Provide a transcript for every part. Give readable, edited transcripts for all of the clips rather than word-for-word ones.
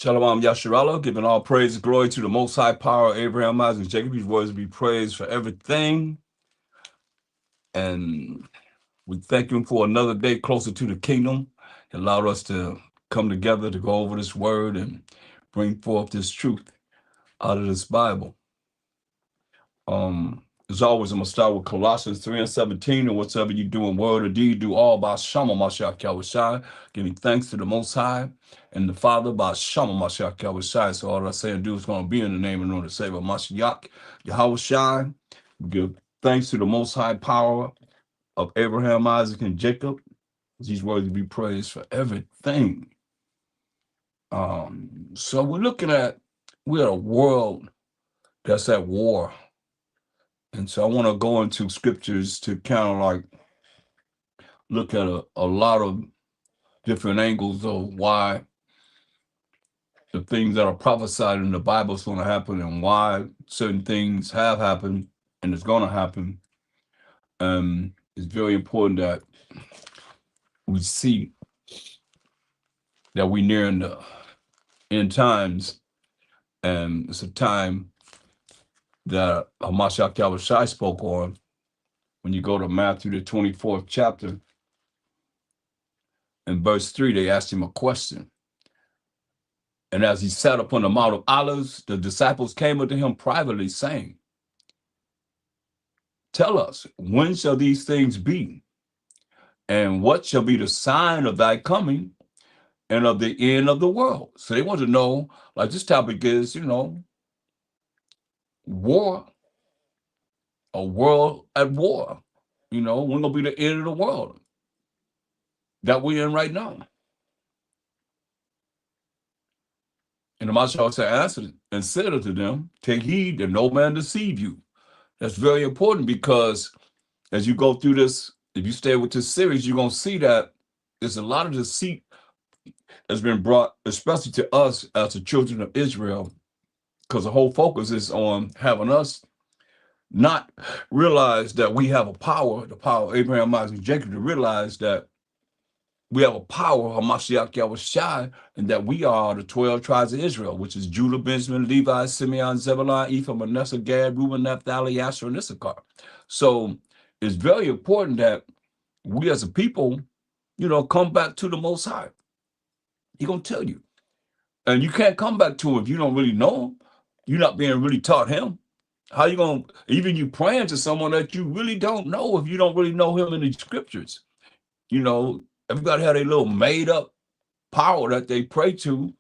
Shalom Yasharallah, giving all praise and glory to the Most High Power of Abraham, Isaac, and Jacob. His words be praised for everything. And we thank him for another day closer to the kingdom. He allowed us to come together to go over this word and bring forth this truth out of this Bible. As always, I'm going to start with Colossians 3 and 17. And whatsoever you do in word or deed, do all by Shama Mashiach Yahushai, giving thanks to the Most High and the Father by Shama Mashiach Yahushai. So all I say and do is going to be in the name and on the Savior Mashiach Yahushai. Give thanks to the Most High Power of Abraham, Isaac, and Jacob. These words be praised for everything. So we're at a world that's at war. And so I want to go into scriptures to kind of like look at a lot of different angles of why the things that are prophesied in the Bible is going to happen and why certain things have happened and it's going to happen. It's very important that we see that we're nearing the end times, and it's a time that Hamashiach Yahushai spoke on. When you go to Matthew, the 24th chapter, in verse 3, they asked him a question. And as he sat upon the Mount of Olives, the disciples came unto him privately, saying, Tell us, when shall these things be? And what shall be the sign of thy coming and of the end of the world? So they want to know, like this topic is, war, a world at war. When will be the end of the world that we're in right now? And the Mashiach answered and said unto them, Take heed that no man deceive you. That's very important, because as you go through this, if you stay with this series, you're going to see that there's a lot of deceit that's been brought, especially to us as the children of Israel, because the whole focus is on having us not realize that we have a power, the power of Abraham, Isaac, and Jacob, to realize that we have a power of Mashiach Yahushai, and that we are the 12 tribes of Israel, which is Judah, Benjamin, Levi, Simeon, Zebulun, Ephraim, Manasseh, Gad, Reuben, Naphtali, Asher, and Issachar. So it's very important that we as a people, come back to the Most High. He's going to tell you. And you can't come back to him if you don't really know him. You're not being really taught him. How you going to, even you praying to someone that you really don't know, if you don't really know him in the scriptures? Everybody had a little made up power that they pray to,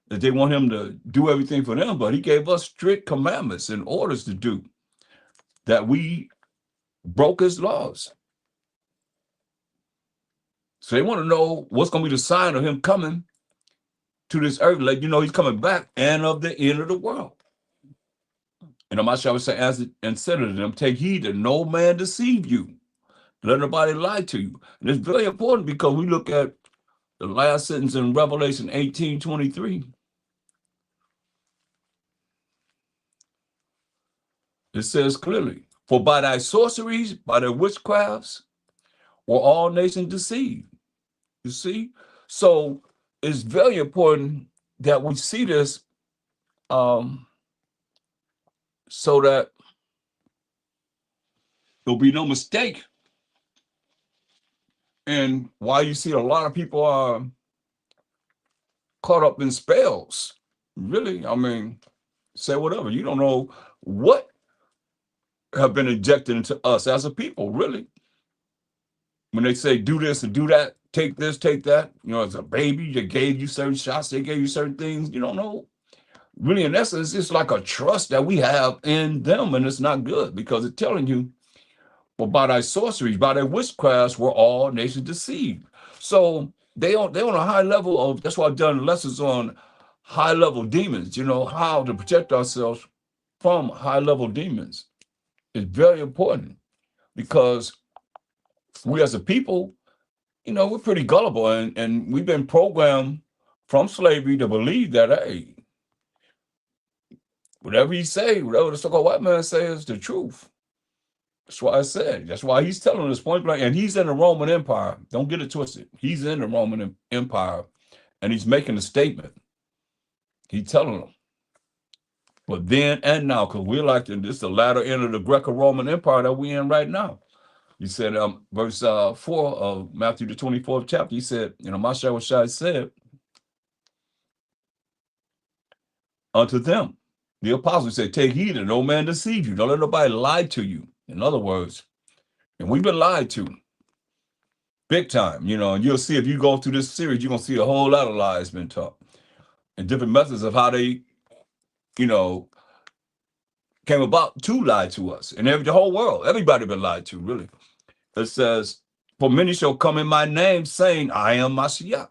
that they want him to do everything for them, but he gave us strict commandments and orders to do, that we broke his laws. So they want to know what's going to be the sign of him coming to this earth, like, he's coming back, and of the end of the world. And the Mashiach said and said to them, Take heed that no man deceive you. Let nobody lie to you. And it's very important, because we look at the last sentence in Revelation 18:23. It says clearly, For by thy sorceries, by thy witchcrafts, were all nations deceived. You see? So it's very important that we see this, so that there'll be no mistake. And why you see a lot of people are caught up in spells. Really, say whatever. You don't know what have been injected into us as a people, really. When they say do this and do that, take this, take that, as a baby, they gave you certain shots, they gave you certain things. You don't know. Really, in essence, it's like a trust that we have in them, and it's not good, because it's telling you, well, by thy sorceries, by thy witchcrafts, were all nations deceived. So they on a high level of, that's why I've done lessons on high level demons, how to protect ourselves from high level demons. It's very important, because we as a people, we're pretty gullible, and we've been programmed from slavery to believe that, hey, whatever he say, whatever the so-called white man says is the truth. That's why I said, that's why he's telling us point blank, and he's in the Roman Empire. Don't get it twisted. He's in the Roman Empire, and he's making a statement. He's telling them. But then and now, because we're like this the latter end of the Greco-Roman Empire that we're in right now. He said, verse 4 of Matthew the 24th chapter, he said, Masha said unto them, the apostles said, take heed that no man deceive you. Don't let nobody lie to you. In other words, and we've been lied to big time, and you'll see if you go through this series, you're going to see a whole lot of lies been taught and different methods of how they, came about to lie to us. And the whole world, everybody been lied to, really. It says, for many shall come in my name saying, I am Mashiach,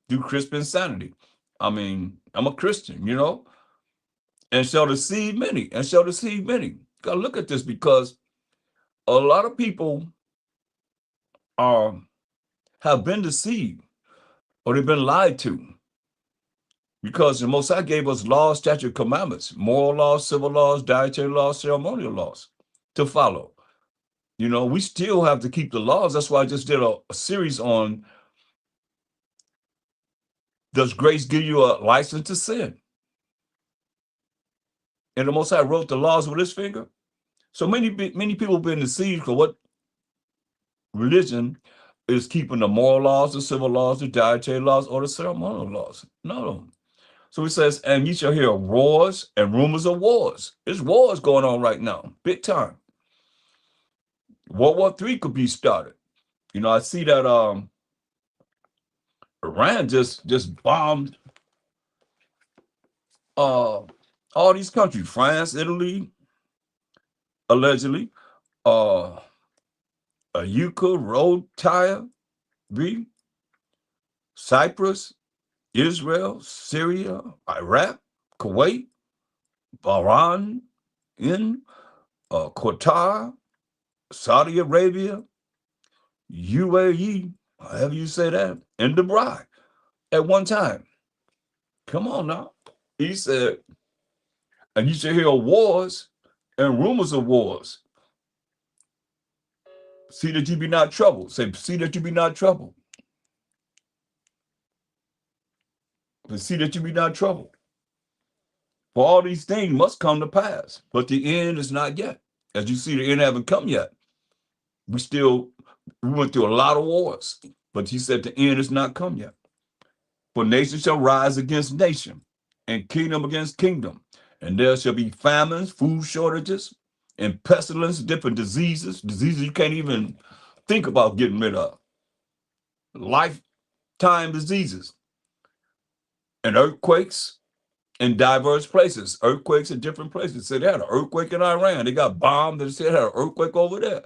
through crisp insanity. I mean, I'm a Christian, and shall deceive many, Gotta look at this because a lot of people have been deceived or they've been lied to because the Most High gave us laws, statute, commandments, moral laws, civil laws, dietary laws, ceremonial laws to follow. We still have to keep the laws. That's why I just did a series on, does grace give you a license to sin? And the Most High wrote the laws with his finger. So many people have been deceived for what religion is keeping the moral laws, the civil laws, the dietary laws, or the ceremonial laws. No. So he says, and you shall hear wars and rumors of wars. There's wars going on right now, big time. World War III could be started. I see that Iran just bombed all these countries, France, Italy, allegedly, Yucca, Road, Tyre, Cyprus, Israel, Syria, Iraq, Kuwait, Bahrain, Qatar, Saudi Arabia, UAE, however you say that, and Dubai at one time. Come on now. He said, and you should hear wars and rumors of wars. See that you be not troubled. Say, see that you be not troubled. But see that you be not troubled. For all these things must come to pass, but the end is not yet. As you see, the end haven't come yet. We went through a lot of wars, but he said the end is not come yet. For nation shall rise against nation, and kingdom against kingdom, and there shall be famines, food shortages, and pestilence, different diseases you can't even think about getting rid of. Lifetime diseases, and earthquakes in diverse places. Earthquakes in different places. So they had an earthquake in Iran. They got bombed. They said they had an earthquake over there.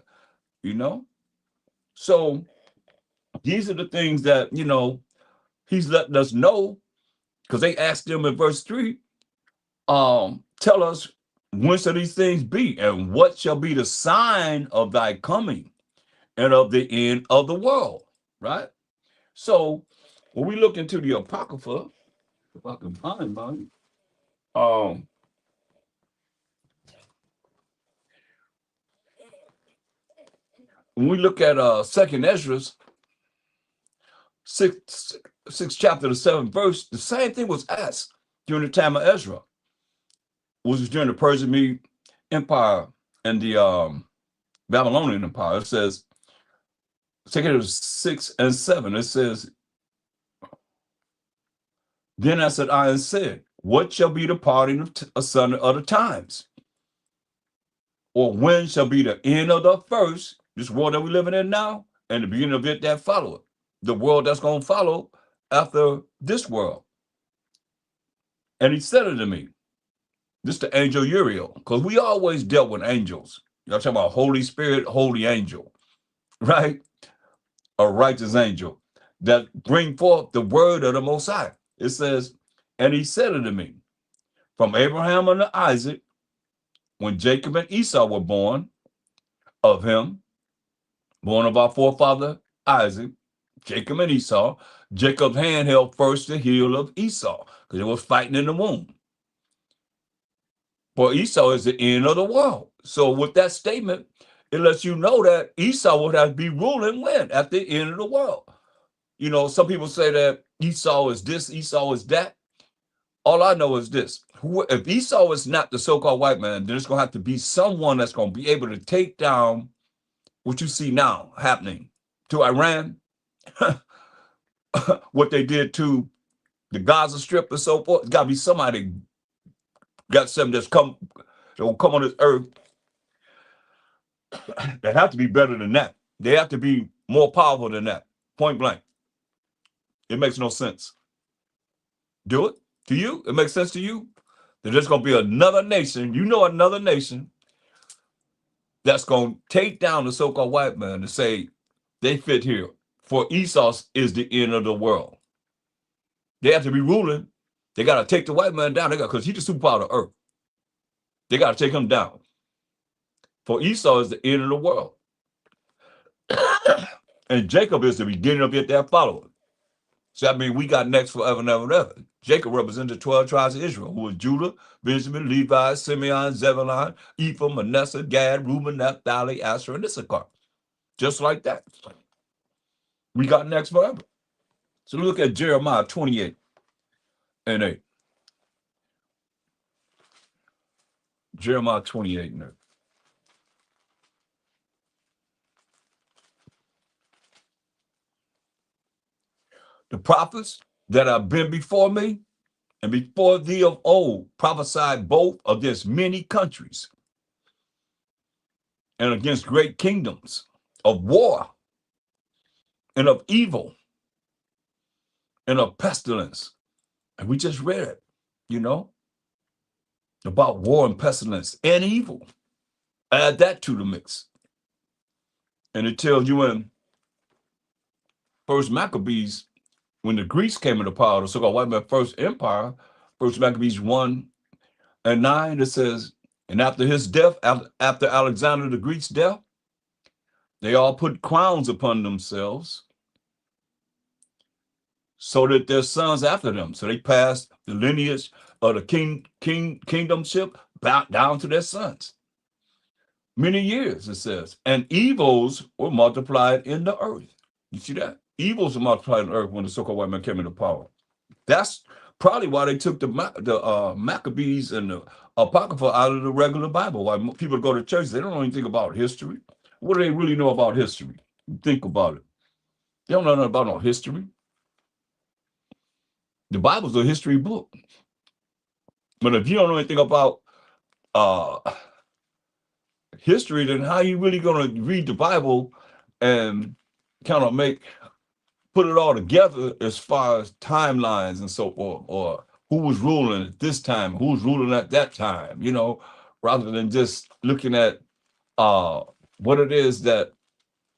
So these are the things that he's letting us know, because they asked him in verse 3, tell us, when shall these things be, and what shall be the sign of thy coming and of the end of the world, right? So when we look into the Apocrypha, if I can find mine, when we look at Second Ezra's sixth chapter, the 7th verse, the same thing was asked during the time of Ezra, which was during the Persian Mede Empire and the Babylonian Empire. It says, 2 6 and 7, it says, then answered I and said, what shall be the parting asunder of the times? Or when shall be the end of the first, this world that we're living in now, and the beginning of it that followeth, the world that's going to follow after this world? And he said unto me, this is the angel Uriel, because we always dealt with angels. Y'all talking about Holy Spirit, holy angel, right? A righteous angel that bring forth the word of the Most High. It says, and he said unto me, from Abraham unto Isaac, when Jacob and Esau were born of him, born of our forefather Isaac, Jacob and Esau, Jacob's hand held first the heel of Esau, because they was fighting in the womb. For Esau is the end of the world. So with that statement, it lets you know that Esau would have to be ruling when? At the end of the world. Some people say that Esau is this, Esau is that. All I know is this. If Esau is not the so-called white man, then it's going to have to be someone that's going to be able to take down what you see now happening to Iran, what they did to the Gaza Strip and so forth. It's got to be somebody got something that will come on this earth that have to be better than that. They have to be more powerful than that. Point blank. It makes no sense. Do it to you? It makes sense to you? There's going to be another nation, another nation that's going to take down the so-called white man to say they fit here. For Esau is the end of the world. They have to be ruling. They got to take the white man down. Because he's the superpower of the earth. They got to take him down. For Esau is the end of the world. And Jacob is the beginning of it, their follower. So that means we got next forever and ever and ever. Jacob represents the 12 tribes of Israel, who was Judah, Benjamin, Levi, Simeon, Zebulun, Ephraim, Manasseh, Gad, Reuben, Naphtali, Asher, and Issachar. Just like that. We got next forever. So look at Jeremiah 28 and 8. Jeremiah 28 and 8. The prophets that have been before me and before thee of old prophesied both against many countries and against great kingdoms, of war and of evil and of pestilence. And we just read it, about war and pestilence and evil. Add that to the mix. And it tells you in First Maccabees, when the Greeks came into power, the so-called white man first empire, First Maccabees 1 and 9, it says, and after his death, after Alexander the Greek's death, they all put crowns upon themselves so that their sons after them. So they passed the lineage of the kingdomship back down to their sons. Many years, it says, and evils were multiplied in the earth. You see that? Evils were multiplied in the earth when the so-called white man came into power. That's probably why they took the Maccabees and the Apocrypha out of the regular Bible. Why people go to church, they don't know anything about history. What do they really know about history? Think about it. They don't know nothing about no history. The Bible's a history book. But if you don't know anything about history, then how are you really going to read the Bible and kind of put it all together as far as timelines and so forth, or who was ruling at this time, who was ruling at that time, rather than just looking at what it is that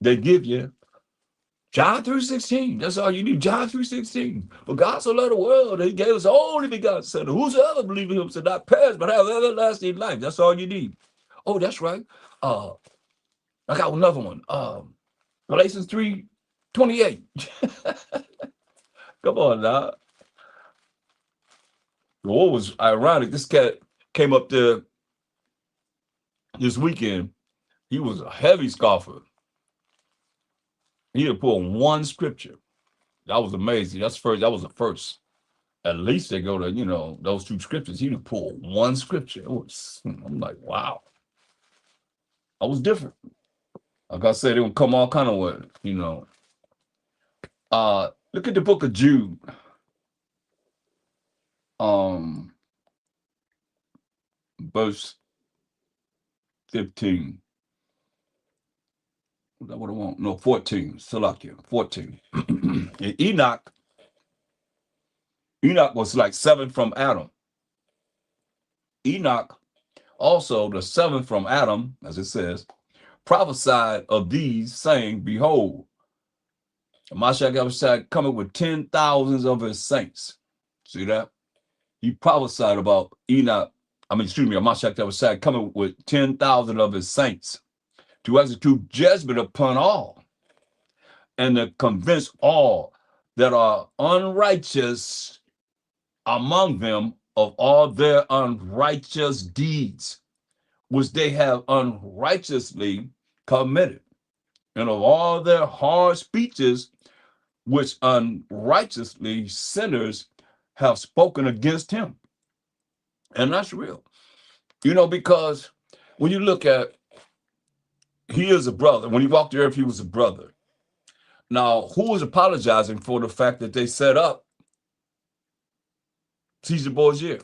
they give you. John 3:16, that's all you need. John 3:16. For God so loved the world that he gave us only begotten Son, whosoever believes in him shall not perish but have everlasting life. That's all you need. Oh, that's right. I got another one. Galatians 3:28. Come on now. What was ironic, this cat came up there this weekend. He was a heavy scoffer. He had pulled one scripture. That was amazing. That was the first. At least they go to, those two scriptures. He'd pull one scripture. I'm like, wow. I was different. Like I said, it would come all kind of way, Look at the book of Jude. Verse 15. Is that what I want? No, 14. Salakia, 14. And Enoch was like seventh from Adam. Enoch, also the seventh from Adam, as it says, prophesied of these, saying, behold, Mashiach coming with 10,000s of his saints. See that? He prophesied about Mashiach coming with 10,000 of his saints to execute judgment upon all and to convince all that are unrighteous among them of all their unrighteous deeds, which they have unrighteously committed, and of all their hard speeches, which unrighteously sinners have spoken against him. And that's real. Because when you look at, he is a brother. When he walked the earth, he was a brother. Now, who is apologizing for the fact that they set up Caesar Borgia,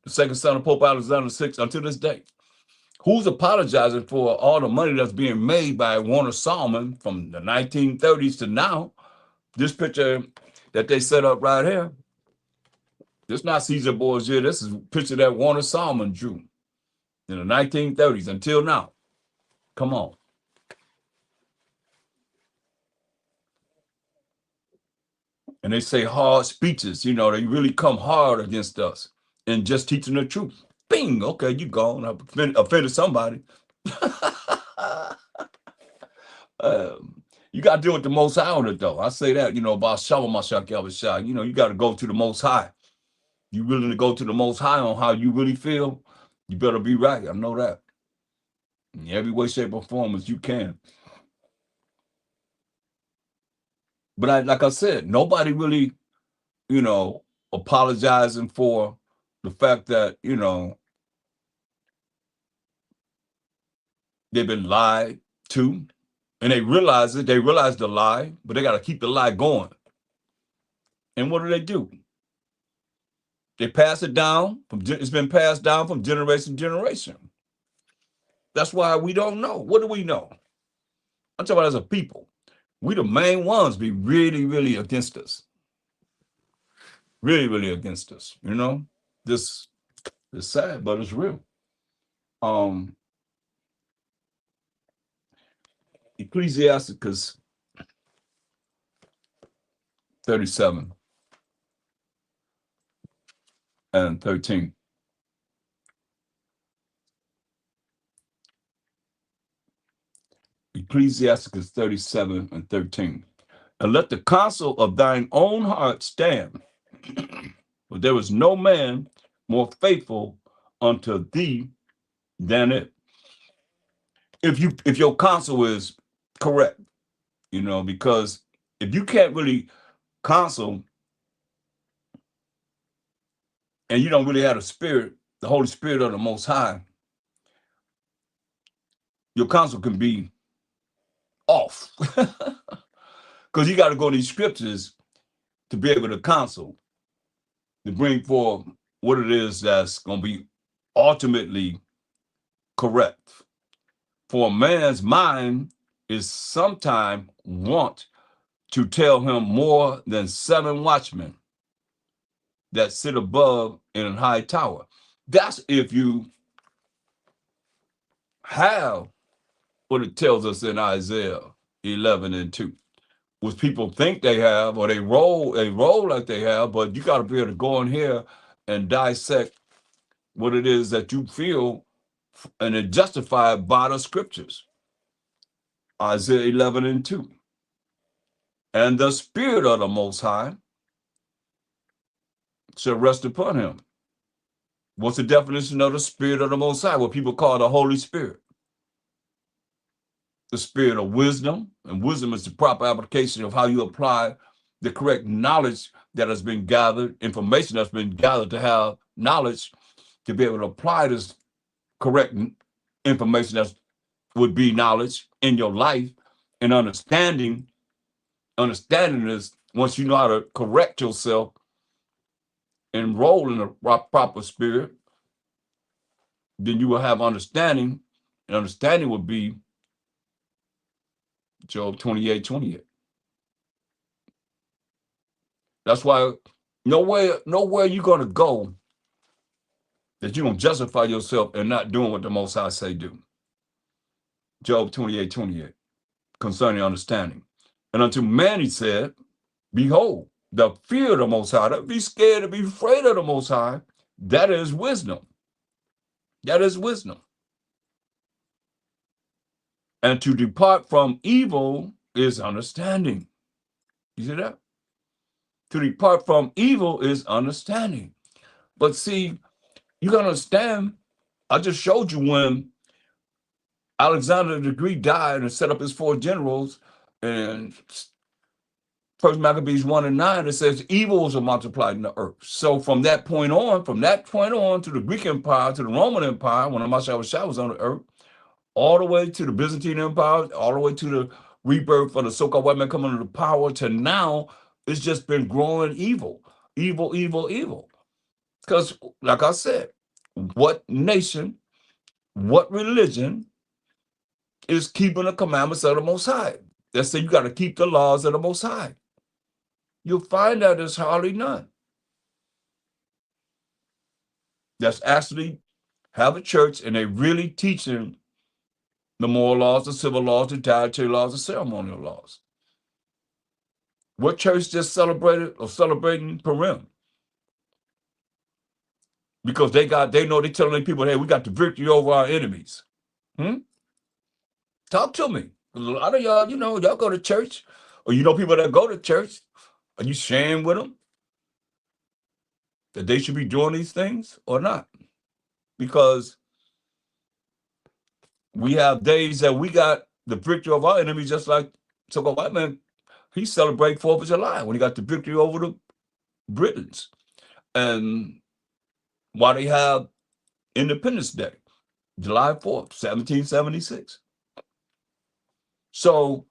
the second son of Pope Alexander VI, until this day? Who's apologizing for all the money that's being made by Warner Salmon from the 1930s to now? This picture that they set up right here, this is not Caesar Borgia. This is a picture that Warner Salmon drew in the 1930s until now. Come on. And they say hard speeches, they really come hard against us and just teaching the truth. Bing, okay, you gone. I offended somebody. You got to deal with the Most High on it, though. I say that, about Shalom Mashak Yavashai. You got to go to the Most High. You willing to go to the Most High on how you really feel? You better be right. I know that. In every way, shape, or form as you can. But like I said, nobody really, apologizing for the fact that, they've been lied to. And they realize it. They realize the lie, but they got to keep the lie going. And what do? They pass it down. It's been passed down from generation to generation. That's why we don't know. What do we know? I'm talking about as a people. We the main ones be really, really against us. Really, really against us. This is sad, but it's real. Ecclesiasticus 37 and 13. Ecclesiasticus 37 and 13. And let the counsel of thine own heart stand, for there is no man more faithful unto thee than it. If your counsel is correct, because if you can't really counsel and you don't really have the Holy Spirit of the Most High, your counsel can be off. Because you got to go to these scriptures to be able to counsel, to bring forth what it is that's going to be ultimately correct. For a man's mind is sometime wont to tell him more than 7 watchmen that sit above in a high tower. That's if you have what it tells us in Isaiah 11 and 2, which people think they have, or they roll like they have, but you got to be able to go in here and dissect what it is that you feel and it justified by the scriptures. Isaiah 11 and 2. And the Spirit of the Most High shall rest upon him. What's the definition of the Spirit of the Most High? What people call the Holy Spirit. The spirit of wisdom, and wisdom is the proper application of how you apply the correct knowledge that has been gathered, information that's been gathered to have knowledge, to be able to apply this correct information that would be knowledge in your life. And understanding is once you know how to correct yourself and roll in the proper spirit, then you will have understanding, and understanding would be Job 28:28. That's why nowhere you're going to go that you're going to justify yourself and not doing what the Most High say do. Job 28:28, concerning understanding. And unto man he said, behold, the fear of the Most High, don't be scared to be afraid of the Most High, that is wisdom. That is wisdom. And to depart from evil is understanding. You see that? To depart from evil is understanding. But see, you got to understand, I just showed you when Alexander the Great died and set up his 4 generals, and First Maccabees 1:9, it says evils are multiplied in the earth. So from that point on, to the Greek Empire, to the Roman Empire, when Mashiach was on the earth, all the way to the Byzantine Empire, all the way to the rebirth of the so-called white man coming into power, to now, it's just been growing evil, evil, evil, evil. Because, like I said, what nation, what religion is keeping the commandments of the Most High? They say you got to keep the laws of the Most High. You'll find that there's hardly none. That's actually have a church and they really teaching the moral laws, the civil laws, the dietary laws, the ceremonial laws. What church just celebrated or celebrating Purim? Because they know they're telling people, hey, we got the victory over our enemies. Talk to me. A lot of y'all, y'all go to church, or people that go to church. Are you sharing with them that they should be doing these things or not? Because we have days that we got the victory of our enemies, just like so-called white man. He celebrated 4th of July when he got the victory over the Britons. And why they have Independence Day, July 4th, 1776. So,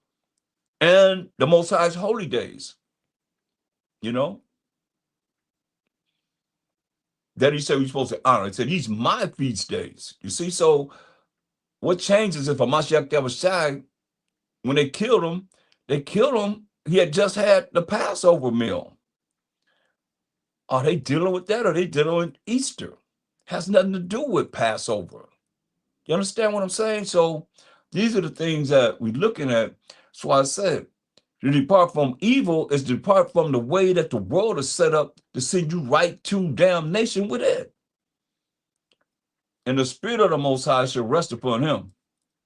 and the Most High's holy days, that he said we're supposed to honor. He said, these my feast days. You see, so what changes if a Mashiach Yahushua, when they killed him, he had just had the Passover meal. Are they dealing with that? Or are they dealing with Easter? Has nothing to do with Passover. You understand what I'm saying? So these are the things that we're looking at. That's why I said, to depart from evil is to depart from the way that the world is set up to send you right to damnation with it. And the Spirit of the Most High shall rest upon him.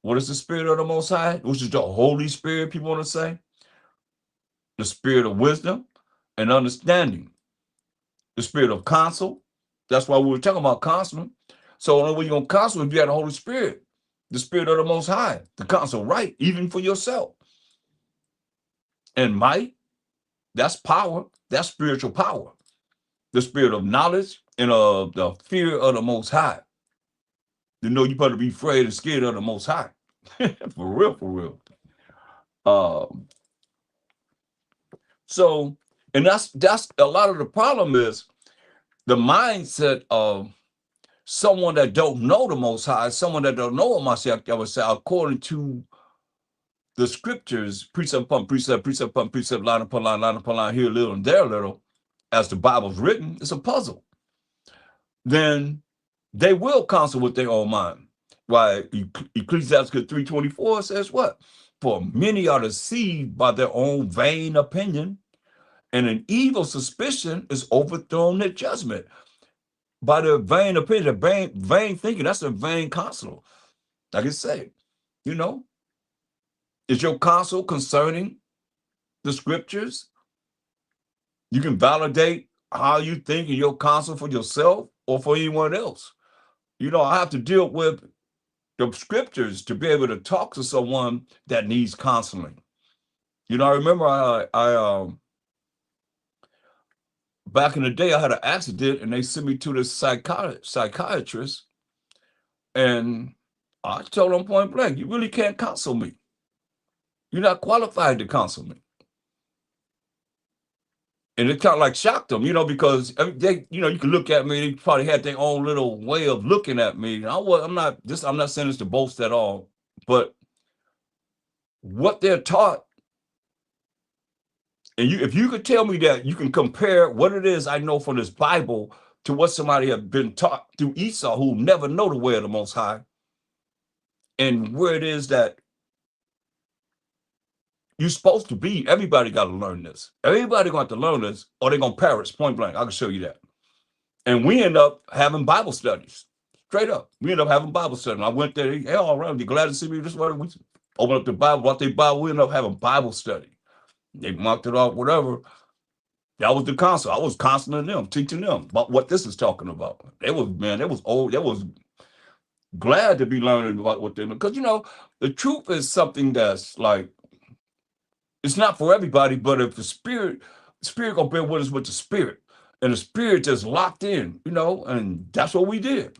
What is the Spirit of the Most High? Which is the Holy Spirit, people want to say. The Spirit of wisdom and understanding. The Spirit of counsel. That's why we were talking about counseling. So the only way you're going to counsel is if you have the Holy Spirit, the Spirit of the Most High, to counsel right, even for yourself. And might, that's power. That's spiritual power. The spirit of knowledge and of the fear of the Most High. You know you better be afraid and scared of the Most High. For real, for real. So, and that's a lot of the problem is the mindset of someone that don't know the Most High, someone that don't know what Mashiach Yahushua, according to the scriptures, precept upon precept, precept upon precept, line upon line, here a little and there a little, as the Bible's written, it's a puzzle. Then they will counsel with their own mind. Why Ecclesiastes 3:24 says what? For many are deceived by their own vain opinion, and an evil suspicion is overthrown their judgment. By their vain opinion, vain thinking, that's a vain counsel. Like I say, is your counsel concerning the scriptures? You can validate how you think in your counsel for yourself or for anyone else. I have to deal with the scriptures to be able to talk to someone that needs counseling. I remember I back in the day, I had an accident and they sent me to this psychiatrist. And I told him point blank, you really can't counsel me. You're not qualified to counsel me. And it kind of like shocked them, because they, you can look at me, they probably had their own little way of looking at me. I'm not saying this to boast at all, but what they're taught, and if you could tell me that you can compare what it is I know from this Bible to what somebody has been taught through Esau, who never know the way of the Most High, and where it is that you're supposed to be, everybody got to learn this. Everybody going to have to learn this, or they're going to perish, point blank. I can show you that. And we end up having Bible studies. Straight up. We end up having Bible studies. I went there, hey, all right, you glad to see me this way? We open up the Bible, brought their Bible, we end up having Bible study. They marked it off, whatever. That was the counsel. I was counseling them, teaching them about what this is talking about. They was old. They was glad to be learning about what they know. Because, the truth is something that's like, It's not for everybody, but if the spirit gonna bear with us with the spirit. And the spirit just locked in, and that's what we did.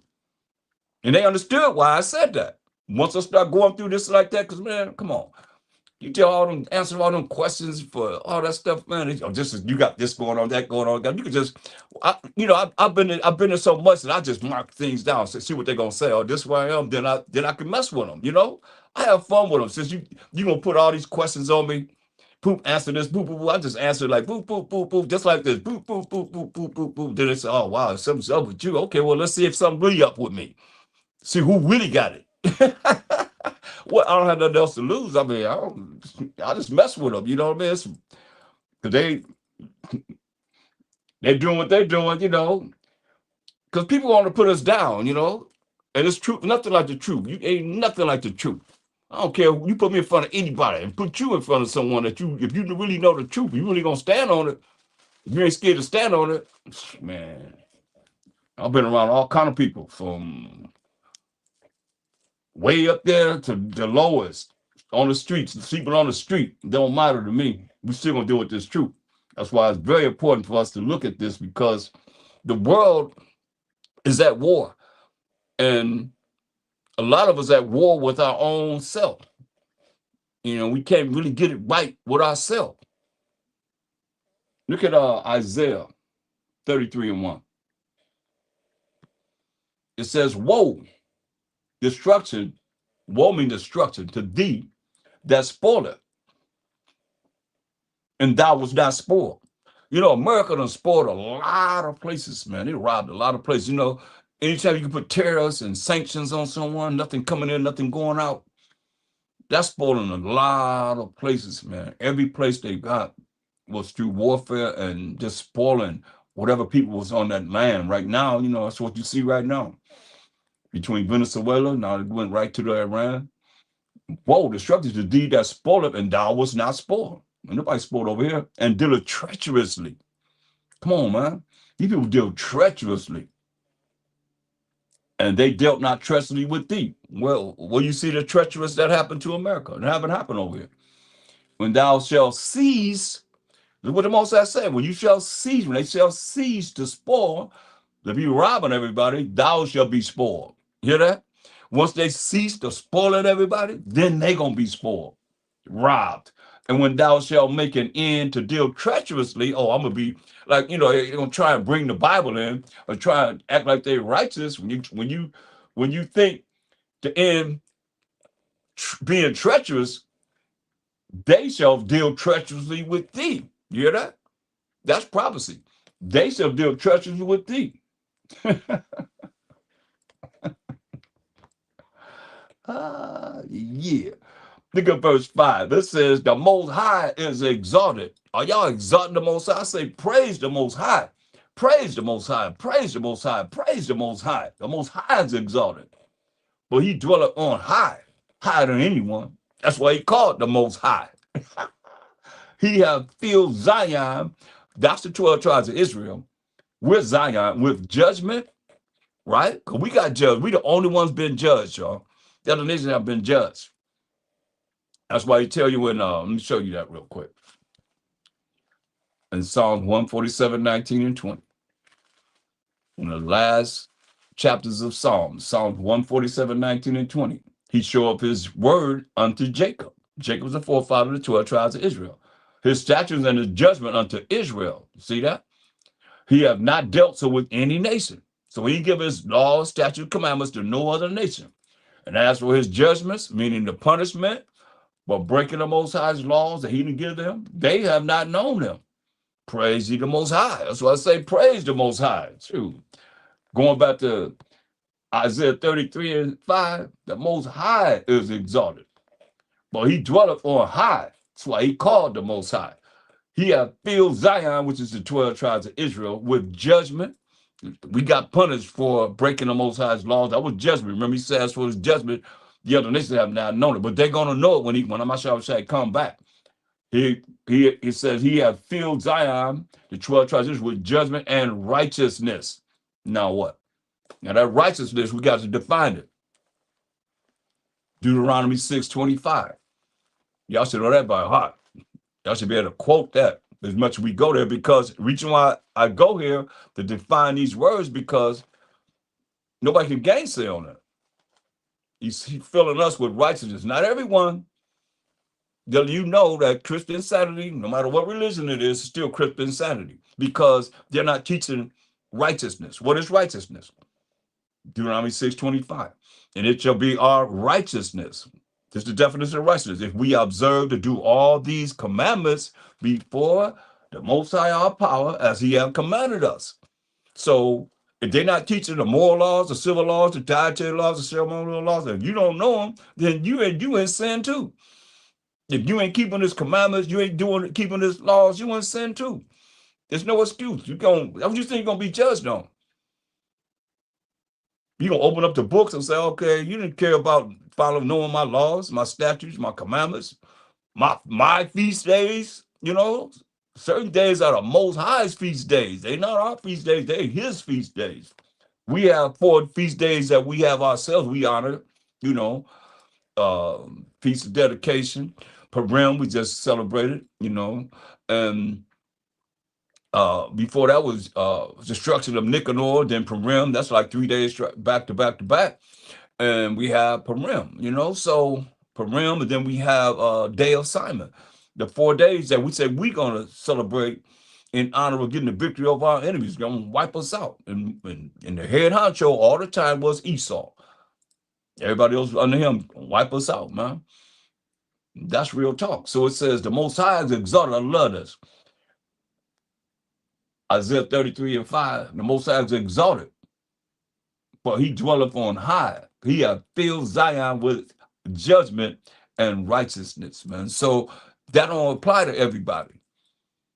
And they understood why I said that. Once I start going through this like that, because man, come on. You tell all them, answer all them questions for all that stuff, man. You got this going on, that going on. You could just, I've been there so much that I just mark things down, see what they're gonna say. Oh, this way I am. Then I can mess with them. I have fun with them. Since you gonna put all these questions on me, poop, answer this, boop, boop, boop. I just answer like boop, boop, boop, boop, just like this, boop, boop, boop, boop, boop, boop, boop. Then they say, oh wow, something's up with you. Okay, well let's see if something really up with me. See who really got it. Well, I don't have nothing else to lose. I mean, I just mess with them. You know what I mean? Because they're doing what they're doing. Because people want to put us down. And it's true. Nothing like the truth. You ain't nothing like the truth. I don't care. You put me in front of anybody and put you in front of someone if you really know the truth, you really gonna stand on it. If you ain't scared to stand on it, man. I've been around all kind of people from way up there to the lowest on the streets, sleeping on the street. Don't matter to me. We still gonna deal with this truth. That's why it's very important for us to look at this, because the world is at war, and a lot of us at war with our own self. We can't really get it right with ourselves. Look at Isaiah 33:1. It says, woe, destruction, woe means destruction to thee that spoileth, and thou was not spoiled. America done spoiled a lot of places, man. They robbed a lot of places. Anytime you can put tariffs and sanctions on someone, nothing coming in, nothing going out, that's spoiling a lot of places, man. Every place they got was through warfare and just spoiling whatever people was on that land. Right now, that's what you see right now. Between Venezuela, now it went right to the Iran. Whoa, destruction to thee that spoileth, and thou was not spoiled. And nobody spoiled over here. And deal it treacherously. Come on, man. These people deal treacherously. And they dealt not treacherously with thee. Well, you see the treacherous that happened to America. It haven't happened over here. When thou shalt seize, look what the Most High said. When they shall seize to spoil, to be robbing everybody, thou shalt be spoiled. Hear that? Once they cease to spoiling everybody, then they gonna be spoiled, robbed. And when thou shalt make an end to deal treacherously, oh, I'm gonna be like, they're gonna try and bring the Bible in or try and act like they're righteous. When you think to end being treacherous, they shall deal treacherously with thee. You hear that? That's prophecy. They shall deal treacherously with thee. Yeah. Look at verse 5. It says, the Most High is exalted. Are y'all exalting the Most High? I say, praise the Most High. Praise the Most High. Praise the Most High. Praise the Most High. The Most High is exalted. But he dwelleth on high, higher than anyone. That's why he called the Most High. He hath filled Zion, that's the 12 tribes of Israel, with Zion, with judgment, right? Because we got judged. We the only ones been judged, y'all. The other nations have been judged. That's why he tell you let me show you that real quick. In Psalms 147, 19 and 20. In the last chapters of Psalms 147, 19 and 20. He show up his word unto Jacob. Jacob's the forefather of the 12 tribes of Israel. His statutes and his judgment unto Israel. See that? He have not dealt so with any nation. So he give his laws, statutes, commandments to no other nation. And as for his judgments, meaning the punishment for breaking the Most High's laws that he didn't give them, they have not known them. Praise ye the Most High. That's why I say praise the Most High. True. Going back to Isaiah 33 and 5, the Most High is exalted. But he dwelleth on high. That's why he called the Most High. He hath filled Zion, which is the 12 tribes of Israel, with judgment. We got punished for breaking the Most High's laws. That was judgment. Remember, he says for his judgment, the other nations have not known it. But they're going to know it when Amashah come back. He says he hath filled Zion, the 12 tribes of Israel, with judgment and righteousness. Now what? Now that righteousness, we got to define it. Deuteronomy 6:25. Y'all should know that by heart. Y'all should be able to quote that as much as we go there, because the reason why I go here to define these words, because nobody can gainsay on it. He's filling us with righteousness. Not everyone. You know that Christian insanity, no matter what religion it is still Christian insanity, because they're not teaching righteousness. What is righteousness? Deuteronomy 6:25. And it shall be our righteousness. This is the definition of righteousness. If we observe to do all these commandments before the Most High our power, as He have commanded us. So if they're not teaching the moral laws, the civil laws, the dietary laws, the ceremonial laws, if you don't know them, then you in sin too. If you ain't keeping His commandments, you ain't keeping His laws, you in sin too. There's no excuse. What you think you're gonna be judged on? You gonna open up the books and say, okay, you didn't care about knowing my laws, my statutes, my commandments, my feast days. Certain days are the Most High's feast days. They're not our feast days, they're His feast days. We have 4 feast days that we have ourselves, we honor, you know, feast of dedication. Purim, we just celebrated, and before that was destruction of Nicanor, then Purim. That's like 3 days back to back to back. And we have Purim, so Purim, and then we have Day of Simon. The 4 days that we say we're going to celebrate in honor of getting the victory over our enemies, going to wipe us out. And the head honcho all the time was Esau. Everybody else under him, wipe us out, man. That's real talk. So it says, the Most High is exalted. I love this. Isaiah 33:5, the Most High is exalted, but He dwelleth on high. He hath filled Zion with judgment and righteousness, man. So that don't apply to everybody,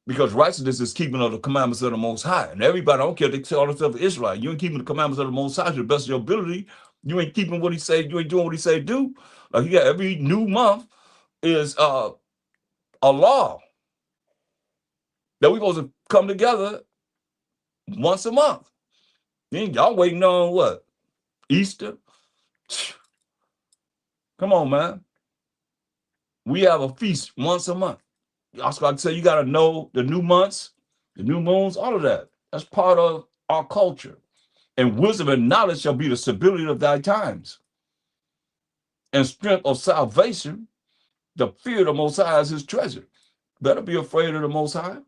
because righteousness is keeping of the commandments of the Most High. And everybody, I don't care if they call themselves Israel, you ain't keeping the commandments of the Most High to the best of your ability. You ain't keeping what He say. You ain't doing what He say do. Like, yeah, every new month is a law that we're supposed to come together once a month. Then y'all waiting on what? Easter? Come on, man. We have a feast once a month. Also, I say you got to know the new months, the new moons, all of that. That's part of our culture. And wisdom and knowledge shall be the stability of thy times. And strength of salvation, the fear of the Most High is His treasure. Better be afraid of the Most High.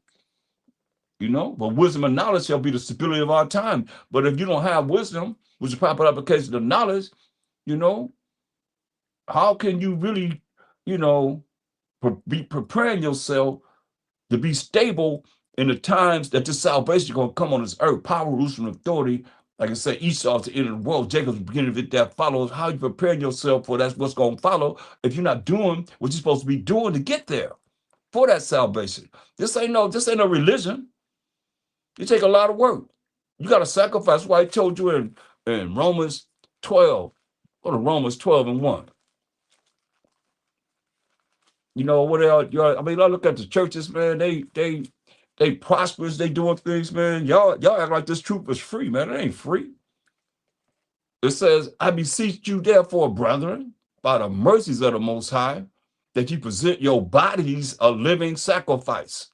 But wisdom and knowledge shall be the stability of our time. But if you don't have wisdom, which is proper application of knowledge, how can you really, be preparing yourself to be stable in the times that this salvation is going to come on this earth? Power, rules, and authority. Like I said, Esau's the end of the world. Jacob's the beginning of it that follows. How you preparing yourself for that's what's going to follow if you're not doing what you're supposed to be doing to get there for that salvation. This ain't no religion. It take a lot of work. You got to sacrifice. That's why I told you in Romans 12, go to Romans 12:1. What else? I mean, I look at the churches, man. They prosperous. They doing things, man. Y'all act like this truth is free, man. It ain't free. It says, I beseech you, therefore, brethren, by the mercies of the Most High, that you present your bodies a living sacrifice.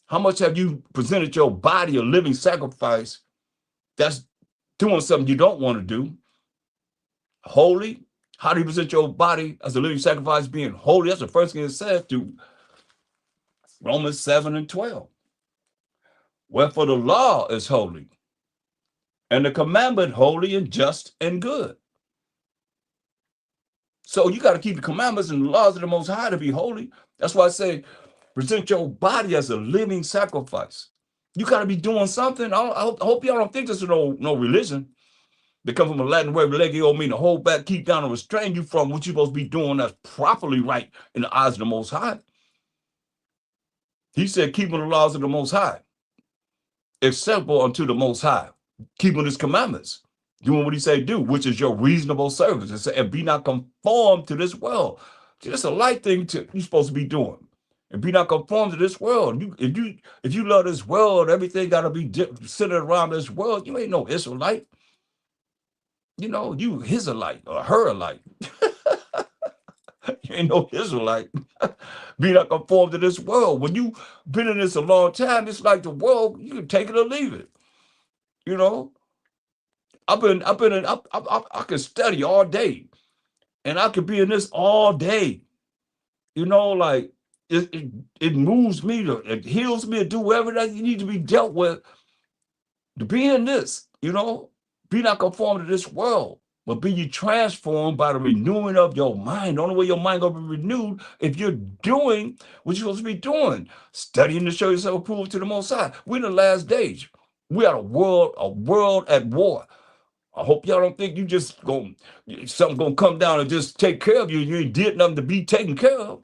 How much have you presented your body a living sacrifice that's doing something you don't want to do? Holy? How do you present your body as a living sacrifice being holy? That's the first thing it says to Romans 7:12. Wherefore the law is holy, and the commandment holy and just and good. So you got to keep the commandments and the laws of the Most High to be holy. That's why I say, present your body as a living sacrifice. You got to be doing something. I hope y'all don't think this is no religion. They come from a Latin word, religio, mean to hold back, keep down, and restrain you from what you're supposed to be doing that's properly right in the eyes of the Most High. He said, keeping the laws of the Most High, acceptable unto the Most High, keeping His commandments, doing what He say do, which is your reasonable service, and be not conformed to this world. See, that's a light thing you're supposed to be doing. And be not conformed to this world. If you love this world, everything got to be centered around this world. You ain't no Israelite. You His-alite or her-alite. ain't no Israelite. Be not conformed to this world. When you been in this a long time, it's like the world, you can take it or leave it. You know, I've been in, I can study all day and I could be in this all day. You know, like it moves me to, it heals me to do whatever that you need to be dealt with to be in this, you know, be not conformed to this world, but be ye transformed by the renewing of your mind. The only way your mind gonna be renewed if you're doing what you're supposed to be doing, studying to show yourself approved to the Most High. We're in the last days. We are a world at war. I hope y'all don't think you just going something gonna come down and just take care of you. You ain't did nothing to be taken care of.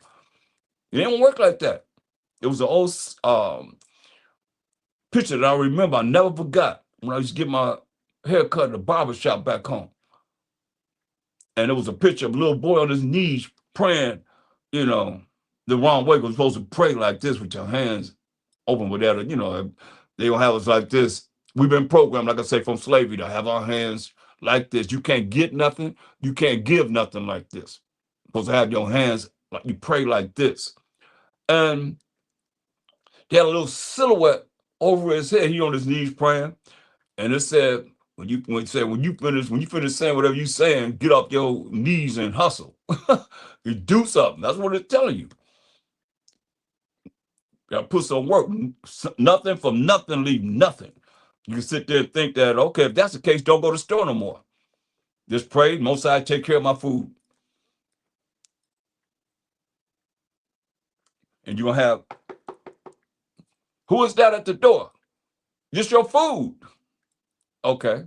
It don't work like that. It was an old picture that I remember. I never forgot when I used to get my hair cut at the barber shop back home. And it was a picture of a little boy on his knees praying, you know, the wrong way. We're supposed to pray like this with your hands open with that, you know, they don't have us like this. We've been programmed, like I say, from slavery to have our hands like this. You can't get nothing. You can't give nothing like this. You're supposed to have your hands like you pray like this. And he had a little silhouette over his head. He on his knees praying. And it said, when you finish saying whatever you saying, get off your knees and hustle. You do something. That's what it's telling you. You gotta put some work. Nothing from nothing, leave nothing. You can sit there and think that, okay, if that's the case, don't go to the store no more. Just pray, Most High take care of my food. And you're gonna have, who is that at the door? Just your food. Okay.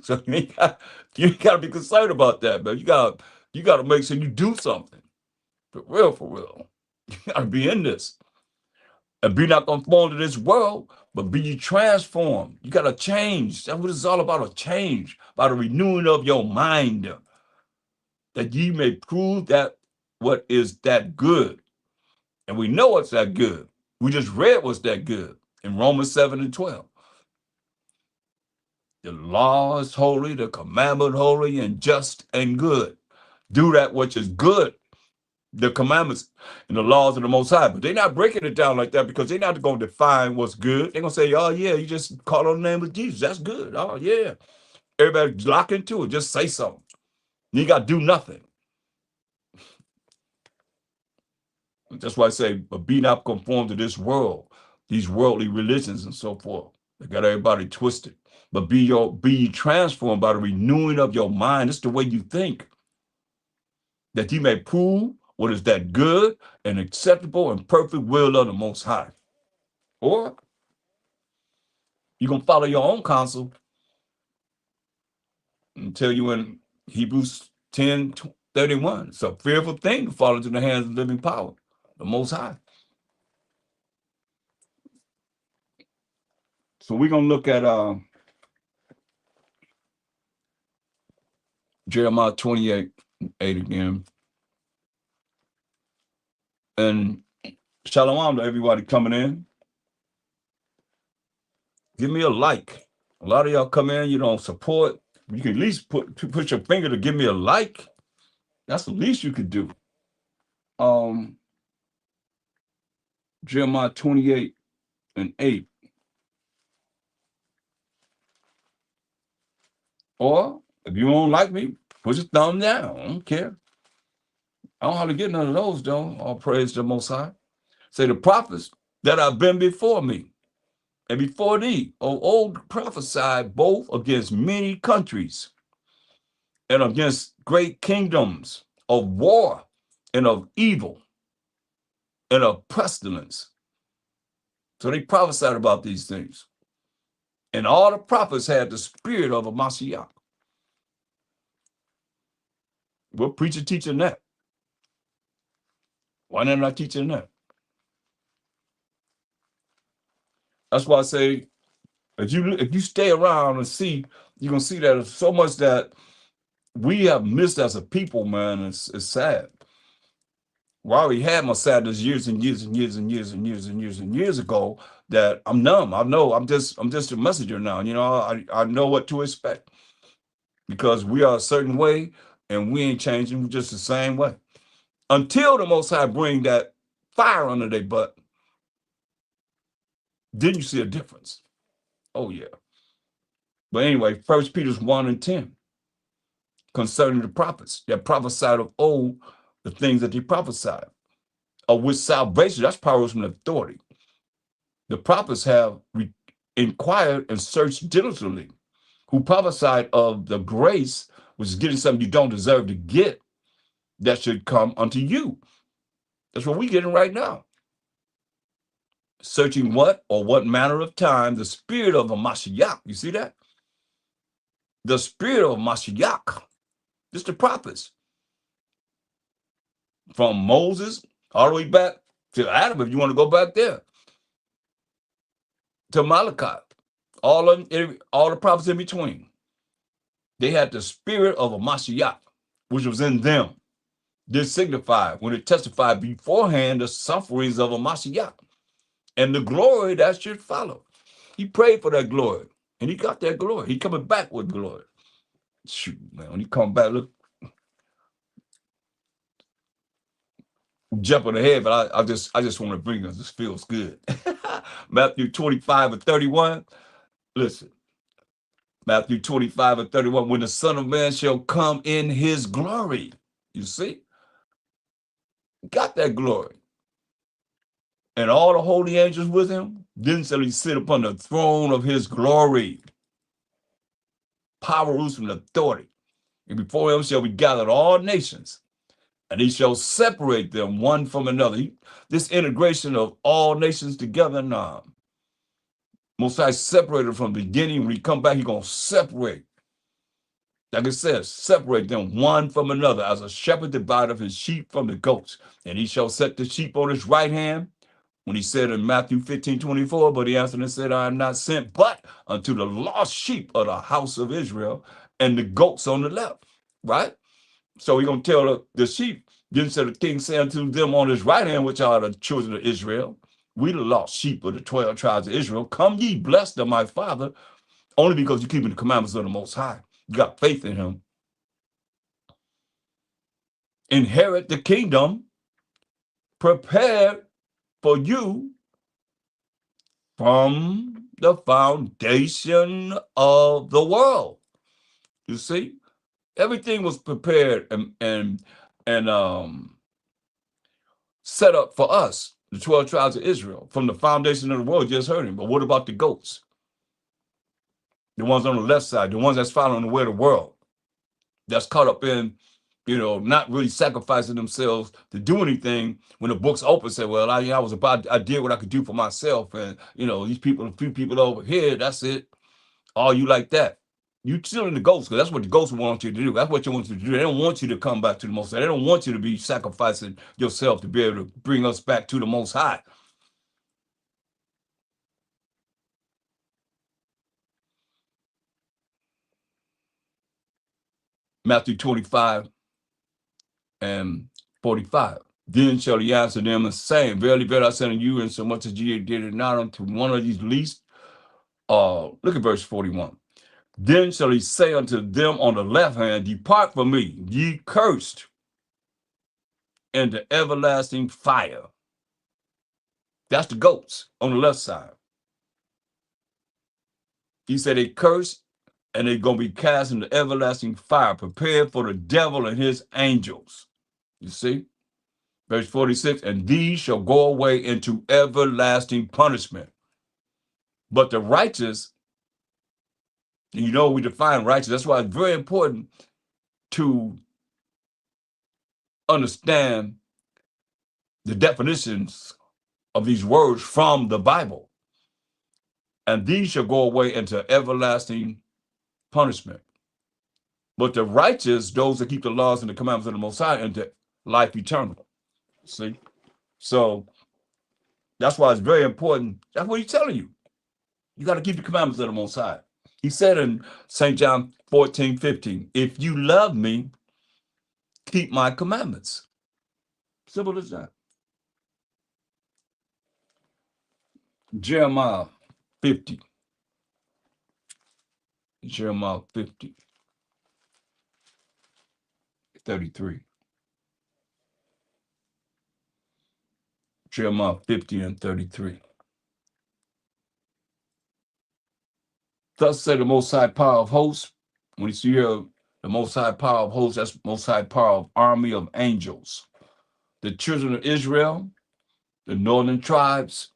So you ain't gotta be concerned about that, man. You gotta make sure you do something. For real. You gotta be in this. And be not conformed to this world, but be ye transformed. You gotta change. That's what it's all about, a change, by the renewing of your mind, that ye may prove that what is that good. And we know it's that good. We just read what's that good in Romans 7:12. The law is holy, the commandment holy and just and good. Do that which is good, the commandments and the laws of the Most High. But they're not breaking it down like that because they're not going to define what's good. They're going to say, oh, yeah, you just call on the name of Jesus. That's good. Oh, yeah. Everybody lock into it. Just say something. You got to do nothing. That's why I say, but be not conformed to this world, these worldly religions and so forth. They got everybody twisted. But be transformed by the renewing of your mind. It's the way you think, that you may prove what is that good and acceptable and perfect will of the Most High. Or you're going to follow your own counsel and tell you in Hebrews 10:31. It's a fearful thing to fall into the hands of living power, the Most High. So we're going to look at Jeremiah 28:8 again. And shalom to everybody coming in. Give me a like. A lot of y'all come in, you don't support. You can at least put your finger to give me a like. That's the least you could do. Jeremiah 28:8. Or if you don't like me, put your thumb down. I don't care. I don't have to get none of those, though. All praise to the Most High. Say the prophets that have been before me and before thee, O old, prophesied both against many countries and against great kingdoms, of war and of evil and of pestilence. So they prophesied about these things. And all the prophets had the spirit of a Mashiach. What preacher teaching that? Why not I teaching that? That's why I say, if you stay around and see, you're gonna see that so much that we have missed as a people, man. It's sad. We already had my sadness years and years and years and years and years and years and years ago, that I'm numb. I know I'm just a messenger now. You know, I know what to expect because we are a certain way and we ain't changing. We're just the same way. until the Most High bring that fire under their butt. Then you see a difference. Oh yeah. But anyway, 1 Peter 1:10, concerning the prophets that prophesied of old, the things that they prophesied, of which salvation, that's power from authority. The prophets have inquired and searched diligently, who prophesied of the grace, which is getting something you don't deserve to get, that should come unto you. That's what we're getting right now. Searching what or what manner of time the spirit of a Mashiach. You see that? The spirit of Mashiach. This is the prophets. From Moses all the way back to Adam, if you want to go back there, to Malachi, all the prophets in between. They had the spirit of a Mashiach, which was in them. This signified, when it testified beforehand, the sufferings of a Mashiach and the glory that should follow. He prayed for that glory, and he got that glory. He coming back with glory. Shoot, man, when he come back, look, jumping ahead, but I just want to bring us. This feels good. Matthew 25:31. Listen, Matthew 25:31. When the Son of Man shall come in his glory, you see, got that glory, and all the holy angels with him. Then shall he sit upon the throne of his glory. Power, rules, and authority. And before him shall be gathered all nations, and he shall separate them one from another. This integration of all nations together now. Most High separated from the beginning. When he come back, he going to separate. Like it says, separate them one from another, as a shepherd divideth his sheep from the goats. And he shall set the sheep on his right hand, when he said in Matthew 15:24, but he answered and said, I am not sent but unto the lost sheep of the house of Israel, and the goats on the left, right? So he's going to tell the sheep, then said the king say unto them on his right hand, which are the children of Israel, we the lost sheep of the 12 tribes of Israel, come ye blessed of my Father, only because you're keeping the commandments of the Most High. You got faith in him. Inherit the kingdom prepared for you from the foundation of the world. You see, everything was prepared and set up for us, the 12 tribes of Israel, from the foundation of the world. Just heard him. But what about the goats? The ones on the left side, the ones that's following the way of the world, that's caught up in, not really sacrificing themselves to do anything. When the book's open, say, well, I did what I could do for myself, and these people, a few people over here, that's it. All you like that. You still in the ghosts, because that's what the ghosts want you to do. That's what you want you to do. They don't want you to come back to the Most High. They don't want you to be sacrificing yourself to be able to bring us back to the Most High. Matthew 25:45. Then shall he answer them and say, verily, verily, I say unto you, insomuch as ye did it not unto one of these least. Look at verse 41. Then shall he say unto them on the left hand, depart from me, ye cursed, into everlasting fire. That's the goats on the left side. He said they cursed, and they're going to be cast into everlasting fire, prepared for the devil and his angels. You see? Verse 46, and these shall go away into everlasting punishment. But the righteous, we define righteous. That's why it's very important to understand the definitions of these words from the Bible. And these shall go away into everlasting punishment. But the righteous, those that keep the laws and the commandments of the Most High, into life eternal. See? So that's why it's very important. That's what he's telling you. You got to keep the commandments of the Most High. He said in St. John 14:15, if you love me, keep my commandments. Simple as that. Jeremiah 50. Jeremiah 50:33. Jeremiah 50 and 33. Thus said the Most High Power of hosts. When you see here the Most High Power of hosts, that's Most High Power of army of angels. The children of Israel, the northern tribes,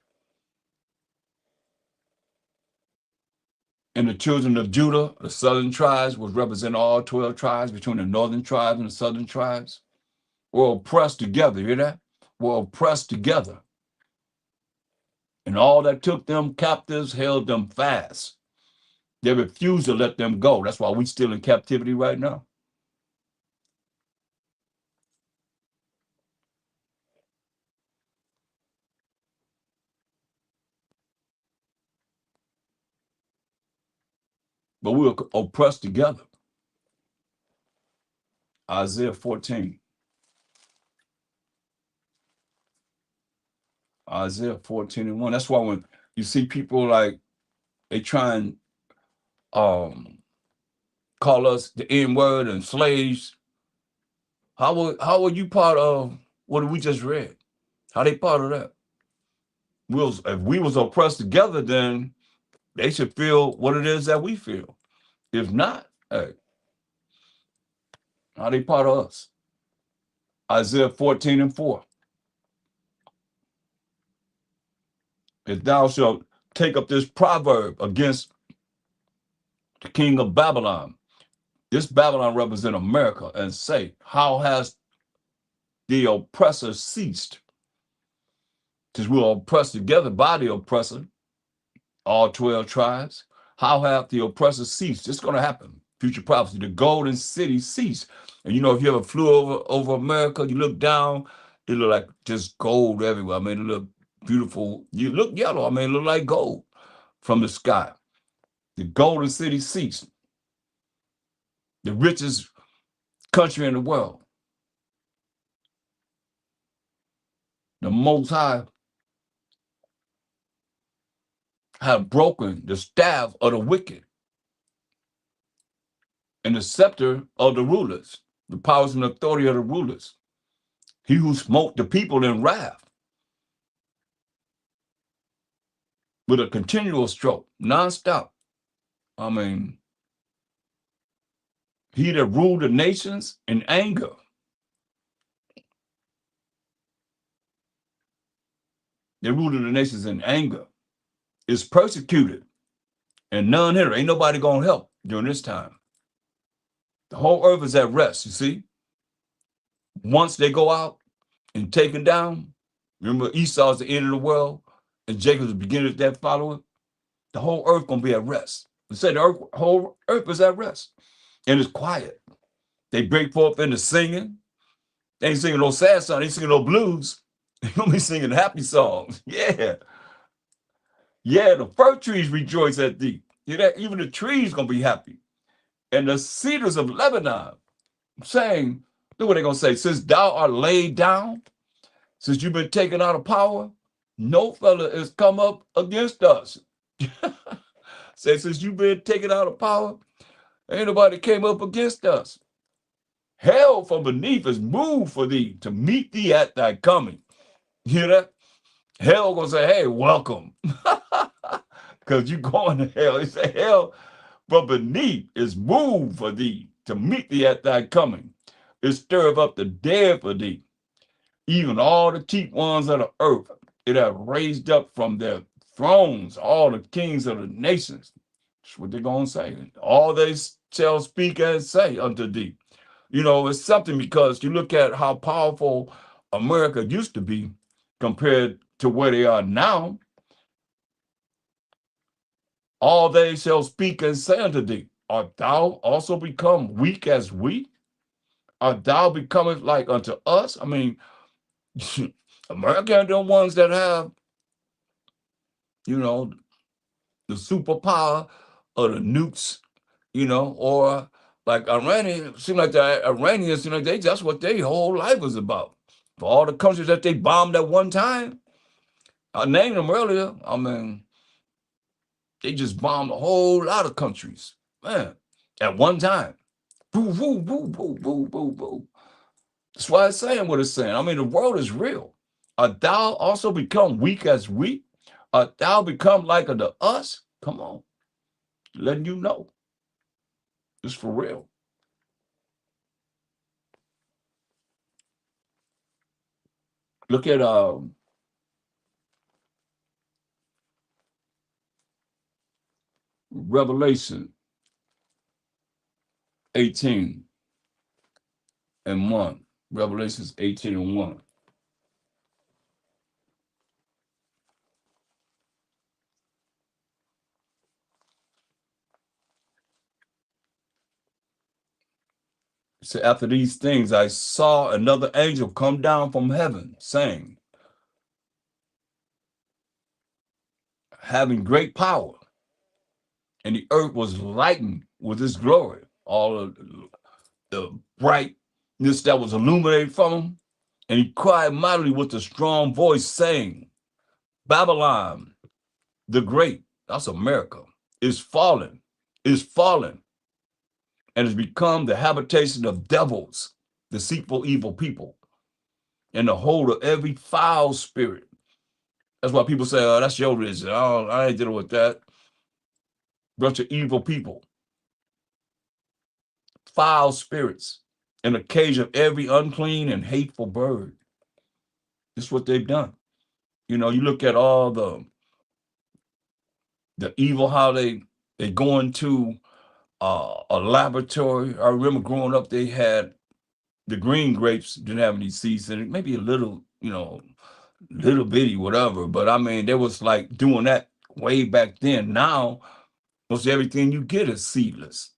and the children of Judah, the southern tribes, which represent all 12 tribes between the northern tribes and the southern tribes, were oppressed together. You hear that? Were oppressed together. And all that took them captives held them fast. They refused to let them go. That's why we're still in captivity right now. But we were oppressed together. Isaiah 14. Isaiah 14 and 1. That's why when you see people like they try and call us the N-word and slaves, how are you part of what we just read? How they part of that? If we was oppressed together, then they should feel what it is that we feel. If not, hey, how they part of us? Isaiah 14 and 4. If thou shalt take up this proverb against the king of Babylon, this Babylon represents America, and say, how has the oppressor ceased? Since we are oppressed together by the oppressor, all 12 tribes, how have the oppressor ceased? It's going to happen. Future prophecy. The golden city ceased. And you know, if you ever flew over America, you look down, it look like just gold everywhere. I mean, it look beautiful. You look yellow. I mean, it look like gold from the sky. The golden city ceased. The richest country in the world. The Most High have broken the staff of the wicked and the scepter of the rulers, the powers and authority of the rulers. He who smote the people in wrath with a continual stroke, nonstop. I mean, he that ruled the nations in anger. They ruled the nations in anger, is persecuted, and none here. Ain't nobody gonna help during this time. The whole earth is at rest, you see. Once they go out and taken down, remember Esau is the end of the world, and Jacob is the beginning of that following. The whole earth gonna be at rest. They say the whole earth is at rest, and it's quiet. They break forth into singing. They ain't singing no sad songs. They ain't singing no blues. They gonna be singing happy songs. Yeah, yeah. The fir trees rejoice at thee. Hear that? Even the trees gonna be happy, and the cedars of Lebanon saying, look what they gonna say. Since thou art laid down, since you've been taken out of power, no fella has come up against us. Say, since you've been taken out of power, ain't nobody came up against us. Hell from beneath is moved for thee to meet thee at thy coming. You hear that? Hell gonna say, hey, welcome. Because you going to hell. He said, hell from beneath is moved for thee to meet thee at thy coming. It stirreth up the dead for thee. Even all the chief ones of the earth, it have raised up from their thrones all the kings of the nations. That's what they're going to say. All they shall speak and say unto thee. You know, it's something because you look at how powerful America used to be compared to where they are now. All they shall speak and say unto thee, art thou also become weak as we? Art thou becoming like unto us? I mean, America are the ones that have, you know, the superpower or the nukes, you know, or like Iranian, seem like the Iranians, you know, that's what their whole life was about. For all the countries that they bombed at one time, I named them earlier. I mean, they just bombed a whole lot of countries, man, at one time. Boo, boo, boo, boo, boo, boo, boo. That's why it's saying what it's saying. I mean, the world is real. Art thou also become weak as we? Art thou become like unto us? Come on, letting you know. It's for real. Look at Revelation 18 and 1. Revelations 18 and 1. So after these things, I saw another angel come down from heaven, saying, having great power, and the earth was lightened with his glory. All of the brightness that was illuminated from him. And he cried mightily with a strong voice, saying, Babylon, the great, that's America, is fallen, and has become the habitation of devils, deceitful, evil people, and the hold of every foul spirit. That's why people say, oh, that's your religion. Oh, I ain't dealing with that. Bunch of evil people, foul spirits, and a cage of every unclean and hateful bird. This is what they've done. You know, you look at all the evil, how they go into a laboratory. I remember growing up, they had the green grapes didn't have any seeds in it, maybe a little, little bitty, whatever. But I mean, they was like doing that way back then. Now, most everything you get is seedless.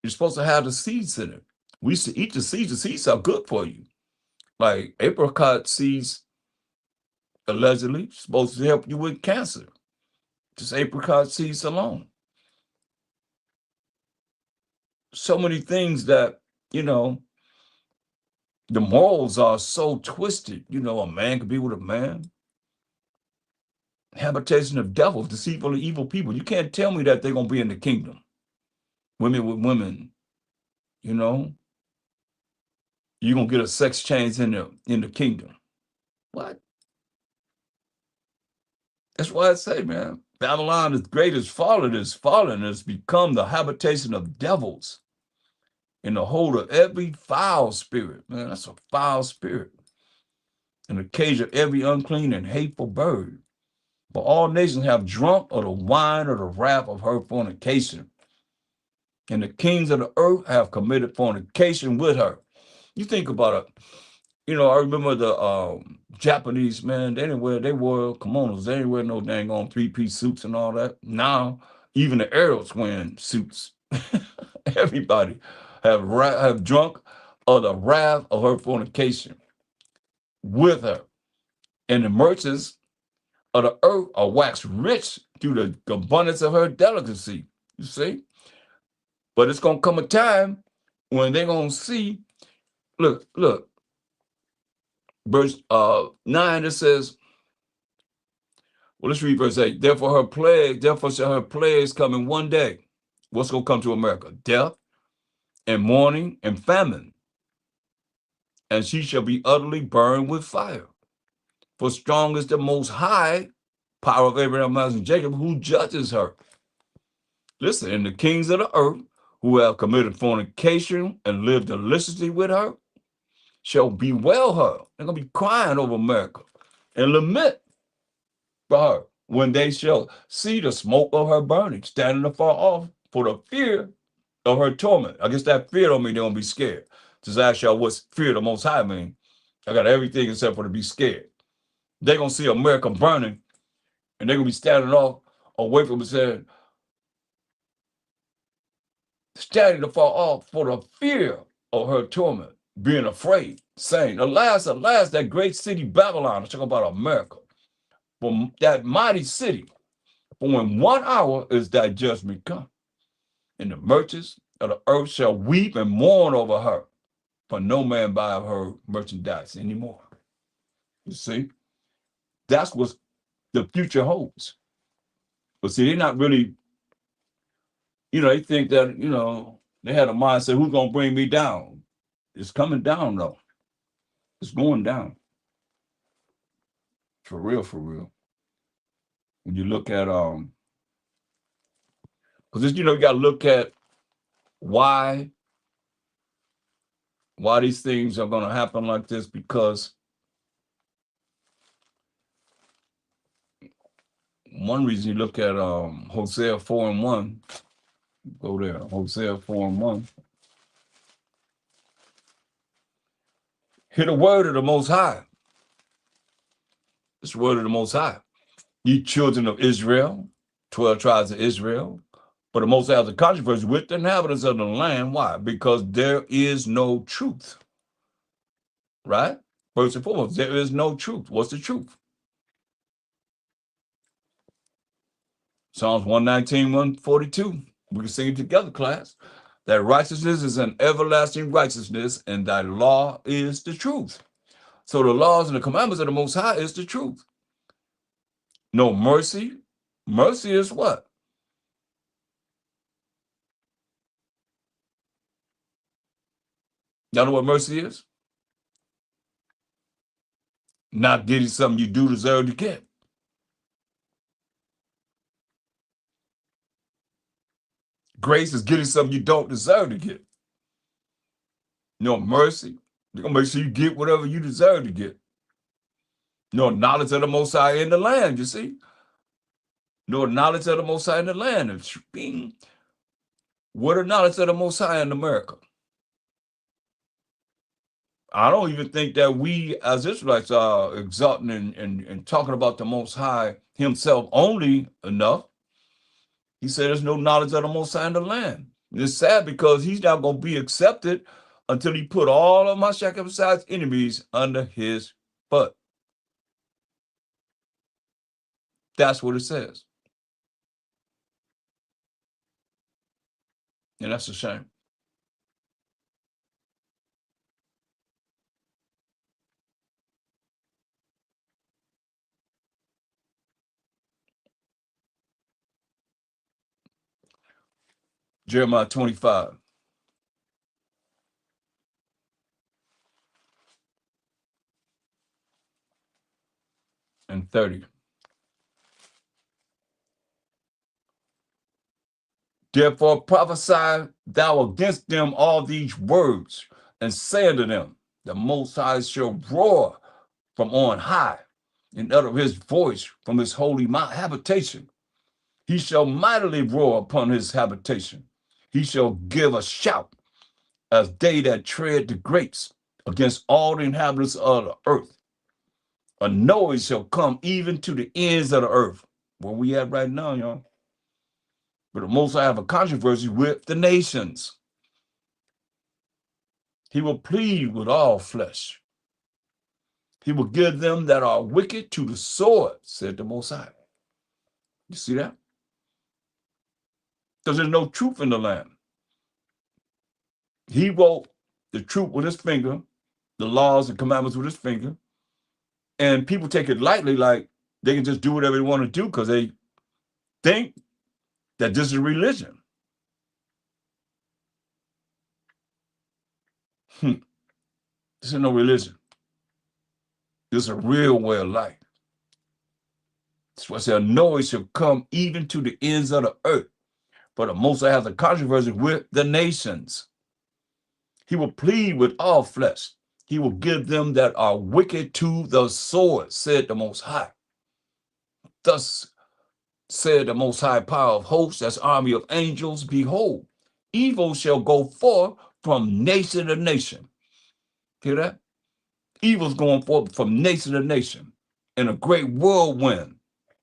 You're supposed to have the seeds in it. We used to eat the seeds. The seeds are good for you. Like apricot seeds, allegedly, supposed to help you with cancer. Just apricot seeds alone. So many things that, you know, the morals are so twisted. You know, a man could be with a man. Habitation of devils, deceitful and evil people. You can't tell me that they're going to be in the kingdom. Women with women, you know, you're going to get a sex change in the kingdom. What? That's why I say, man, Babylon is great, is fallen, has become the habitation of devils in the hold of every foul spirit. Man, that's a foul spirit. In the cage of every unclean and hateful bird. For all nations have drunk of the wine of the wrath of her fornication. And the kings of the earth have committed fornication with her. You think about it. You know, I remember the Japanese, man, they wore kimonos. They didn't wear no dang on three-piece suits and all that. Now, even the Arabs wearing suits. Everybody have drunk of the wrath of her fornication with her. And the merchants of the earth are waxed rich through the abundance of her delicacy. You see? But it's going to come a time when they're going to see, look, verse 9, it says, well, let's read verse 8. Therefore shall her plagues come in one day. What's going to come to America? Death and mourning and famine. And she shall be utterly burned with fire. For strong is the Most High, power of Abraham, Isaac, and Jacob, who judges her. Listen, and the kings of the earth who have committed fornication and lived deliciously with her shall bewail her. They're going to be crying over America and lament for her when they shall see the smoke of her burning, standing afar off for the fear of her torment. I guess that fear don't mean they're going to be scared. Just ask y'all what's fear the Most High mean. I got everything except for to be scared. They're going to see America burning, and they're going to be standing off away from it, saying, standing afar off for the fear of her torment, being afraid, saying, alas, alas, that great city Babylon, I'm talking about America, from that mighty city, for when 1 hour is thy judgment come, and the merchants of the earth shall weep and mourn over her, for no man buy her merchandise anymore. You see, that's what the future holds. But see, they're not really, they think that, they had a mindset, who's going to bring me down? It's coming down, though. It's going down. For real, for real. When you look at because you got to look at why these things are going to happen like this, because one reason, you look at Hosea 4:1. Go there, Hosea 4:1. Hear the word of the Most High. It's the word of the Most High. Ye children of Israel, 12 tribes of Israel. But the Most High has a controversy with the inhabitants of the land. Why? Because there is no truth. Right? First and foremost, there is no truth. What's the truth? Psalms 119, 142. We can sing it together, class. That righteousness is an everlasting righteousness, and thy law is the truth. So the laws and the commandments of the Most High is the truth. No mercy. Mercy is what? Y'all know what mercy is? Not getting something you do deserve to get. Grace is getting something you don't deserve to get. No mercy. They're going to make sure you get whatever you deserve to get. No knowledge of the Most High in the land, you see? No knowledge of the Most High in the land. What are knowledge of the Most High in America? I don't even think that we as Israelites are exalting and talking about the Most High himself only enough. He said there's no knowledge of the Most High in the land. And it's sad because he's not going to be accepted until he put all of my Shakabaside's enemies under his foot. That's what it says. And that's a shame. Jeremiah 25 and 30. Therefore prophesy thou against them all these words, and say unto them, the Most High shall roar from on high, and utter his voice from his holy habitation. He shall mightily roar upon his habitation. He shall give a shout as they that tread the grapes against all the inhabitants of the earth. A noise shall come even to the ends of the earth. Where we at right now, y'all. But the Most High have a controversy with the nations. He will plead with all flesh. He will give them that are wicked to the sword, said the Most High. You see that? Because there's no truth in the land. He wrote the truth with his finger, the laws and commandments with his finger, and people take it lightly, like they can just do whatever they want to do because they think that this is religion. This is no religion. This is a real way of life. That's why I said, a noise shall come even to the ends of the earth. But the Most High has a controversy with the nations. He will plead with all flesh. He will give them that are wicked to the sword, said the Most High. Thus said the Most High power of hosts, that's army of angels, behold, evil shall go forth from nation to nation. Hear that? Evil's going forth from nation to nation in a great whirlwind,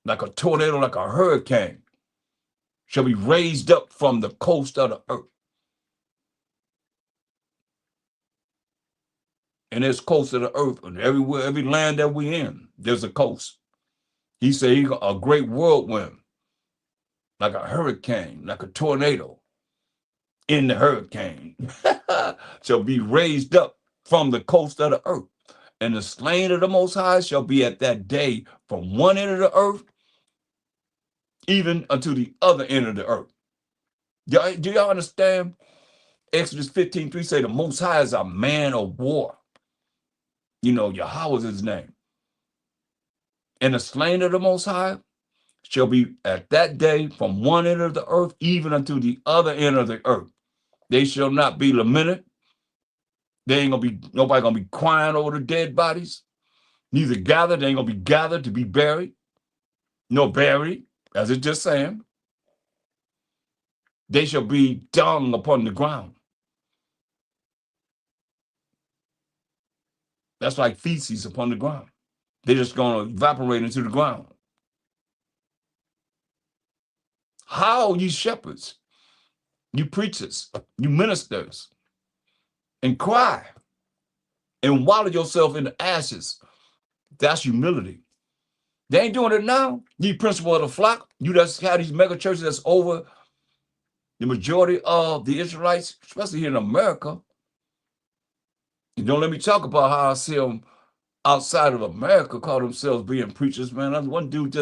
like a tornado, like a hurricane, shall be raised up from the coast of the earth. And there's coast of the earth, and everywhere, every land that we're in, there's a coast. He said a great whirlwind, like a hurricane, like a tornado in the hurricane, shall be raised up from the coast of the earth. And the slain of the Most High shall be at that day from one end of the earth even unto the other end of the earth. Do y'all understand? Exodus 15:3 say the Most High is a man of war. You know, Yahweh is his name. And the slain of the Most High shall be at that day from one end of the earth even unto the other end of the earth. They shall not be lamented. They ain't gonna be nobody gonna be crying over the dead bodies. Neither gathered, they ain't gonna be gathered to be buried, nor buried, as it's just saying. They shall be dung upon the ground. That's like feces upon the ground. They're just gonna evaporate into the ground. How, ye shepherds, you preachers, you ministers, and cry and wallow yourself in the ashes? That's humility. They ain't doing it now. You principal of the flock, you just have these mega churches that's over the majority of the Israelites, especially here in America. And don't let me talk about how I see them outside of America call themselves being preachers, man. One dude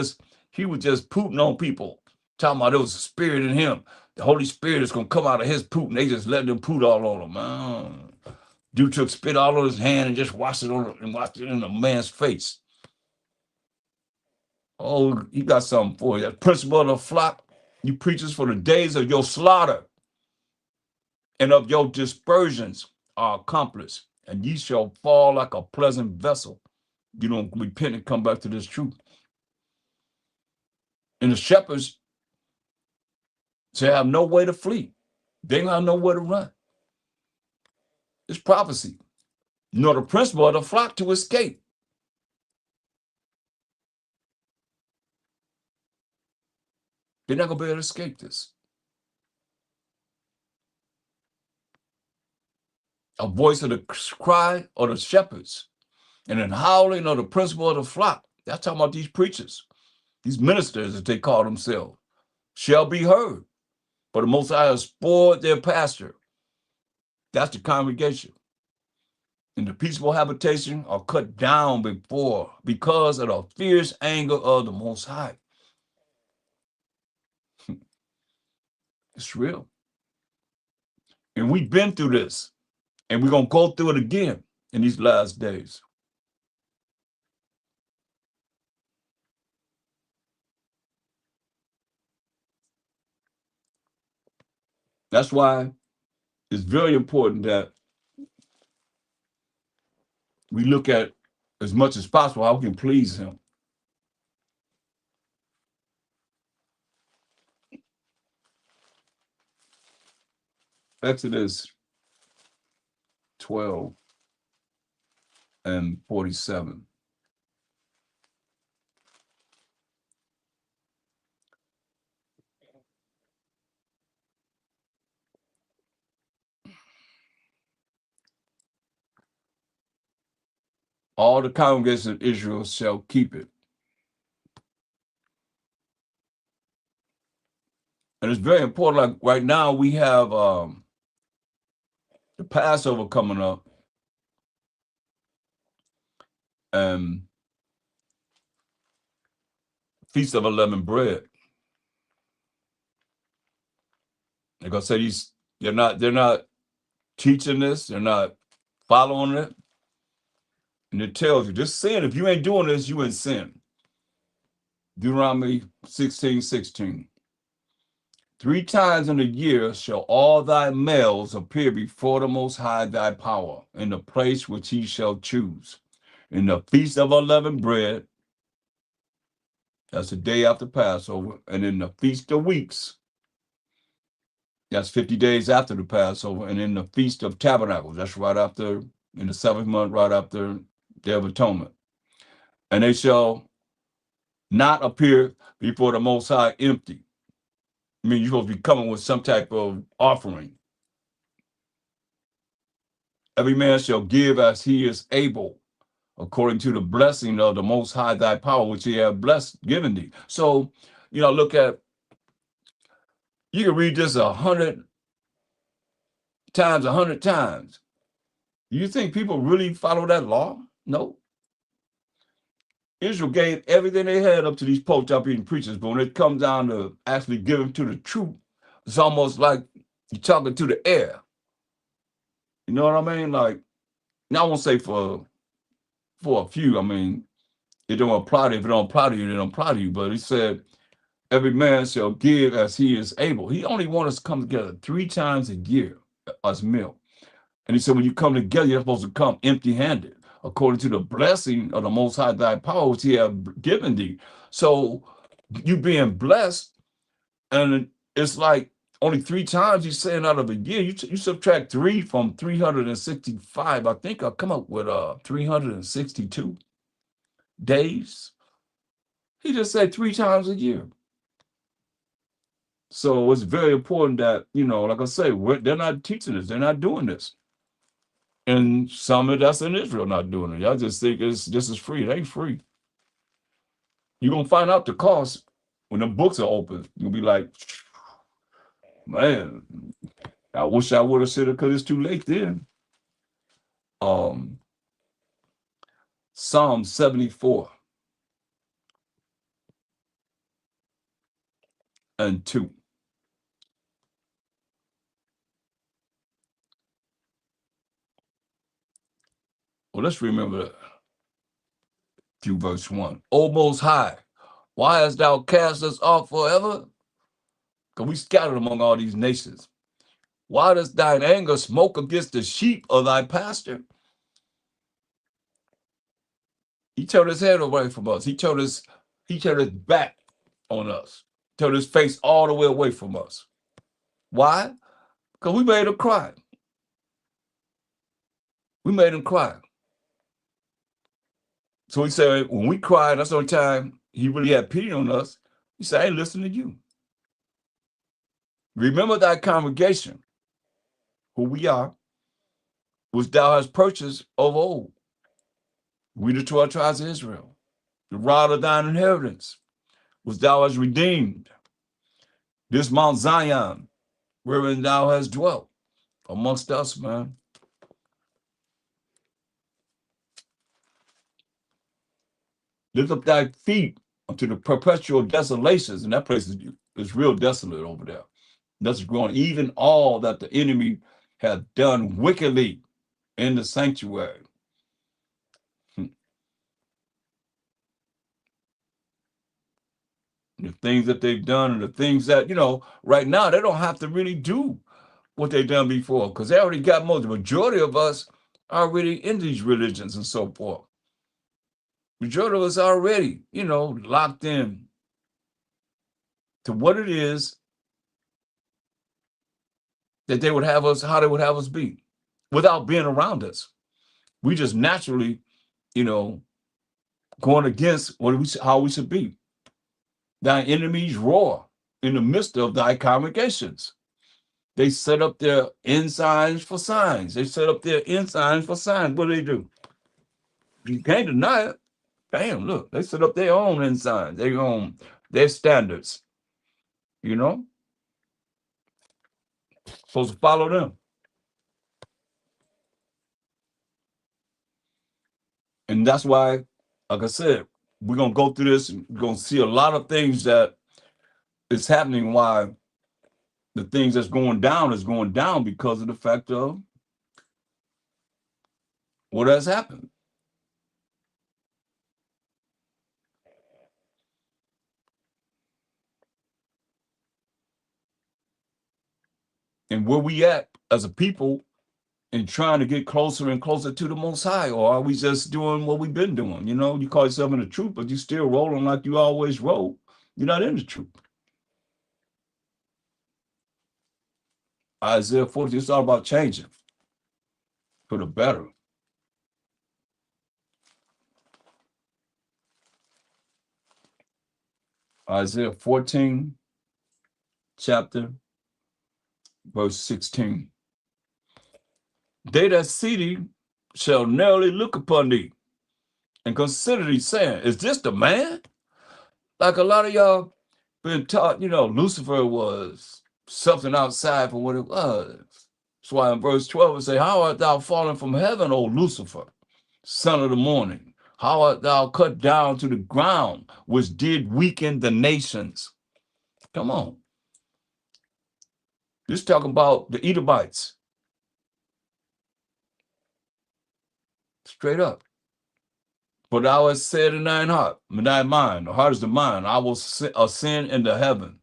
he was just pooting on people, talking about there was a spirit in him. The Holy Spirit is gonna come out of his poot, and they just let them poot all on him, man. Dude took spit all on his hand and just washed it in the man's face. Oh, he got something for you. That principle of the flock, you preachers, for the days of your slaughter and of your dispersions are accomplished, and ye shall fall like a pleasant vessel. You don't repent and come back to this truth. And the shepherds shall have no way to flee. They don't have nowhere to run. It's prophecy. Nor the principle of the flock to escape. They're not going to be able to escape this. A voice of the cry of the shepherds and an howling of the principle of the flock. That's talking about these preachers, these ministers, as they call themselves, shall be heard. For the Most High has spoiled their pasture. That's the congregation. And the peaceful habitation are cut down because of the fierce anger of the Most High. It's real. And we've been through this, and we're going to go through it again in these last days. That's why it's very important that we look at as much as possible how we can please him. Exodus 12 and 47. All the congregation of Israel shall keep it. And it's very important. Like right now, we have the Passover coming up, and Feast of Unleavened Bread. They're gonna say they're not teaching this, they're not following it. And it tells you, just sin, if you ain't doing this, you in sin. Deuteronomy 16:16. 3 times in a year shall all thy males appear before the Most High thy power, in the place which he shall choose. In the Feast of Unleavened Bread, that's the day after Passover, and in the Feast of Weeks, that's 50 days after the Passover, and in the Feast of Tabernacles, that's right after, in the 7th month, right after Day of Atonement. And they shall not appear before the Most High empty. I mean, you're supposed to be coming with some type of offering. Every man shall give as he is able, according to the blessing of the Most High thy power, which he hath blessed, given thee. So, look at, you can read this 100 times, 100 times. You think people really follow that law? No. Israel gave everything they had up to these pork-chop-eating preachers, but when it comes down to actually giving to the truth, it's almost like you're talking to the air. You know what I mean? Like, now I won't say for a few. I mean, it don't apply to you. If it don't apply to you, it don't apply to you. But he said, every man shall give as he is able. He only wants us to come together 3 times a year, as meal. And he said, when you come together, you're supposed to come empty-handed, according to the blessing of the Most High thy power, which he have given thee. So you being blessed, and it's like only 3 times he's saying out of a year. You subtract 3 from 365. I think I'll come up with 362 days. He just said 3 times a year. So it's very important that, like I say, they're not teaching this. They're not doing this. And some of that's in Israel not doing it. Y'all just think this is free. It ain't free. You're going to find out the cost when the books are open. You'll be like, man, I wish I would have said it because it's too late then. Psalm 74 and 2. Well, let's remember that. Through verse 1. O Most High, why hast thou cast us off forever? Because we scattered among all these nations. Why does thine anger smoke against the sheep of thy pasture? He turned his head away from us. He turned his back on us. Turned his face all the way away from us. Why? Because we made him cry. We made him cry. So he said, when we cried, that's the only time he really had pity on us. He said, I ain't listening to you. Remember thy congregation, who we are, which thou hast purchased of old. We the 12 tribes of Israel. The rod of thine inheritance, which thou hast redeemed. This Mount Zion, wherein thou hast dwelt amongst us, man. Lift up thy feet unto the perpetual desolations. And that place is real desolate over there. That's growing. Even all that the enemy had done wickedly in the sanctuary. The things that they've done and the things that, right now, they don't have to really do what they've done before because they already got most. The majority of us are already in these religions and so forth. Majority of us already, locked in to what it is that they would have us, how they would have us be without being around us. We just naturally, going against how we should be. Thy enemies roar in the midst of thy congregations. They set up their ensigns for signs. They set up their ensigns for signs. What do they do? You can't deny it. Damn, look, they set up their own ensigns, their standards. Supposed to follow them. And that's why, like I said, we're gonna go through this and we're gonna see a lot of things that is happening why the things that's going down is going down because of the fact of what has happened. And where we at as a people and trying to get closer and closer to the Most High, or are we just doing what we've been doing? You call yourself in the truth, but you still rolling like you always roll. You're not in the truth. Isaiah 40, it's all about changing for the better. Isaiah 14, chapter, verse 16. They that see thee shall narrowly look upon thee and consider thee, saying, is this the man? Like a lot of y'all been taught, Lucifer was something outside for what it was. That's why in verse 12 it say, how art thou fallen from heaven, O Lucifer, son of the morning? How art thou cut down to the ground, which did weaken the nations? Come on. This talking about the Edomites. Straight up. For thou hast said in thine heart, in thy mind, the heart is the mind, I will ascend into heaven.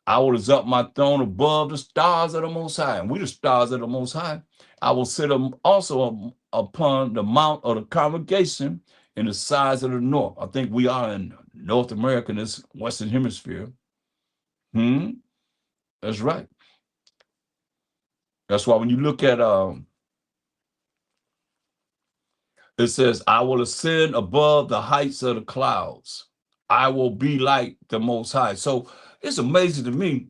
I will exalt my throne above the stars of the Most High. And we the stars of the Most High. I will sit also upon the mount of the congregation in the sides of the north. I think we are in North America, in this Western Hemisphere. That's right. That's why when you look at, it says, I will ascend above the heights of the clouds. I will be like the Most High. So it's amazing to me.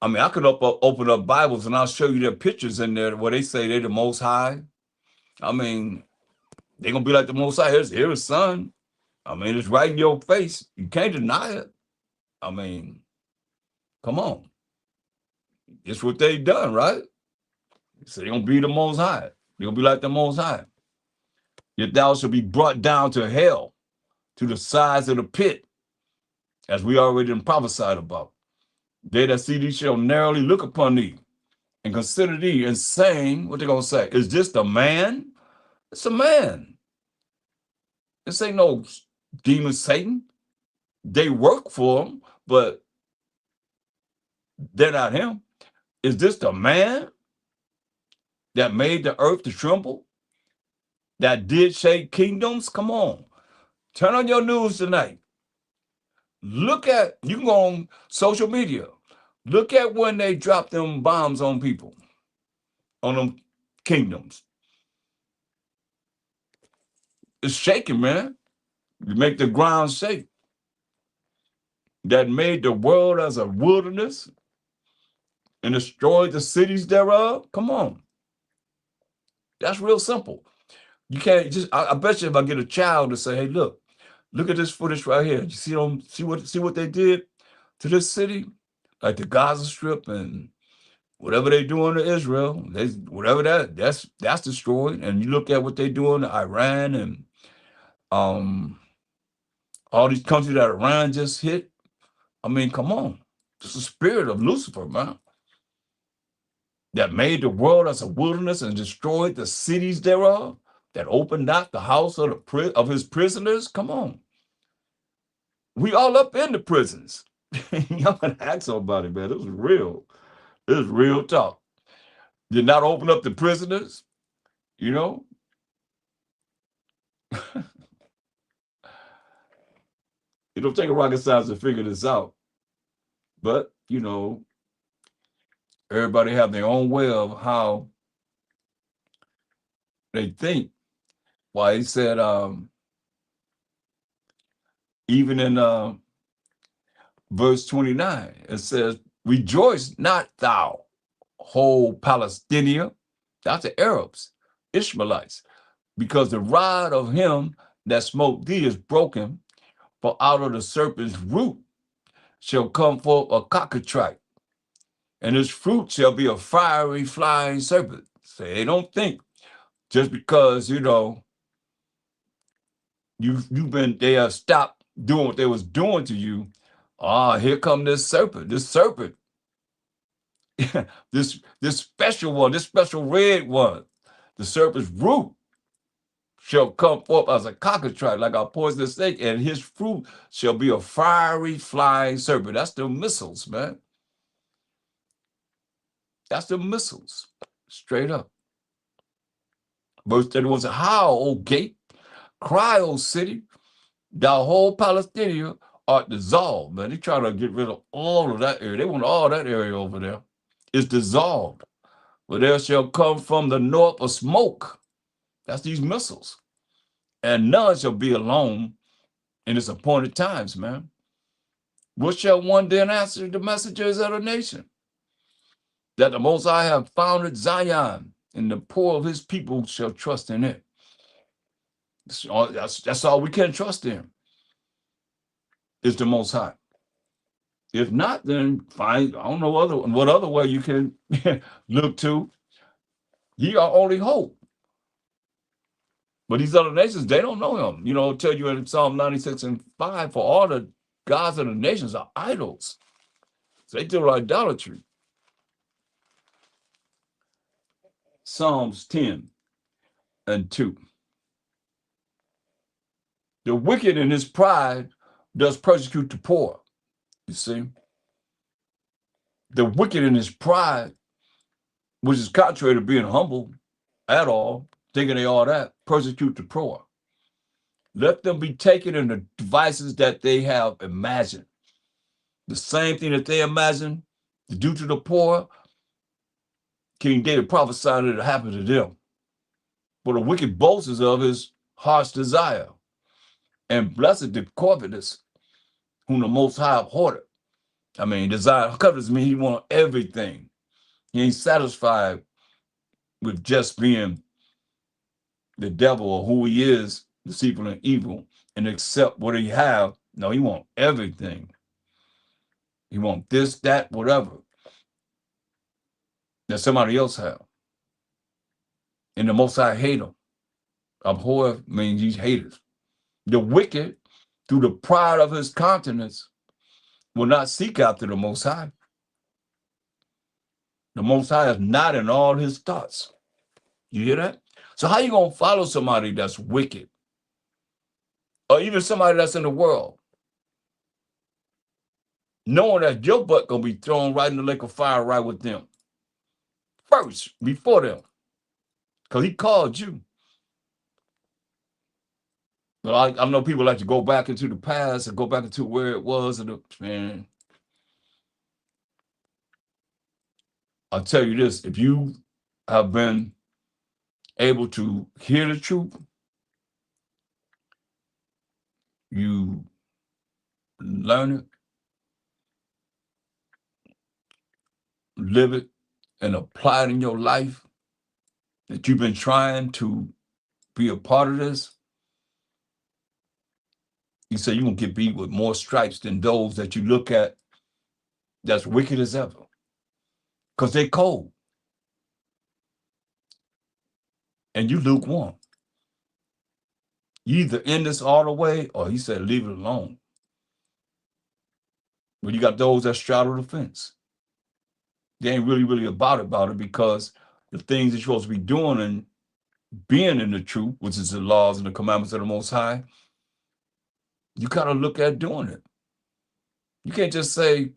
I mean, I could open up Bibles and I'll show you their pictures in there where they say they're the Most High. I mean, they're going to be like the Most High. Here's the sun. I mean, it's right in your face. You can't deny it. I mean, come on. It's what they've done, right? So they're going to be the Most High. They're going to be like the Most High. Yet thou shalt be brought down to hell, to the sides of the pit, as we already prophesied about. They that see thee shall narrowly look upon thee and consider thee, and saying, what they going to say? Is this the man? It's a man. This ain't no demon Satan. They work for him, but they're not him. Is this the man that made the earth to tremble? That did shake kingdoms? Come on. Turn on your news tonight. Look at, you can go on social media. Look at when they drop them bombs on people, on them kingdoms. It's shaking, man. You make the ground shake. That made the world as a wilderness and destroyed the cities thereof. Come on. That's real simple. You can't just, I bet you if I get a child to say, hey, look at this footage right here. You see what they did to this city? Like the Gaza Strip and whatever they doing to Israel, whatever that's destroyed. And you look at what they doing to Iran and all these countries that Iran just hit. I mean, come on. It's the spirit of Lucifer, man, that made the world as a wilderness and destroyed the cities thereof, that opened not the house of his prisoners. Come on. We all up in the prisons. Y'all can ask somebody, man. This is real. This is real talk. Did not open up the prisoners, you know? It don't take a rocket science to figure this out. But, everybody have their own way of how they think. Why he said, even in verse 29, it says, rejoice not thou, whole Palestinian. That's the Arabs, Ishmaelites, because the rod of him that smote thee is broken, for out of the serpent's root shall come forth a cockatrice, and his fruit shall be a fiery flying serpent. So they don't think just because, they have stopped doing what they was doing to you. Here come this serpent, this special one, this special red one. The serpent's root shall come forth as a cockatrice, like a poisonous snake, and his fruit shall be a fiery flying serpent. That's the missiles, man. That's the missiles, straight up. Verse 31 says, howl, O gate, cry, O city, thou whole Palestinian art dissolved, man. They try to get rid of all of that area. They want all that area over there. It's dissolved. But there shall come from the north a smoke. That's these missiles. And none shall be alone in its appointed times, man. What shall one then answer the messengers of the nation? That the Most High have founded Zion, and the poor of his people shall trust in it. That's all we can trust in, is the Most High. If not, then fine. I don't know what other way you can look to. Ye are only hope. But these other nations, they don't know him. It'll tell you in Psalm 96 and 5, for all the gods of the nations are idols. So they do idolatry. Psalms 10 and 2. The wicked in his pride does persecute the poor. You see? The wicked in his pride, which is contrary to being humble at all, thinking they all that, persecute the poor. Let them be taken in the devices that they have imagined. The same thing that they imagine to do to the poor, King David prophesied it will happen to them. But the wicked boasts of his heart's desire. And blessed the covetous, whom the Most High abhorred. I mean, desire, covetous means he wants everything. He ain't satisfied with just being the devil or who he is, deceitful and evil, and accept what he have. No, he want everything. He want this, that, whatever that somebody else have. And the Most High hate him. Abhor means he's haters. The wicked, through the pride of his countenance, will not seek after the Most High. The Most High is not in all his thoughts. You hear that? So how you gonna follow somebody that's wicked? Or even somebody that's in the world, knowing that your butt gonna be thrown right in the lake of fire right with them. First, before them. Because he called you. But I know people like to go back into the past and go back into where it was. And man, I'll tell you this, if you have been able to hear the truth, you learn it, live it, and apply it in your life, that you've been trying to be a part of this, you say you're going to get beat with more stripes than those that you look at that's wicked as ever. Because they cold. And you lukewarm. You either in this all the way, or he said, leave it alone. But you got those that straddle the fence. They ain't really about it because the things you're supposed to be doing and being in the truth, which is the laws and the commandments of the Most High, you got to look at doing it. You can't just say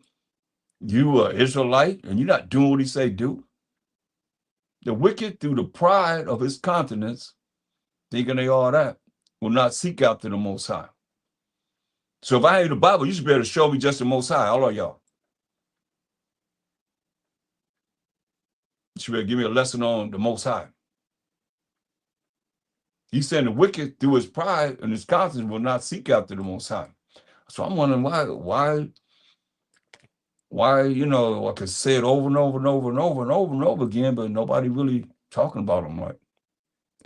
you are Israelite and you're not doing what he say do. The wicked, through the pride of his countenance, thinking they all that, will not seek after the Most High. So if I have the Bible, you should be able to show me just the Most High, all of y'all. You should be able to give me a lesson on the Most High. He's saying the wicked, through his pride and his conscience, will not seek after the Most High. So I'm wondering why, you know, I could say it over and over and over and over and over and over again, but nobody really talking about him like.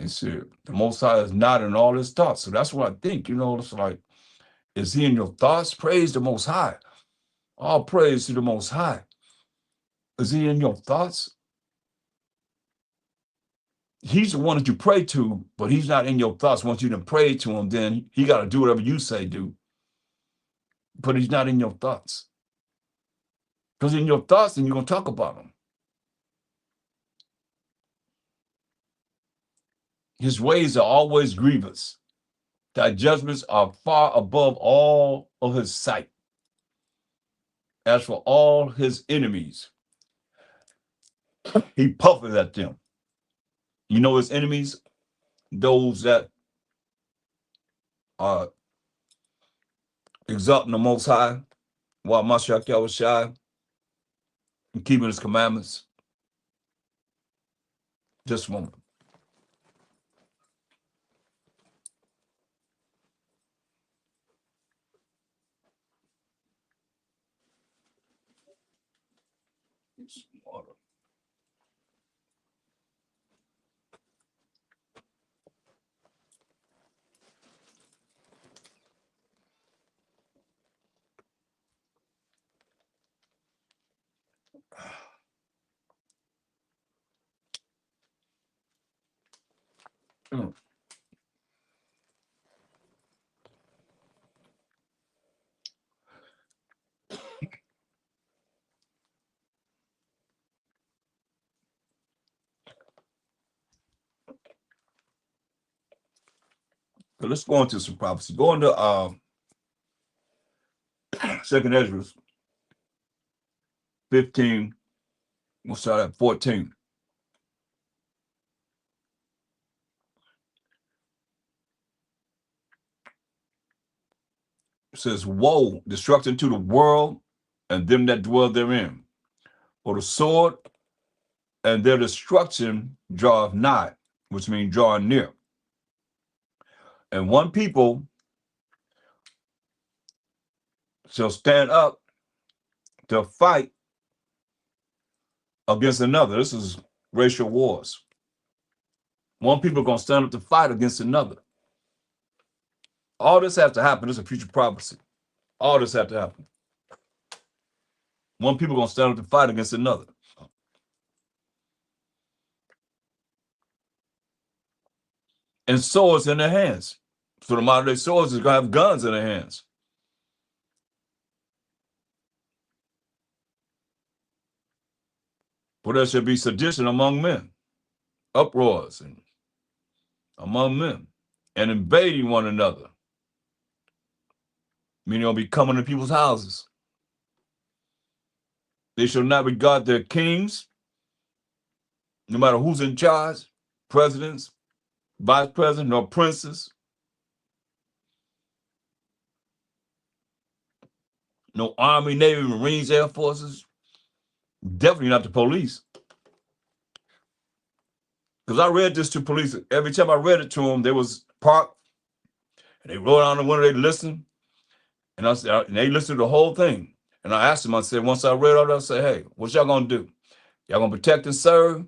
It's the Most High is not in all his thoughts. So that's what I think, you know, it's like, is he in your thoughts? Praise the Most High. All praise to the Most High. Is he in your thoughts? He's the one that you pray to, but he's not in your thoughts. Once you to pray to him, then he got to do whatever you say do. But he's not in your thoughts. Because in your thoughts, then you're going to talk about him. His ways are always grievous. Thy judgments are far above all of his sight. As for all his enemies, he puffeth at them. You know his enemies? Those that are exalting the Most High, while Mashiach Yahushua, and keeping his commandments. Just a moment. Water. Mm. So let's go into some prophecy. Go into Second Ezra 15. We'll start at 14. It says, woe, destruction to the world and them that dwell therein. For the sword and their destruction draweth nigh, which means drawing near. And one people shall stand up to fight against another. This is racial wars. One people going to stand up to fight against another. All this has to happen. This is a future prophecy. All this has to happen. One people going to stand up to fight against another. And swords in their hands. So the modern day swords is going to have guns in their hands. For there shall be sedition among men, uproars and among men, and invading one another. Meaning they'll be coming to people's houses. They shall not regard their kings, no matter who's in charge, presidents, vice presidents, nor princes, no army, navy, marines, air forces, definitely not the police. Because I read this to police. Every time I read it to them, they was parked, and they rolled down the window, they listened, and they listened to the whole thing. And I asked them, I said, once I read all that, I said, hey, what y'all gonna do? Y'all gonna protect and serve?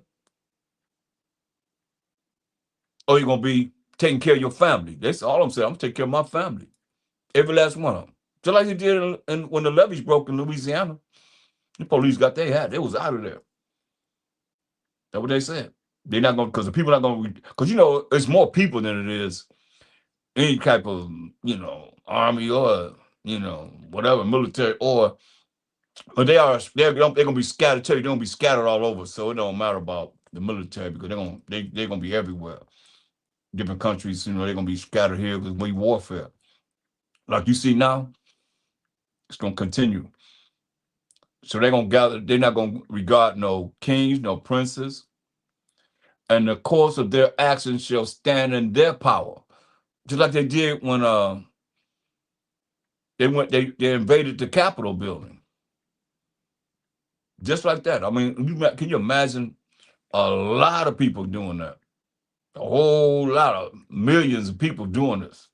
Or you gonna be taking care of your family? That's all I'm saying. I'm gonna take care of my family. Every last one of them. Just like you did when the levees broke in Louisiana. The police got their hat. They was out of there. That's what they said. They're not gonna, because the people not gonna, because it's more people than it is any type of, army or, whatever, military, but they're gonna be scattered. Tell you, they're gonna be scattered all over. So it don't matter about the military because they're gonna be everywhere. Different countries, they're gonna be scattered here because we warfare. Like you see now, it's gonna continue. So they're gonna gather. They're not gonna regard no kings, no princes, and the course of their actions shall stand in their power, just like they did when they invaded the Capitol building. Just like that. I mean, can you imagine a lot of people doing that? A whole lot of millions of people doing this.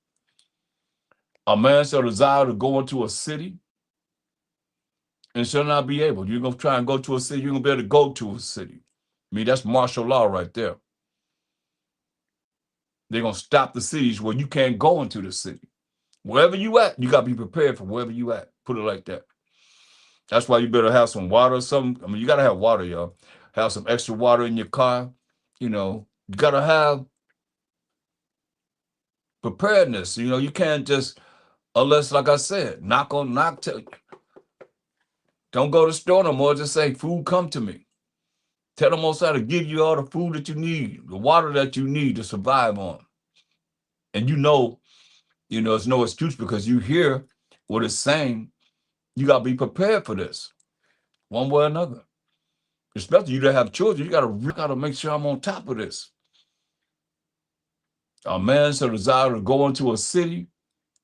A man shall desire to go into a city and shall not be able. You're going to try and go to a city, you're going to be able to go to a city. I mean, that's martial law right there. They're going to stop the cities where you can't go into the city. Wherever you at, you got to be prepared for wherever you at. Put it like that. That's why you better have some water or something. I mean, you got to have water, y'all. Have some extra water in your car. You got to have preparedness. You can't just, unless, like I said, don't go to the store no more. Just say, food come to me. Tell them also how to give you all the food that you need, the water that you need to survive on. And it's no excuse because you hear what it's saying. You got to be prepared for this, one way or another. Especially you that have children, you got to make sure I'm on top of this. A man shall desire to go into a city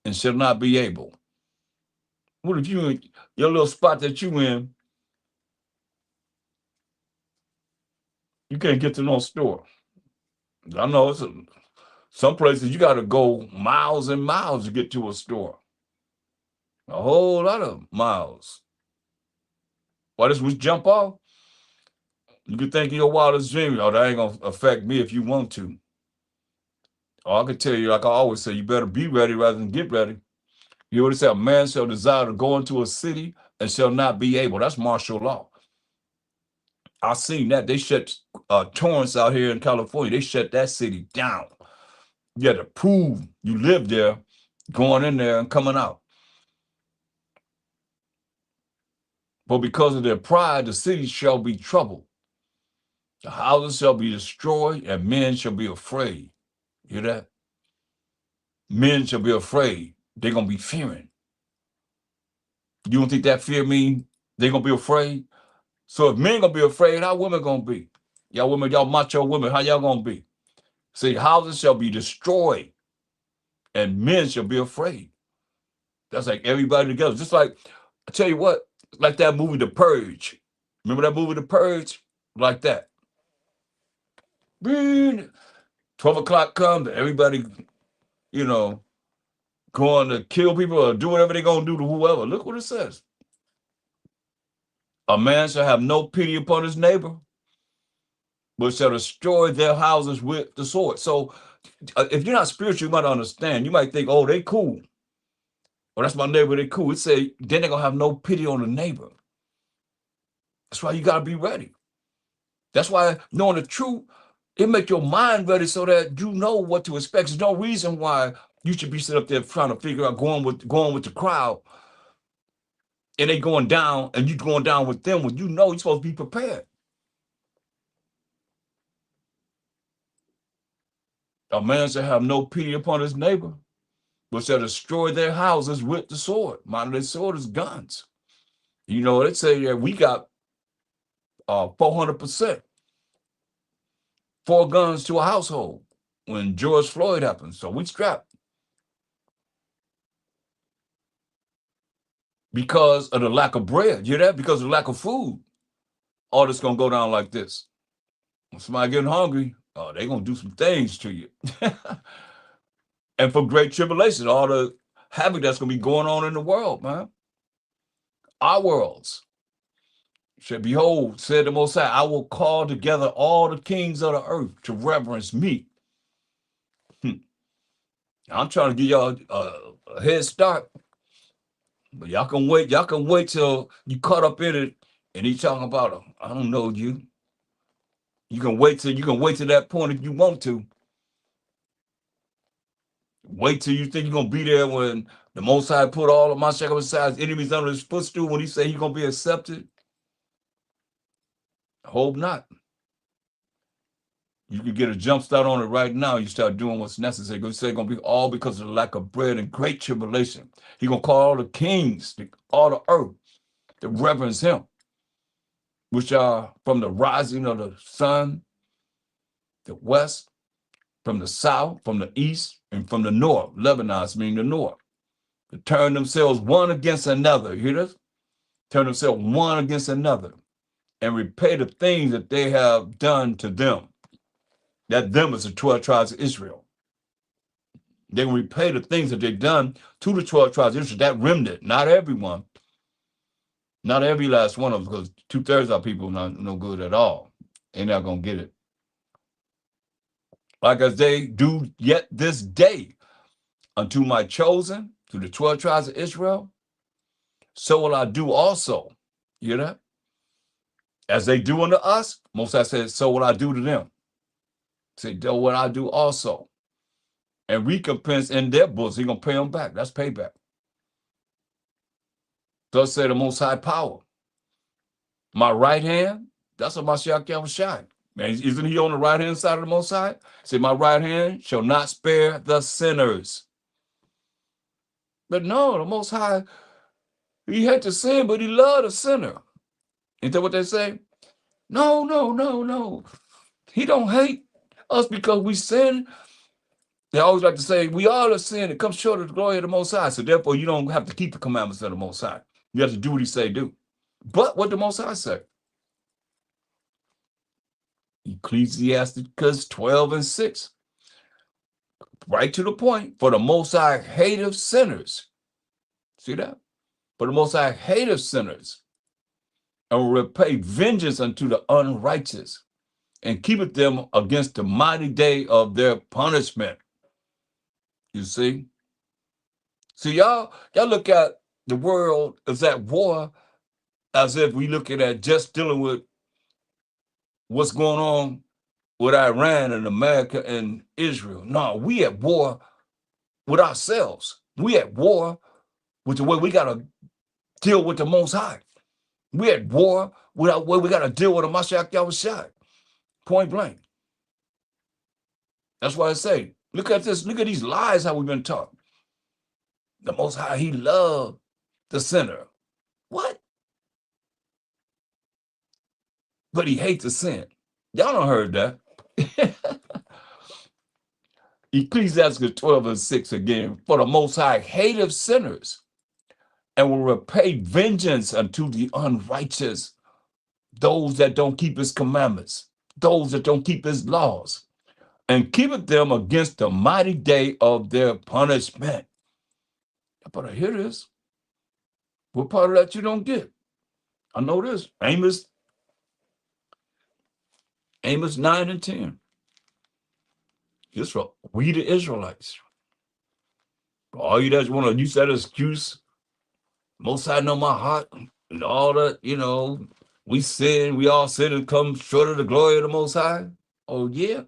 and shall not be able. What if you in your little spot that you in, you can't get to no store? I know some places you got to go miles and miles to get to a store. A whole lot of miles. Why this was jump off? You could think in your wildest dream, that ain't gonna affect me if you want to. I can tell you, like I always say, you better be ready rather than get ready. You already said, a man shall desire to go into a city and shall not be able. That's martial law. I seen that. They shut Torrance out here in California. They shut that city down. You had to prove you lived there, going in there and coming out. But because of their pride, the city shall be troubled. The houses shall be destroyed, and men shall be afraid. Hear that? men shall be afraid. They're going to be fearing. You don't think that fear means they're going to be afraid? So if men going to be afraid, how women going to be? Y'all women, y'all macho women, how y'all going to be? See, houses shall be destroyed and men shall be afraid. That's like everybody together. Just like, I tell you what, like that movie, The Purge. Remember that movie, The Purge? Like that. 12 o'clock comes, everybody, you know, going to kill people or do whatever they're going to do to whoever. Look what it says. A man shall have no pity upon his neighbor, but shall destroy their houses with the sword. So if you're not spiritual, you might understand. You might think, oh, they cool. Oh, that's my neighbor, they cool. It say, then they're going to have no pity on the neighbor. That's why you got to be ready. That's why knowing the truth, it makes your mind ready so that you know what to expect. There's no reason why you should be sitting up there trying to figure out going with the crowd, and they going down, and you going down with them when you know you're supposed to be prepared. A man shall have no pity upon his neighbor, but shall destroy their houses with the sword. Mind, their sword is guns. You know, they say that we got 400%, 4 guns to a household when George Floyd happened. So we strapped. Because of the lack of bread. You hear that? Because of the lack of food. All this going to go down like this. When somebody getting hungry, they're going to do some things to you. And for great tribulation, all the havoc that's going to be going on in the world, man. Our worlds. Said, behold, said the Most High, I will call together all the kings of the earth to reverence me. I'm trying to give y'all a head start. But y'all can wait till you caught up in it, and he's talking about, I don't know you. You can wait till that point if you want to. Wait till you think you're gonna be there when the Most High put all of my circumcised enemies under his footstool when he say he's gonna be accepted. I hope not. You can get a jump start on it right now. You start doing what's necessary. He say it's gonna be all because of the lack of bread and great tribulation. He gonna call all the kings, all the earth, to reverence him, which are from the rising of the sun, the west, from the south, from the east, and from the north. Lebanon meaning the north. To turn themselves one against another. You hear this? Turn themselves one against another and repay the things that they have done to them. That them is the 12 tribes of Israel. They will repay the things that they've done to the 12 tribes of Israel. That remnant, not everyone, not every last one of them, because 2/3 of people not no good at all. They're not going to get it. Like as they do yet this day unto my chosen, to the 12 tribes of Israel, so will I do also. You hear that? As they do unto us, Most High said, so will I do to them. Say, so what I do also. And recompense in their books. He's going to pay them back. That's payback. Thus say the Most High power. My right hand, that's what Mashiach Yahushai. Man, isn't he on the right hand side of the Most High? Say, my right hand shall not spare the sinners. But no, the Most High, he had to sin, but he loved a sinner. Ain't that what they say? No, no, no, no. He don't hate us because we sin. They always like to say, we all are sin. It comes short of the glory of the Most High. So therefore, you don't have to keep the commandments of the Most High. You have to do what he say do. But what the Most High say? Ecclesiasticus 12:6. Right to the point. For the Most High hateth sinners. See that? For the Most High hateth sinners. And will repay vengeance unto the unrighteous. And keepeth them against the mighty day of their punishment. You see? See, y'all look at the world as at war as if we looking at just dealing with what's going on with Iran and America and Israel. No, we at war with ourselves. We at war with the way we got to deal with the Most High. We at war with the way we got to deal with the Mashiach Yahushai. Point blank. That's why I say, Look at this. Look at these lies how we've been taught. The Most High, he loved the sinner. What? But he hates the sin. Y'all don't heard that. Ecclesiastes 12:6 again. For the Most High hateth sinners and will repay vengeance unto the unrighteous, those that don't keep his commandments, those that don't keep his laws, and keepeth them against the mighty day of their punishment. I better hear this. What part of that you don't get? I know this. Amos 9 and 10. It's for we the Israelites. All you that want to use that excuse, Most High know my heart, and all that, we sin, we all sin and come short of the glory of the Most High. Oh, yeah.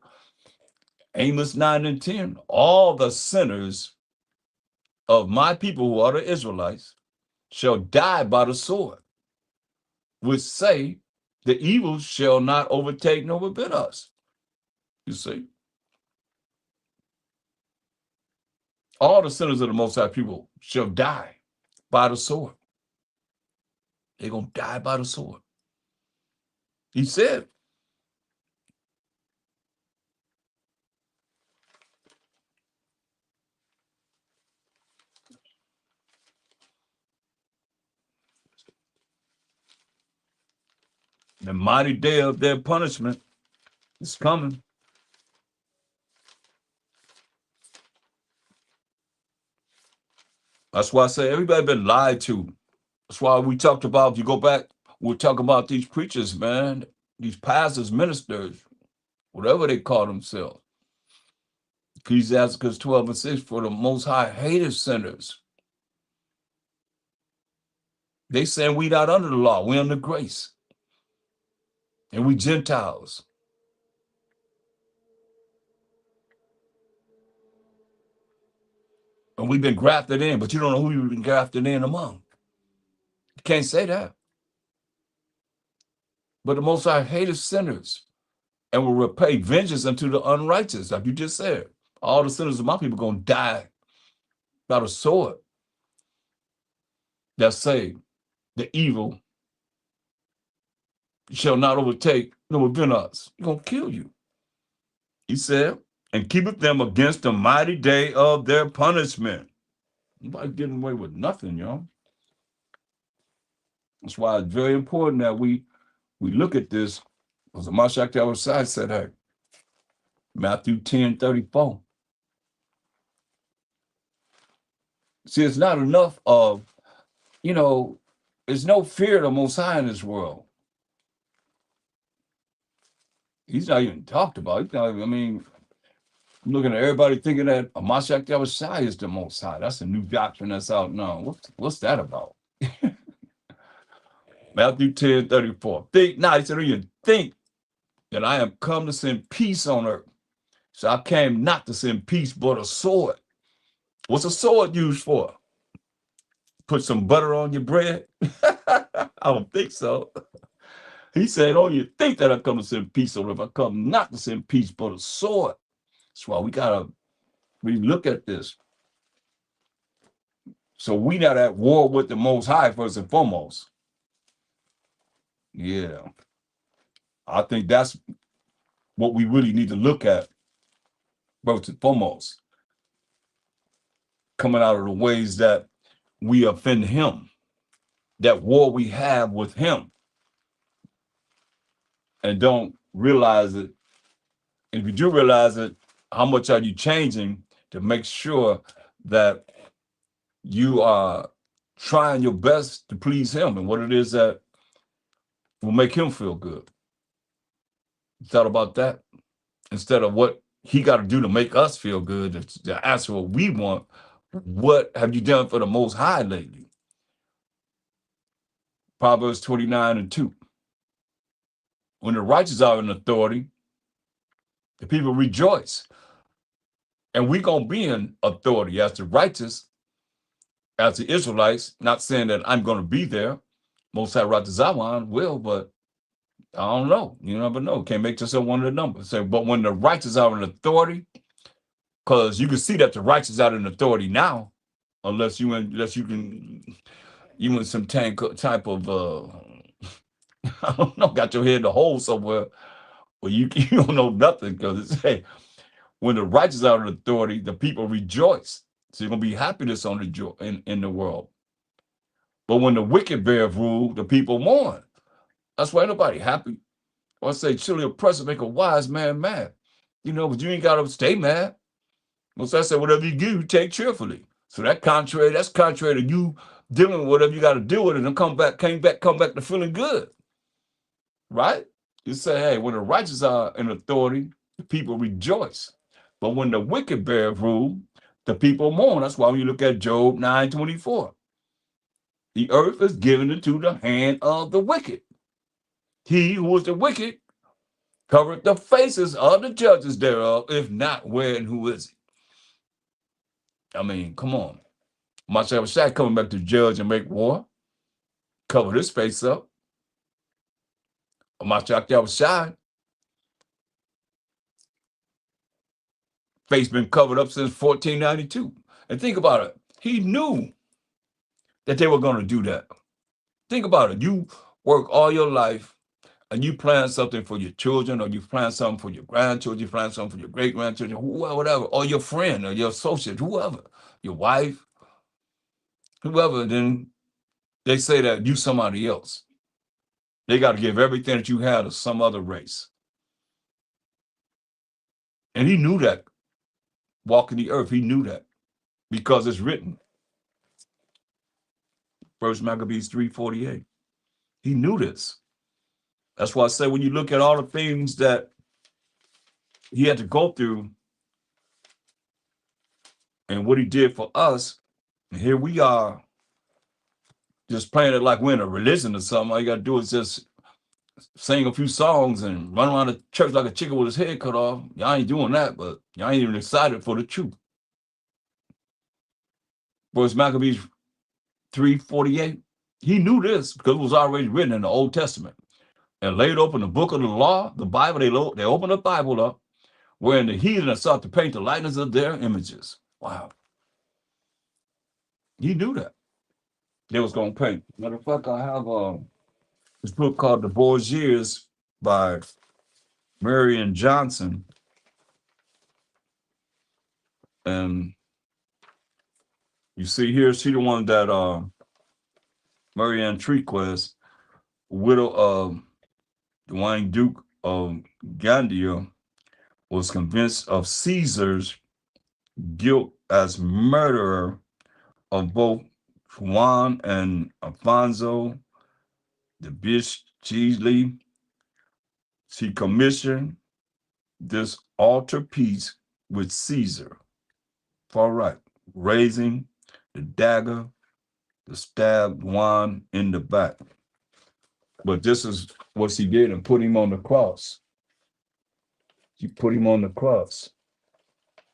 Amos 9 and 10. All the sinners of my people who are the Israelites shall die by the sword, which say the evil shall not overtake nor within us. You see? All the sinners of the Most High people shall die by the sword. They're going to die by the sword. He said, the mighty day of their punishment is coming. That's why I say everybody been lied to. That's why we talked about, if you go back, we're talking about these preachers, man, these pastors, ministers, whatever they call themselves. Ecclesiastes 12:6, for the Most High hated sinners. They saying we not under the law, we under grace. And we Gentiles. And we've been grafted in, but you don't know who you've been grafted in among. You can't say that. But the Most High hated sinners and will repay vengeance unto the unrighteous, like you just said. All the sinners of my people are going to die by the sword. That say the evil shall not overtake nor within us. He's going to kill you. He said, and keepeth them against the mighty day of their punishment. Nobody getting away with nothing, y'all. That's why it's very important that we look at this. Because the Mashiach outside said, hey, Matthew 10:34. See, it's not enough of, there's no fear of the Most High in this world. He's not even talked about. I'm looking at everybody thinking that Mashiach outside is the Most High. That's a new doctrine that's out now. What's that about? Matthew 10:34. Think not, he said, you think that I am come to send peace on earth. So I came not to send peace, but a sword. What's a sword used for? Put some butter on your bread? I don't think so. He said, oh, you think that I come to send peace on earth. I come not to send peace, but a sword. That's why we got to look at this. So we not at war with the Most High first and foremost. Yeah. I think that's what we really need to look at first and foremost. Coming out of the ways that we offend him, that war we have with him, and don't realize it. And if you do realize it, how much are you changing to make sure that you are trying your best to please him and what it is that will make him feel good? You thought about that? Instead of what he got to do to make us feel good, to ask what we want. What have you done for the Most High lately? Proverbs 29:2. When the righteous are in authority, the people rejoice. And we're going to be in authority as the righteous, as the Israelites, not saying that I'm going to be there. Most High Ratazawan will, but I don't know. You never know. Can't make yourself one of the numbers. So, but when the righteous are in authority, because you can see that the righteous are in authority now, unless you in some type of I don't know, got your head in a hole somewhere where you don't know nothing, because it's, hey, when the righteous are in authority, the people rejoice. So you're gonna be happiness on the in the world. But when the wicked bear rule, the people mourn. That's why nobody happy. I say, chilly oppressor make a wise man mad. But you ain't gotta stay mad. Most I say, whatever you do, take cheerfully. So that's contrary to you dealing with whatever you got to deal with, and then come back to feeling good, right? You say, hey, when the righteous are in authority, the people rejoice. But when the wicked bear rule, the people mourn. That's why when you look at Job 9:24, the earth is given into the hand of the wicked. He who is the wicked covered the faces of the judges thereof. If not, where and who is he? I mean, come on. Marshall Shaq coming back to judge and make war, covered his face up. Marshall Shaq face been covered up since 1492. And think about it. He knew that they were going to do that. Think about it. You work all your life and you plan something for your children, or you plan something for your grandchildren, you plan something for your great grandchildren, whatever, or your friend or your associate, whoever, your wife, whoever. Then they say that you somebody else. They got to give everything that you had to some other race. And he knew that walking the earth. He knew that because it's written. First Maccabees 3:48. He knew this. That's why I say when you look at all the things that he had to go through and what he did for us, and here we are just playing it like we're in a religion or something. All you got to do is just sing a few songs and run around the church like a chicken with his head cut off. Y'all ain't doing that, but y'all ain't even excited for the truth. First Maccabees 3:48. He knew this because it was already written in the Old Testament. And laid open the book of the law, the Bible, they opened the Bible up, wherein the heathen had sought to paint the likeness of their images. Wow. He knew that they was going to paint. Matter of fact, I have this book called The Borgias by Marian Johnson. And you see here, she the one that Marianne Trequest, widow of Dwayne Duke of Gandia, was convinced of Caesar's guilt as murderer of both Juan and Alfonso de Bisceglie. She commissioned this altarpiece with Caesar, far right, raising the dagger to stab Juan in the back. But this is what she did and put him on the cross. She put him on the cross.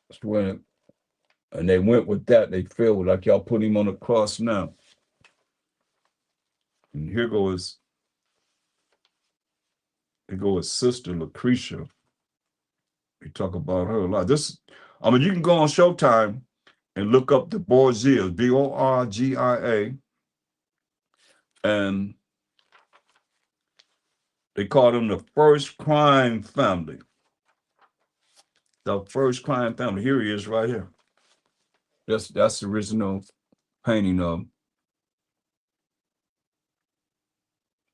That's when, and they went with that. They feel like y'all put him on the cross now. And here goes Sister Lucretia. We talk about her a lot. You can go on Showtime and look up the Borgias, Borgia, and they call them the first crime family. The first crime family. Here he is right here. That's the original painting of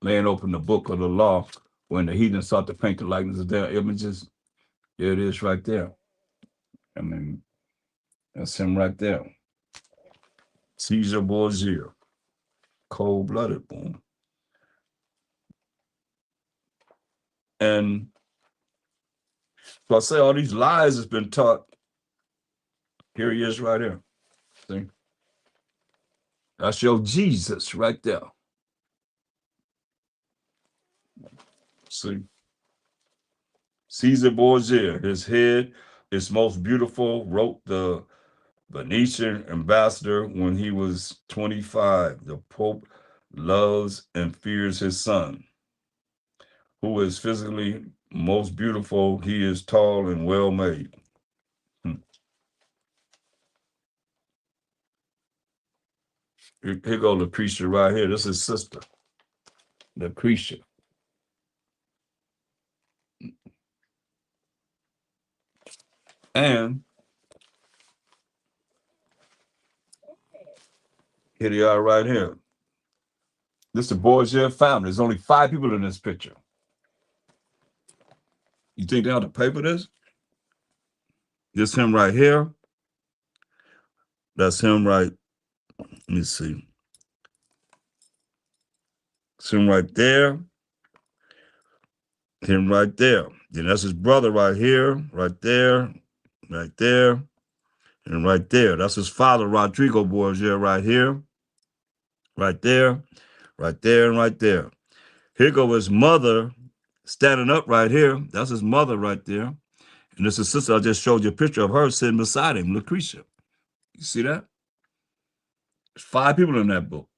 laying open the book of the law when the heathen sought to paint the likeness of their images. There it is right there. I mean, that's him right there. Caesar Borgia. Cold-blooded, boom. And so I say all these lies has been taught. Here he is right here. See? That's your Jesus right there. See? Caesar Borgia, his head is most beautiful, wrote the Venetian ambassador when he was 25. The Pope loves and fears his son, who is physically most beautiful. He is tall and well made. Here go Lucretia right here. This is sister, Lucretia. And here they are right here. This is the Borgia family. There's only 5 people in this picture. You think they ought to pay for this? This him right here. That's him right. Let me see. It's him right there. Him right there. Then that's his brother right here, right there, and right there. That's his father, Rodrigo Borgia, right here, right there, right there, and right there. Here go his mother standing up right here. That's his mother right there. And this is sister. I just showed you a picture of her sitting beside him, Lucretia. You see that? There's 5 people in that book.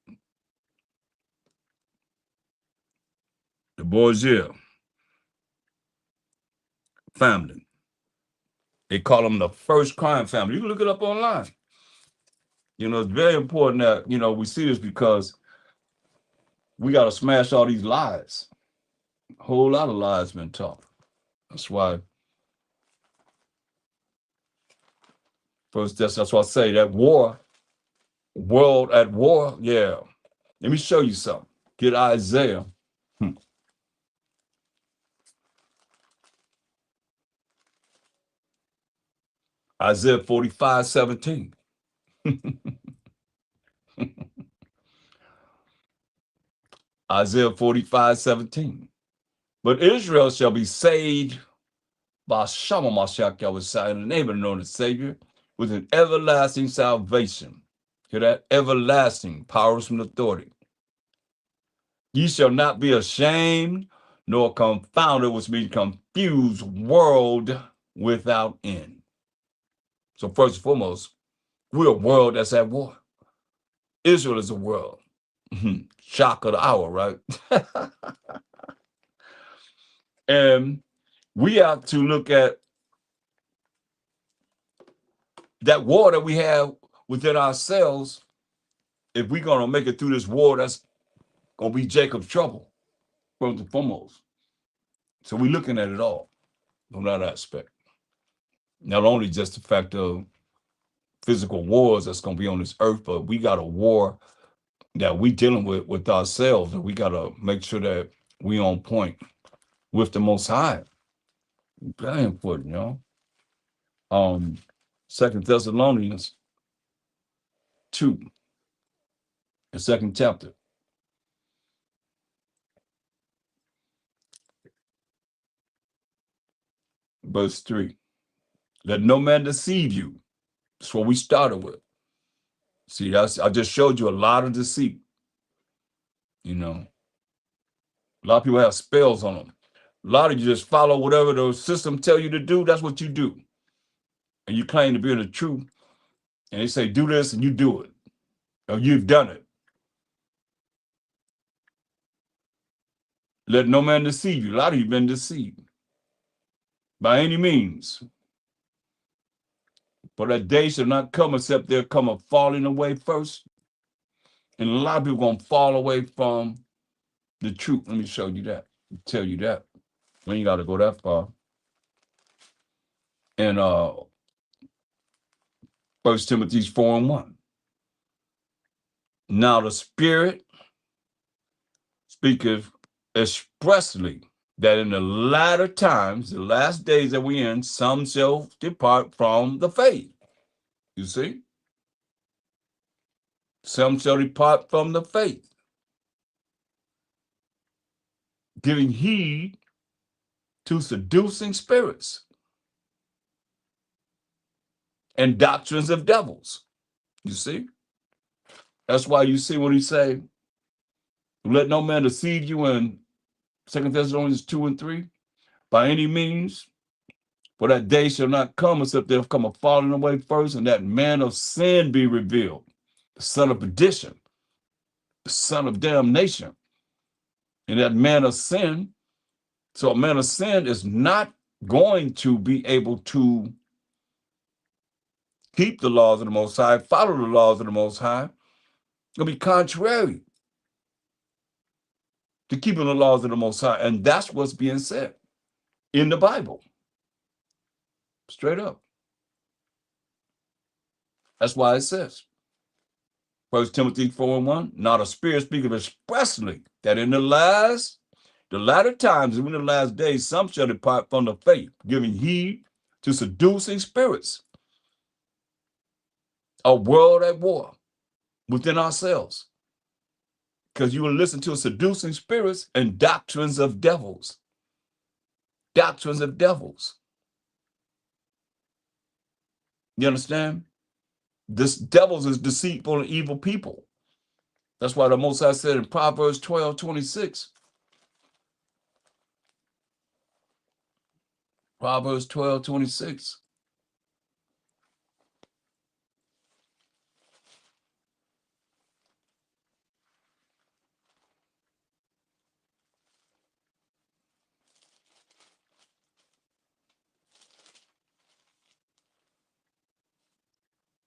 The Borgia family. They call them the first crime family. You can look it up online. You know, it's very important that, we see this because we got to smash all these lies. A whole lot of lies been taught. That's why that's why I say that world at war, yeah. Let me show you something. Get Isaiah. Isaiah 45:17. Isaiah 45:17. But Israel shall be saved by Shama Mashiach Yahweh in the name of the Lord and Savior with an everlasting salvation. Hear that? Everlasting powers from authority. Ye shall not be ashamed nor confounded, which means confused world without end. So first and foremost, we're a world that's at war. Israel is a world. Shock of the hour, right? And we have to look at that war that we have within ourselves. If we're going to make it through this war, that's going to be Jacob's trouble, first and foremost. So we're looking at it all from that aspect. Not only just the fact of physical wars that's going to be on this earth, but we got a war that we dealing with ourselves, and we got to make sure that we on point with the Most High. Very important, Second Thessalonians 2, the second chapter, verse 3. Let no man deceive you. That's what we started with. See, I just showed you a lot of deceit. A lot of people have spells on them. A lot of you just follow whatever the system tell you to do. That's what you do. And you claim to be in the truth. And they say, do this, and you do it. Or you've done it. Let no man deceive you. A lot of you have been deceived. By any means. For that day shall not come except there come a falling away first. And a lot of people going to fall away from the truth. Let me show you that. Tell you that. We ain't got to go that far. And 1 Timothy 4:1. Now the Spirit speaketh expressly that in the latter times, the last days that we in, some shall depart from the faith. You see? Some shall depart from the faith, giving heed to seducing spirits and doctrines of devils. You see? That's why you see when he say, let no man deceive you in 2 Thessalonians 2:3, by any means, for that day shall not come except there come a falling away first, and that man of sin be revealed, the son of perdition, the son of damnation. And that man of sin, so a man of sin is not going to be able to keep the laws of the Most High, follow the laws of the Most High, It'll be contrary to keeping the laws of the Most High. And that's what's being said in the Bible. Straight up. That's why it says, 1 Timothy 4:1, now the Spirit speaketh expressly that in the latter times, and in the last days, some shall depart from the faith, giving heed to seducing spirits, a world at war within ourselves. Because you will listen to seducing spirits and doctrines of devils. Doctrines of devils. You understand? This devils is deceitful and evil people. That's why the Most High said in Proverbs 12:26. Proverbs 12:26.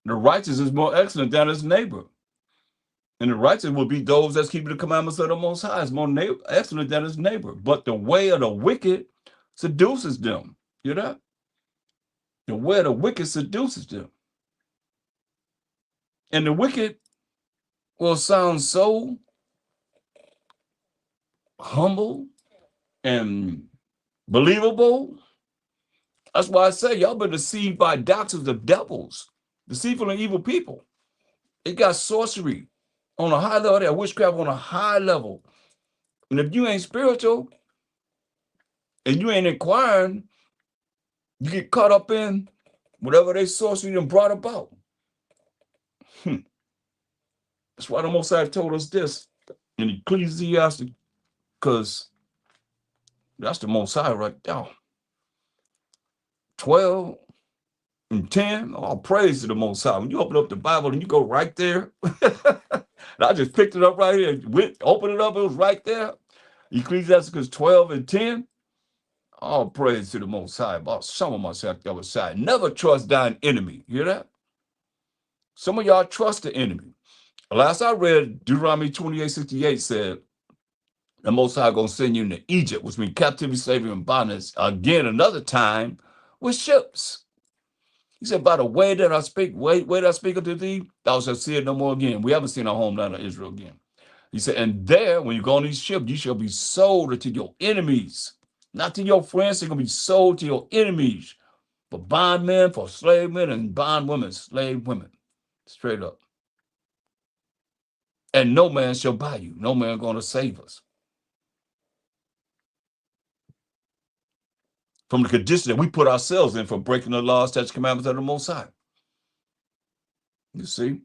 The righteous is more excellent than his neighbor. And the righteous will be those that's keeping the commandments of the Most High. Is more excellent than his neighbor. But the way of the wicked seduces them. You hear that? The way of the wicked seduces them. And the wicked will sound so humble and believable. That's why I say y'all been deceived by doctrines of devils, deceitful and evil people. It got sorcery on a high level, that witchcraft on a high level. And if you ain't spiritual and you ain't inquiring, you get caught up in whatever they sorcery and brought about. That's why the Most High told us this in Ecclesiastes, because that's the Most High right there. 12 and 10, all praise to the Most High. When you open up the Bible and you go right there, and I just picked it up right here, open it up, it was right there. Ecclesiastes 12 and 10, all praise to the Most High. About some of myself the other side. Never trust thine enemy. You hear that? Some of y'all trust the enemy. Last I read, Deuteronomy 28:68 said, the Most High going to send you into Egypt, which means captivity, slavery, and bondage, again another time with ships. He said, by the way that I speak, way that I speak unto thee, thou shalt see it no more again. We haven't seen our homeland of Israel again. He said, and there, when you go on these ships, you shall be sold unto your enemies. Not to your friends, you're going to be sold to your enemies. For bondmen, for slave men, and bondwomen, slave women. Straight up. And no man shall buy you. No man going to save us from the condition that we put ourselves in for breaking the laws, statutes, commandments of the Most High. You see?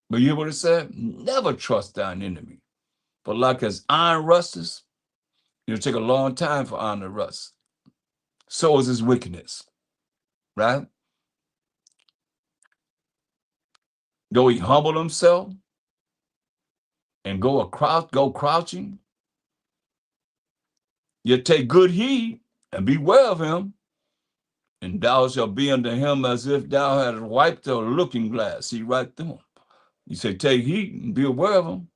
But you hear what it said? Never trust thine enemy. For like as iron rusteth, it'll take a long time for iron to rust. So is his wickedness. Right? Though he humble himself and go crouching, yet take good heed and beware of him, and thou shalt be unto him as if thou hadst wiped a looking glass. See right through him. You say, take heed and be aware of him.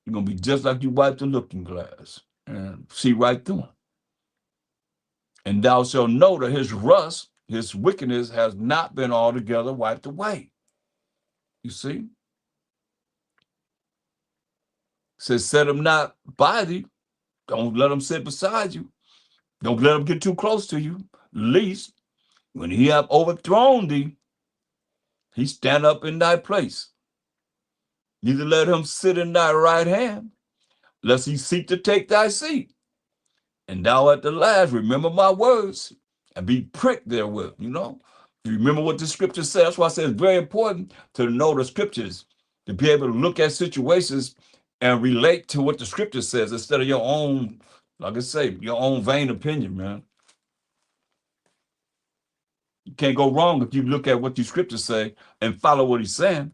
You're going to be just like you wiped the looking glass and see right through him. And thou shalt know that his rust, his wickedness, has not been altogether wiped away. You see? It says, set him not by thee. Don't let him sit beside you. Don't let him get too close to you. Least, when he have overthrown thee, he stand up in thy place. Neither let him sit in thy right hand, lest he seek to take thy seat. And thou at the last remember my words and be pricked therewith. You know, you remember what the scripture says. That's why I say it's very important to know the scriptures, to be able to look at situations and relate to what the scripture says instead of your own, like I say, your own vain opinion, man. You can't go wrong if you look at what the scriptures say and follow what he's saying,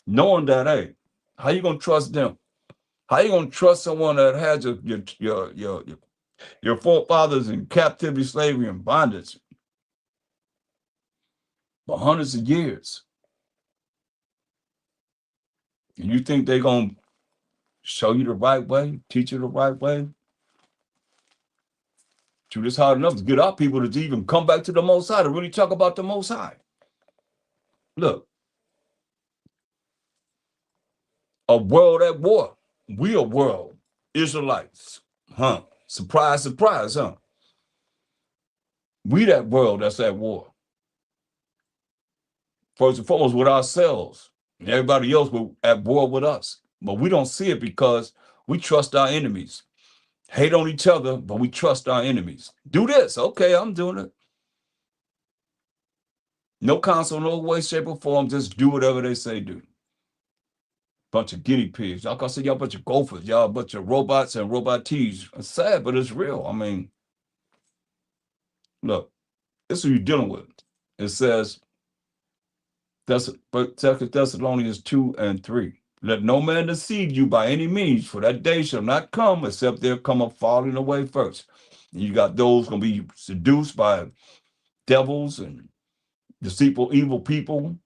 knowing that, hey, how you gonna trust them? How you gonna trust someone that has your forefathers in captivity, slavery, and bondage? for hundreds of years. And you think they're going to show you the right way, teach you the right way? Shoot, it's hard enough to get our people to even come back to the Most High, to really talk about the Most High. Look, a world at war. We a world. Israelites. Huh? Surprise, surprise, huh? We that world that's at war. First and foremost with ourselves. And everybody else will at war with us. But we don't see it because we trust our enemies. Hate on each other, but we trust our enemies. Do this. Okay, I'm doing it. No counsel, no way, shape, or form. Just do whatever they say do. Bunch of guinea pigs. Like I said, y'all bunch of gophers. Y'all a bunch of robots and robotees. It's sad, but it's real. I mean, look, this is what you're dealing with. It says, that's 2 Thessalonians 2:3. Let no man deceive you by any means, for that day shall not come except there come a falling away first. And you got those going to be seduced by devils and deceitful, evil people.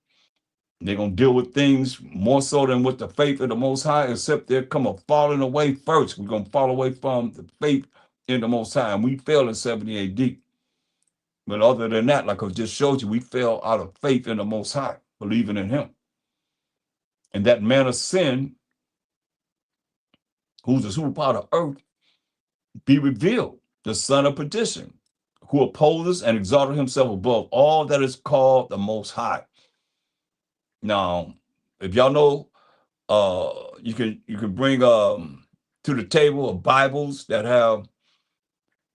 They're going to deal with things more so than with the faith of the Most High, except there come a falling away first. We're going to fall away from the faith in the Most High. And we fell in 70 AD. But other than that, like I just showed you, we fell out of faith in the Most High, believing in him. And that man of sin, who's the superpower of earth, be revealed, the son of perdition, who opposes and exalted himself above all that is called the Most High. Now, if y'all know, you can bring to the table of Bibles that have,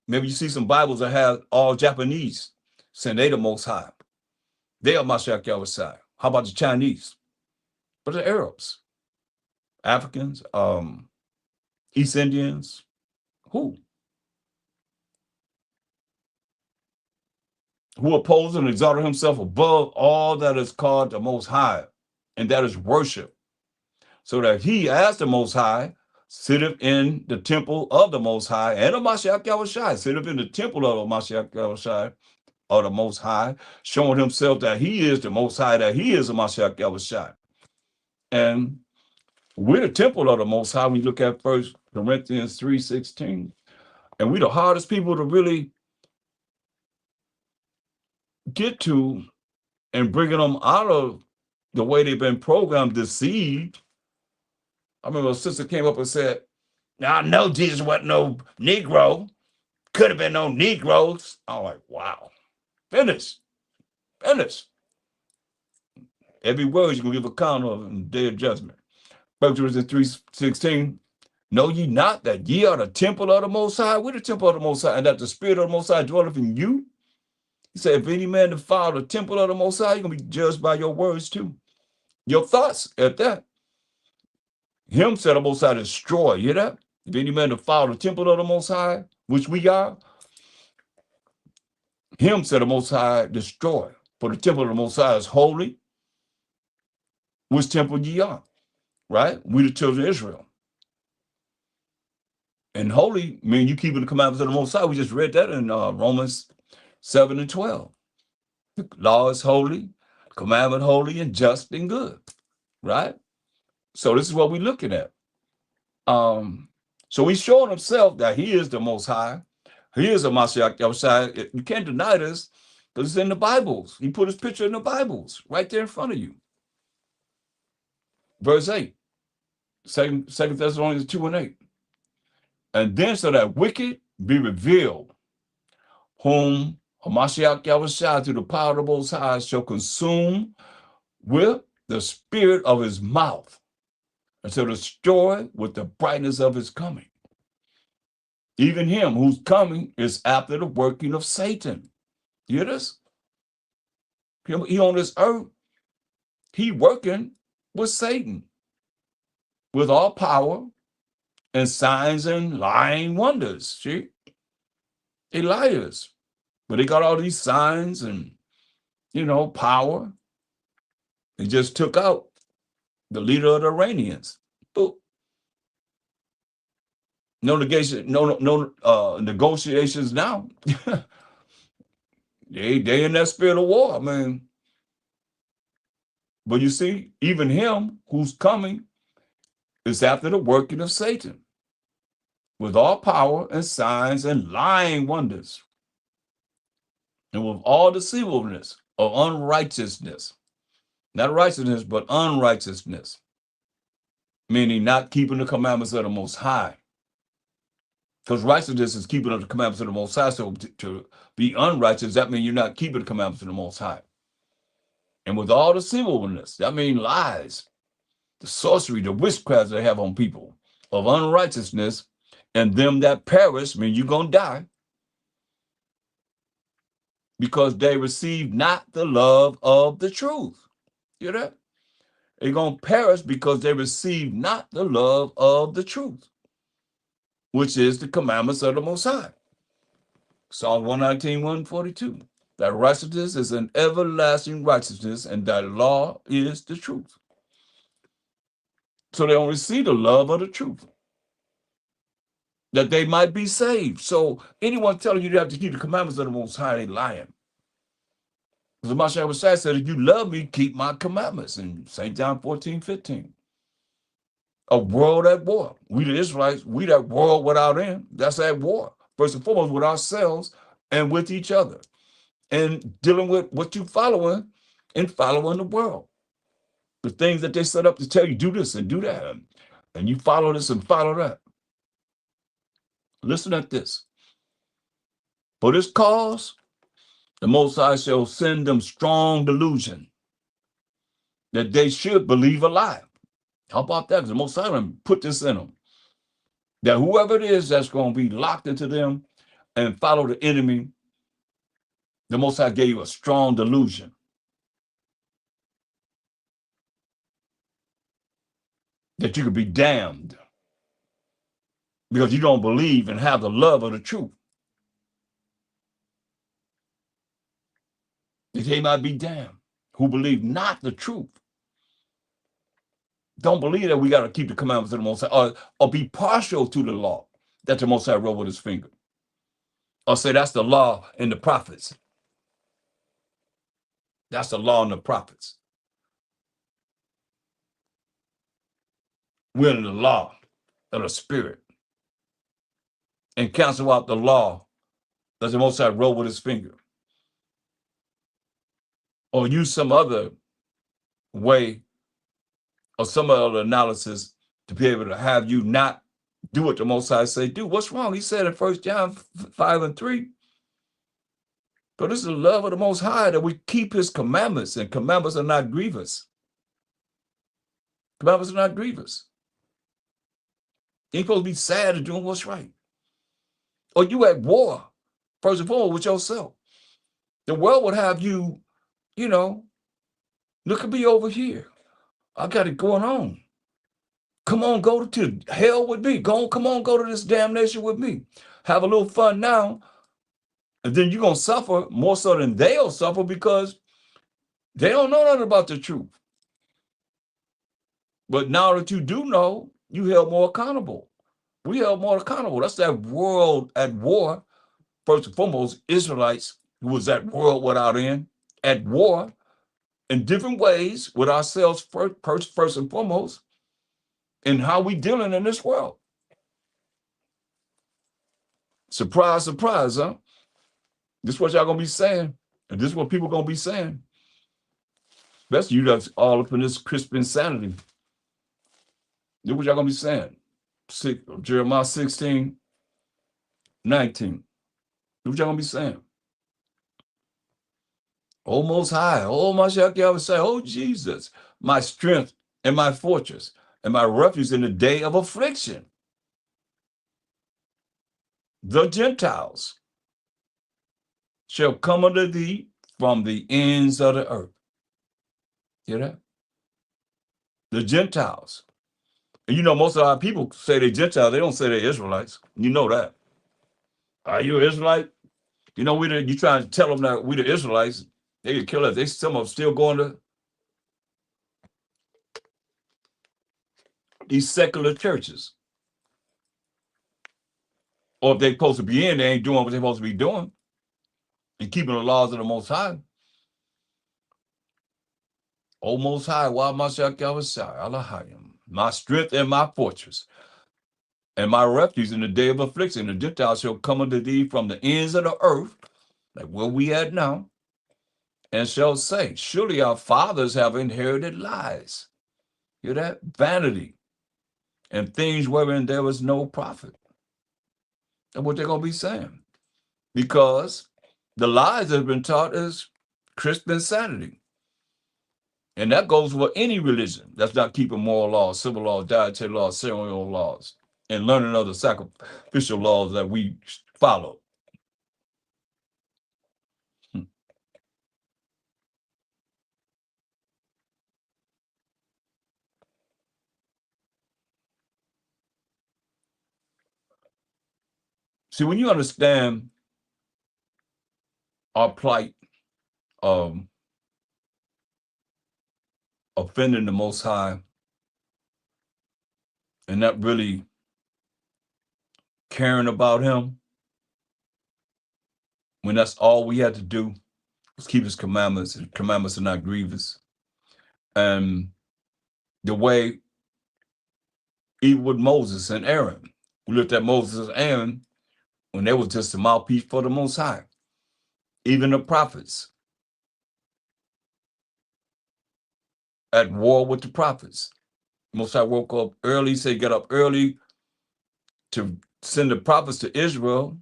maybe you see some Bibles that have all Japanese, saying they the Most High. They are Mashiach Yahushua. How about the Chinese? But the Arabs, Africans, East Indians, who opposes and exalted himself above all that is called the Most High, and that is worship, so that he, as the Most High, sitteth in the temple of the Most High, and of Mashiach Yahushua, sitteth in the temple of the Mashiach Yahushua, or the Most High, showing himself that he is the Most High, that he is the Mashiach Yahushua. And we're the temple of the Most High. We look at 1 Corinthians 3:16. And we're the hardest people to really get to, and bringing them out of the way they've been programmed, deceived. I remember a sister came up and said, now I know Jesus wasn't no Negro. Could have been no Negroes. I'm like, wow. Finish. Every word you're going to give account of in the day of judgment. 1 Corinthians 3:16. Know ye not that ye are the temple of the Most High? We're the temple of the Most High, and that the Spirit of the Most High dwelleth in you. He said, if any man defile the temple of the Most High, you're going to be judged by your words too. Your thoughts at that. Him said the Most High destroy. You hear that? If any man defile the temple of the Most High, which we are, him said the Most High destroy. For the temple of the Most High is holy, which temple ye are, right? We the children of Israel. And holy mean you keeping the commandments of the Most High. We just read that in Romans 7:12. The law is holy, commandment holy and just and good, right? So this is what we're looking at. So he's showing himself that he is the Most High. He is a Mashiach Yahushua. You can't deny this because it's in the Bibles. He put his picture in the Bibles right there in front of you. Verse 8, 2 Thessalonians 2:8. And then so that wicked be revealed, whom Mashiach Yahushua through the power of the Most High shall consume with the spirit of his mouth, and shall destroy with the brightness of his coming. Even him whose coming is after the working of Satan. You hear this? He on this earth, he working with Satan, with all power and signs and lying wonders. See? They liars. But they got all these signs and, power. They just took out the leader of the Iranians. Boop. No negotiations now. They in that spirit of war. I mean, But you see, even him who's coming is after the working of Satan with all power and signs and lying wonders and with all deceivableness of unrighteousness. Not righteousness, but unrighteousness, meaning not keeping the commandments of the Most High. Because righteousness is keeping the commandments of the Most High. So to be unrighteous, that means you're not keeping the commandments of the Most High. And with all deceivableness, that means lies, the sorcery, the witchcraft they have on people of unrighteousness, and them that perish, mean you're going to die, because they receive not the love of the truth. You hear that? They're going to perish because they receive not the love of the truth, which is the commandments of the Most High. Psalm 119, 142. Thy righteousness is an everlasting righteousness, and thy law is the truth. So they don't receive the love of the truth, that they might be saved. So anyone telling you you have to keep the commandments of the Most High, they lying. Because the Mashiach said, if you love me, keep my commandments in St. John 14, 15. A world at war. We the Israelites, we that world without end, that's at war. First and foremost with ourselves and with each other. And dealing with what you following and following the world. The things that they set up to tell you, do this and do that. And you follow this and follow that. Listen at this. For this cause, the Most High shall send them strong delusion that they should believe a lie. How about that? Because the Most High put this in them. That whoever it is that's going to be locked into them and follow the enemy, the Most High gave you a strong delusion. That you could be damned because you don't believe and have the love of the truth. That they might be damned who believe not the truth. Don't believe that we got to keep the commandments of the Most High, or be partial to the law that the Most High wrote with his finger. Or say that's the law in the prophets. That's the law in the prophets. We're in the law of the Spirit. And cancel out the law that the Most High wrote with his finger. Or use some other way or some other analysis to be able to have you not do what the Most High say do. What's wrong? He said in 1 John 5 and 3, but this is the love of the Most High, that we keep his commandments, and commandments are not grievous. Commandments are not grievous. You ain't supposed to be sad at doing what's right. Or you at war, first of all, with yourself. The world would have you, look at me over here. I got it going on. Come on, go to hell with me. Come on, go to this damnation with me. Have a little fun now. And then you're going to suffer more so than they'll suffer, because they don't know nothing about the truth. But now that you do know, you held more accountable. We held more accountable. That's that world at war. First and foremost, Israelites, who was that world without end, at war in different ways with ourselves first and foremost, in how we dealing in this world. Surprise, surprise, huh? This is what y'all gonna be saying, and this is what people gonna be saying. Especially you that's all up in this crisp insanity. This is what y'all gonna be saying. Jeremiah 16, 19. This is what y'all gonna be saying. Oh, Most High, oh, Mashiach Yahweh say, oh, Jesus, my strength and my fortress and my refuge in the day of affliction. The Gentiles shall come unto thee from the ends of the earth. Hear that? The Gentiles. And most of our people say they're Gentiles. They don't say they're Israelites. You know that. Are you an Israelite? You trying to tell them that we the Israelites, they could kill us. Some of them still going to these secular churches. Or if they're supposed to be in, they ain't doing what they're supposed to be doing and keeping the laws of the Most High. O Most High, Wa Mashiach Yahweh Elohim, my strength and my fortress, and my refuge in the day of affliction. The Gentiles shall come unto thee from the ends of the earth, like where we at now, and shall say, surely our fathers have inherited lies. Hear that? Vanity and things wherein there was no profit. That's what they're going to be saying. Because the lies that have been taught is Christian insanity. And that goes with any religion that's not keeping moral laws, civil laws, dietary laws, ceremonial laws, and learning other sacrificial laws that we follow. See, when you understand our plight of offending the Most High and not really caring about Him, when that's all we had to do was keep His commandments, and commandments are not grievous. And the way, even with Moses and Aaron, we looked at Moses and Aaron when they was just a mouthpiece for the Most High. Even the prophets at war with the prophets. Most High woke up early, said get up early to send the prophets to Israel,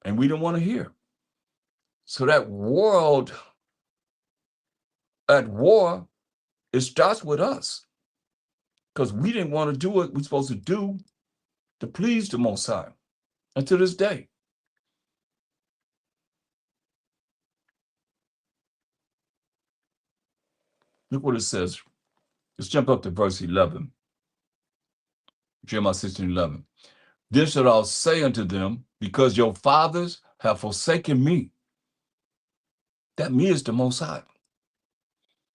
and we didn't want to hear. So that world at war, it starts with us because we didn't want to do what we're supposed to do to please the Most High. And to this day. Look what it says. Let's jump up to verse 11. Jeremiah 16:11. Then shall I say unto them, because your fathers have forsaken me. That me is the Most High.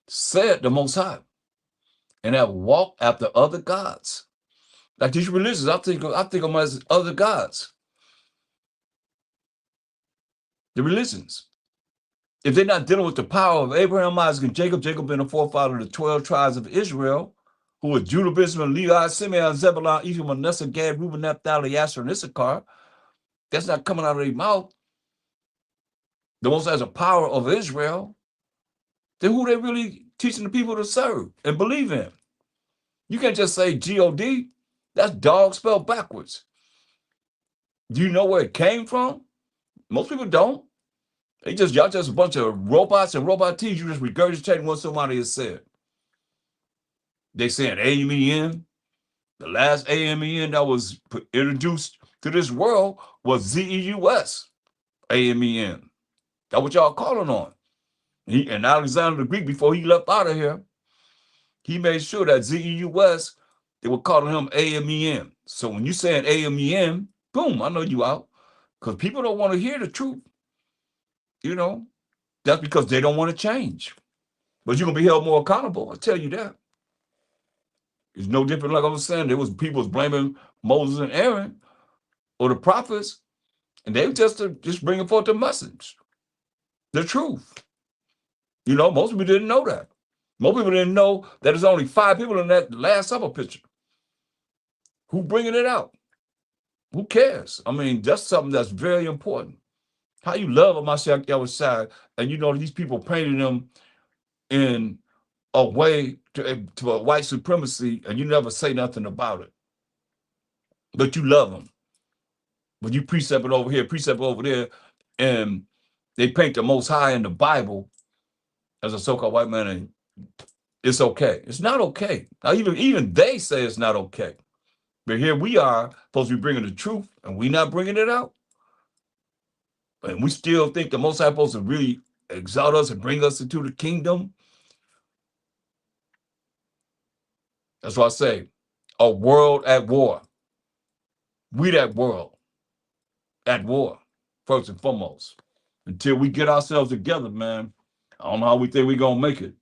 Said the Most High. And have walked after other gods. Like these religions, I think of them as other gods. The religions. If they're not dealing with the power of Abraham, Isaac, and Jacob, Jacob being the forefather of the 12 tribes of Israel, who were Judah, Benjamin, Levi, Simeon, Zebulun, Ephraim, Manasseh, Gad, Reuben, Naphtali, Asher, and Issachar, that's not coming out of their mouth. The Most High has a power of Israel. Then who they really teaching the people to serve and believe in? You can't just say G-O-D. That's dog spelled backwards. Do you know where it came from? Most people don't. Y'all just a bunch of robots and robot teas. You just regurgitating what somebody has said. They saying AMEN. The last AMEN that was introduced to this world was ZEUS. AMEN. That's what y'all calling on. And Alexander the Greek, before he left out of here, he made sure that ZEUS, they were calling him AMEN. So when you saying AMEN, boom, I know you out. Because people don't want to hear the truth. You know, that's because they don't want to change. But you're going to be held more accountable, I'll tell you that. It's no different, like I was saying, there was people was blaming Moses and Aaron or the prophets, and they were just bringing forth the message, the truth. You know, most people didn't know that. Most people didn't know that there's only 5 people in that Last Supper picture. Who bringing it out? Who cares? I mean, that's something that's very important. How you love a Mashiach Yahweh, and you know these people painting them in a way to a white supremacy, and you never say nothing about it. But you love them. But you precept it over here, precept it over there, and they paint the Most High in the Bible as a so-called white man, and it's okay. It's not okay. Now, even they say it's not okay. But here we are supposed to be bringing the truth, and we not bringing it out. And we still think the Most High supposed to really exalt us and bring us into the kingdom. That's why I say, a world at war. We that world at war, first and foremost. Until we get ourselves together, man, I don't know how we think we're going to make it.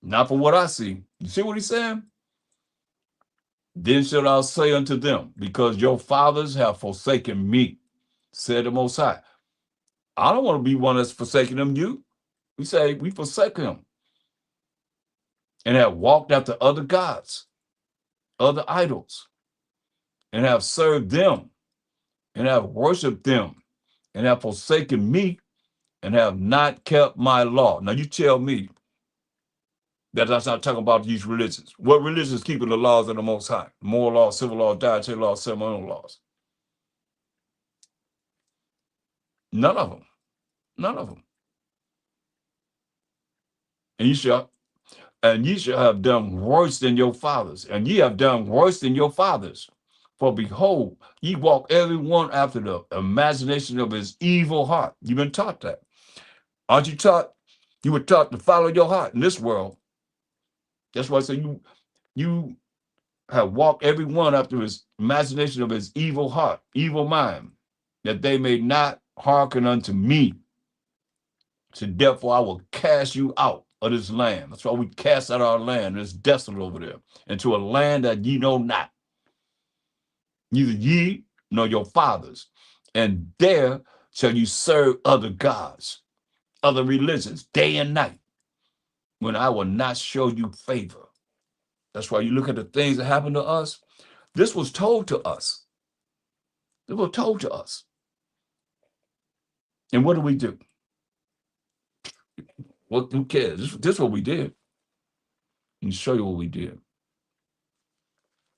Not for what I see. You see what he's saying? Then shall I say unto them, because your fathers have forsaken me, said the Most High. I don't want to be one that's forsaking them, you. We say we forsake him. and have walked after other gods, other idols, and have served them, and have worshiped them, and have forsaken me, and have not kept my law. Now you tell me that that's not talking about these religions. What religion is keeping the laws of the Most High? Moral laws, civil laws, dietary laws, ceremonial laws. None of them. None of them. And ye shall have done worse than your fathers, and ye have done worse than your fathers. For behold, ye walk every one after the imagination of his evil heart. You've been taught that. Aren't you taught? You were taught to follow your heart in this world. That's why I say you have walked every one after his imagination of his evil heart, evil mind, that they may not hearken unto me. So therefore I will cast you out of this land. That's why we cast out our land. It's desolate over there, into a land that ye know not, neither ye nor your fathers. And there shall you serve other gods, other religions, day and night, when I will not show you favor. That's why you look at the things that happen to us. This was told to us. It was told to us. And what do we do? Well, who cares? This is what we did. Let me show you what we did.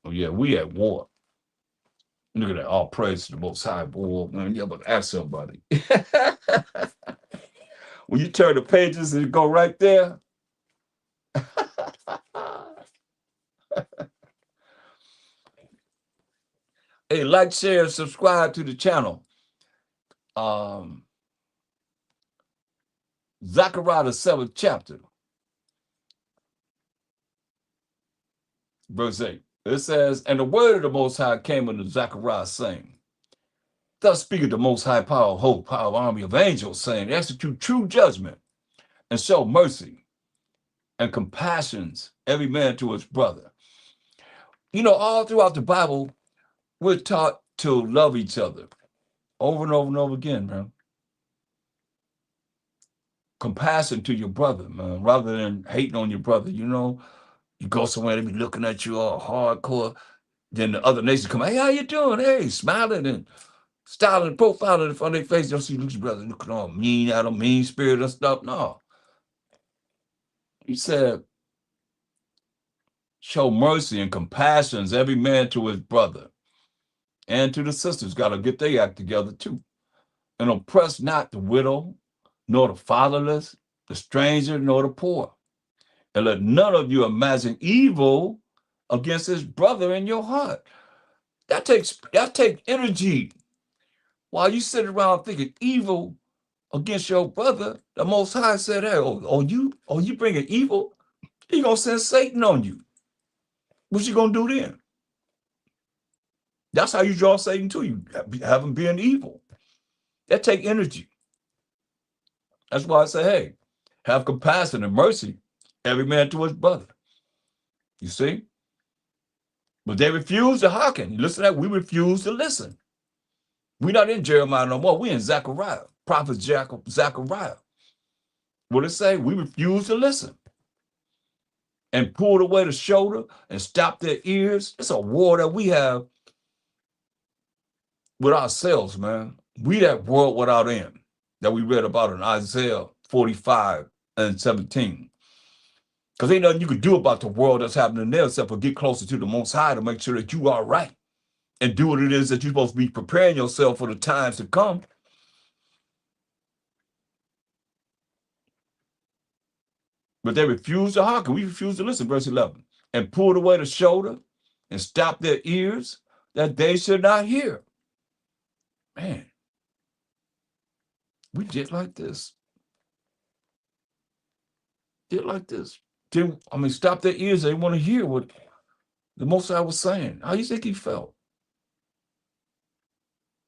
Oh, yeah, we at war. Look at that. All praise to the Most High, boy. Man, yeah, but ask somebody. When you turn the pages and go right there. Hey, like, share, subscribe to the channel. Zechariah, the 7th chapter, verse 8. It says, and the word of the Most High came unto Zechariah, saying, thus speaketh the Most High, power of hope, power of army of angels, saying, execute true judgment, and show mercy and compassions every man to his brother. You know, all throughout the Bible, we're taught to love each other over and over and over again, man. Compassion to your brother, man, rather than hating on your brother. You know, you go somewhere, they be looking at you all hardcore. Then the other nations come, hey, how you doing? Hey, smiling and styling, profiling in front of their face. You don't see your brother looking all mean at them, mean spirit and stuff. No. He said, show mercy and compassions every man to his brother and to the sisters. Got to get their act together too. And oppress not the widow, nor the fatherless, the stranger, nor the poor. And let none of you imagine evil against his brother in your heart. That takes energy. While you sit around thinking evil against your brother, the Most High said, hey, you bringing evil? He gonna send Satan on you. What you gonna do then? That's how you draw Satan to you, have him being evil. That take energy. That's why I say, hey, have compassion and mercy, every man to his brother. You see? But they refuse to hearken. Listen to that. We refuse to listen. We're not in Jeremiah no more. We're in Zechariah, prophet Zechariah. What it say? We refuse to listen. And pulled away the shoulder and stopped their ears. It's a war that we have with ourselves, man. We that world without end that we read about in Isaiah 45 and 17. Because ain't nothing you can do about the world that's happening there except for get closer to the Most High to make sure that you are right and do what it is that you're supposed to be preparing yourself for the times to come. But they refuse to hearken. We refuse to listen, verse 11. And pulled away the shoulder and stopped their ears that they should not hear. Man, we did like this. Did like this. Stop their ears. They want to hear what the Most High was saying. How you think he felt?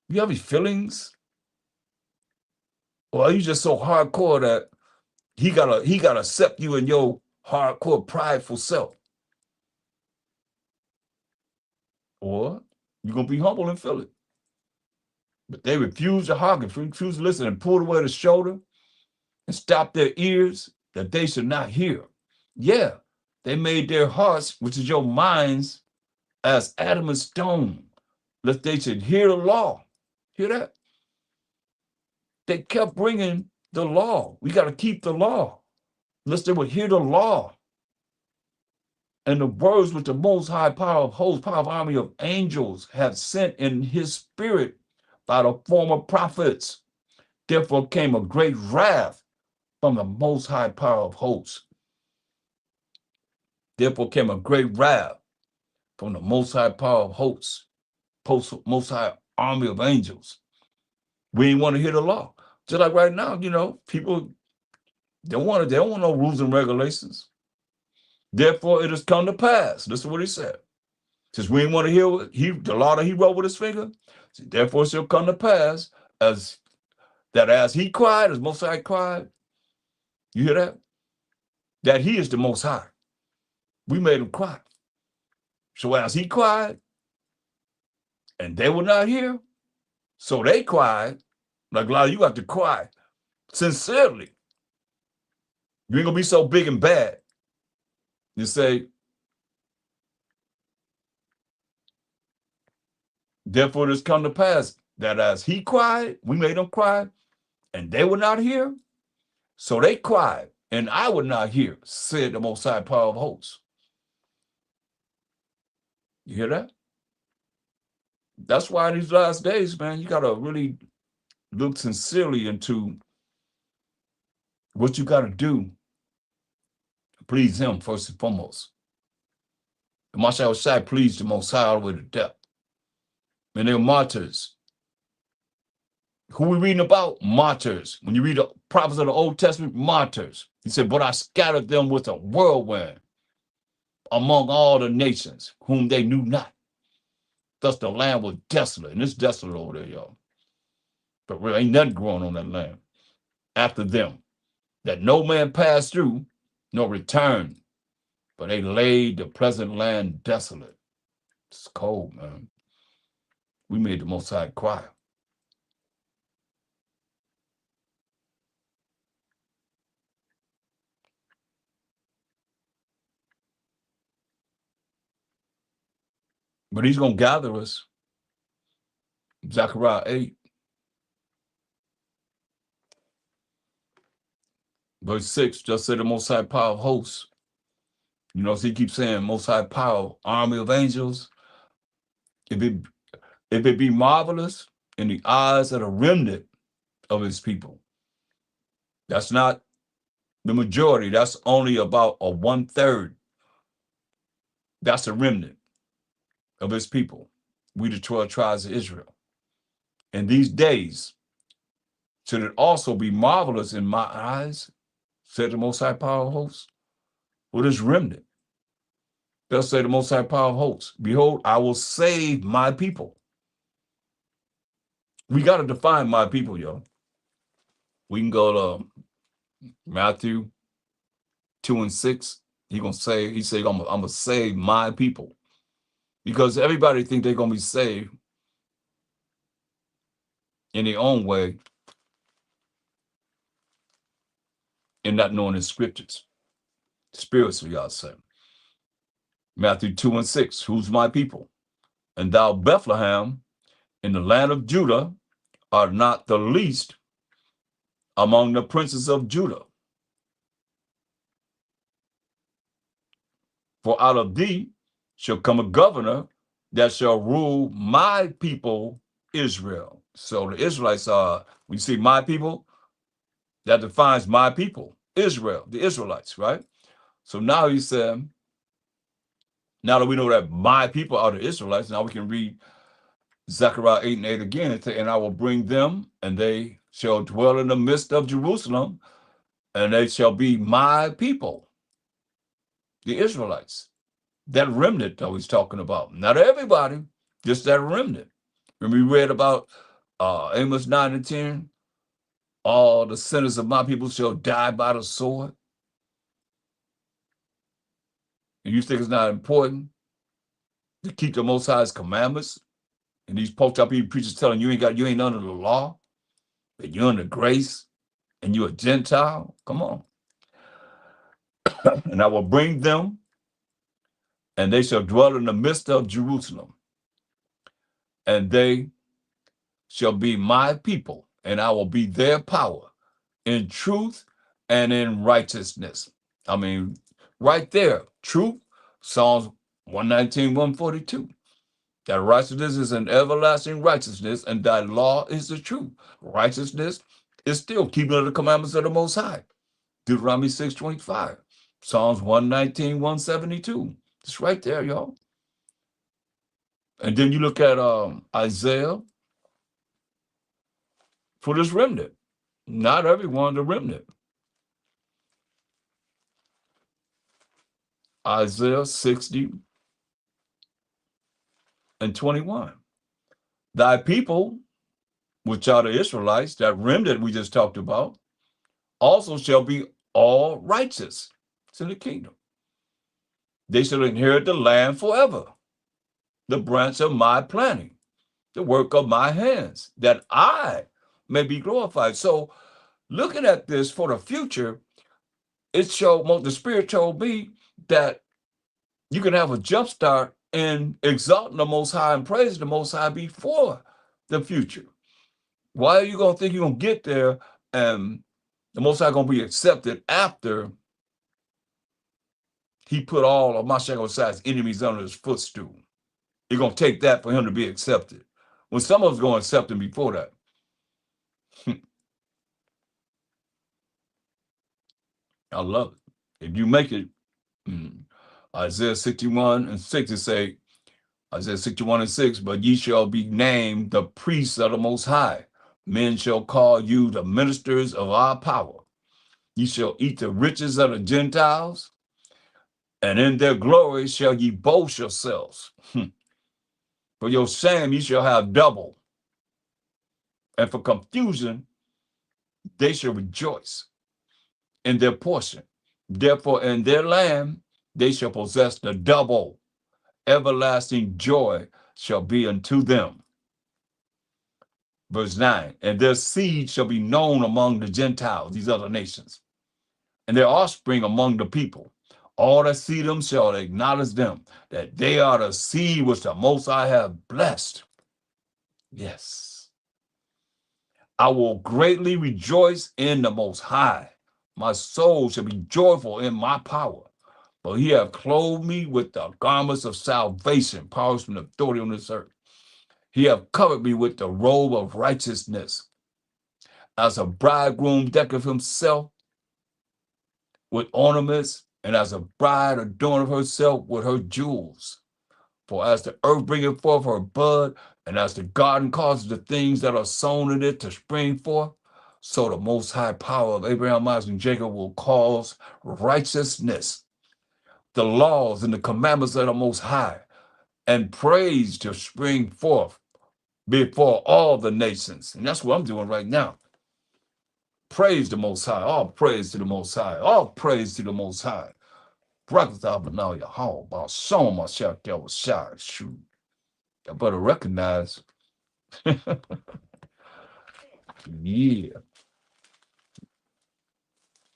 You have any feelings? Or are you just so hardcore that he gotta accept you in your hardcore prideful self? Or you're gonna be humble and feel it. But they refuse to hearken, refuse to listen, and pulled away the shoulder and stopped their ears that they should not hear. Yeah, They made their hearts, which is your minds, as adamant stone, lest they should hear the law. Hear that? They kept bringing the law. We got to keep the law, lest they would hear the law. And the words which the most high power of hosts, power of army of angels have sent in his spirit by the former prophets. Therefore came a great wrath from the most high power of hosts. Therefore came a great wrath from the most high power of hosts, most high army of angels. We didn't want to hear the law. Just like right now, people they don't want no rules and regulations. Therefore, it has come to pass. This is what he said. Since we didn't want to hear the law that he wrote with his finger, therefore it shall come to pass as he cried, as Most High cried. You hear that? That he is the Most High. We made him cry. So as he cried, and they were not here, so they cried. Like, a lot of you have to cry sincerely. You ain't gonna be so big and bad. You say, therefore it has come to pass that as he cried, we made him cry, and they were not here, so they cried, and I would not hear, said the Most High power of hosts. You hear that? That's why in these last days, man, you gotta really look sincerely into what you gotta do to please him first and foremost. The Mashiach Shai pleased the Most High all the way to death. And they're martyrs. Who we reading about? Martyrs. When you read the prophets of the Old Testament, martyrs. He said, but I scattered them with a whirlwind among all the nations whom they knew not. Thus the land was desolate. And it's desolate over there, y'all. But really ain't nothing growing on that land after them, that no man passed through nor returned, but they laid the pleasant land desolate. It's cold, man. We made the Most High cry. But he's going to gather us. Zechariah 8, verse 6, just said the Most High power of hosts. So he keeps saying Most High power, army of angels. If it be marvelous in the eyes of the remnant of his people, that's not the majority. That's only about a 1/3. That's a remnant of his people. We the 12 tribes of Israel. In these days, should it also be marvelous in my eyes, said the Most High power of hosts, for this remnant. Thus say the Most High power of hosts, behold, I will save my people. We got to define my people, yo. We can go to Matthew 2 and 6. He said, I'm gonna save my people. Because everybody think they're gonna be saved in their own way and not knowing the scriptures. Spiritually, I'll say. Matthew 2 and 6, who's my people? And thou, Bethlehem, in the land of Judah, art not the least among the princes of Judah. For out of thee shall come a governor that shall rule my people Israel. So the Israelites are, we see my people, that defines my people, Israel, the Israelites, right? So now he said, now that we know that my people are the Israelites, now we can read Zechariah 8 and 8 again, and I will bring them, and they shall dwell in the midst of Jerusalem, and they shall be my people, the Israelites. That remnant that he's talking about. Not everybody, just that remnant. When we read about Amos 9 and 10, all the sinners of my people shall die by the sword. And you think it's not important to keep the Most High's commandments? And these post-up preachers telling you ain't under the law, but you're under grace, and you're a Gentile. Come on. And I will bring them, and they shall dwell in the midst of Jerusalem, and they shall be my people, and I will be their power in truth and in righteousness. I mean, right there, truth, Psalms 119, 142. That righteousness is an everlasting righteousness, and thy law is the truth. Righteousness is still keeping the commandments of the Most High. Deuteronomy 6:25. Psalms 119, 172. It's right there, y'all. And then you look at Isaiah for this remnant. Not everyone, the remnant. Isaiah 60 and 21. Thy people, which are the Israelites, that remnant we just talked about, also shall be all righteous to the kingdom. They shall inherit the land forever, the branch of my planting, the work of my hands, that I may be glorified. So, looking at this for the future, the Spirit told me that you can have a jump start in exalting the Most High and praising the Most High before the future. Why are you going to think you're going to get there and the Most High going to be accepted after he put all of Mashiach's enemies under his footstool? You're going to take that for him to be accepted. When some of us going to accept him before that. I love it. If you make it, Isaiah 61 and 6, it say, Isaiah 61 and 6, but ye shall be named the priests of the Most High. Men shall call you the ministers of our power. Ye shall eat the riches of the Gentiles, and in their glory shall ye boast yourselves. For your shame ye shall have double, and for confusion they shall rejoice in their portion. Therefore in their land they shall possess the double. Everlasting joy shall be unto them. Verse 9, and their seed shall be known among the Gentiles, these other nations, and their offspring among the people. All that see them shall acknowledge them, that they are the seed which the Most High have blessed. Yes. I will greatly rejoice in the Most High. My soul shall be joyful in my power. For he hath clothed me with the garments of salvation, powers and authority on this earth. He hath covered me with the robe of righteousness, as a bridegroom decketh himself with ornaments, and as a bride adorneth herself with her jewels. For as the earth bringeth forth her bud, and as the garden causes the things that are sown in it to spring forth, so the Most High power of Abraham, Isaac, and Jacob will cause righteousness, the laws and the commandments of the Most High, and praise to spring forth before all the nations. And that's what I'm doing right now. Praise the Most High. All praise to the Most High. All praise to the Most High. Now your home about so much out there was shy. Shoot. I better recognize. Yeah.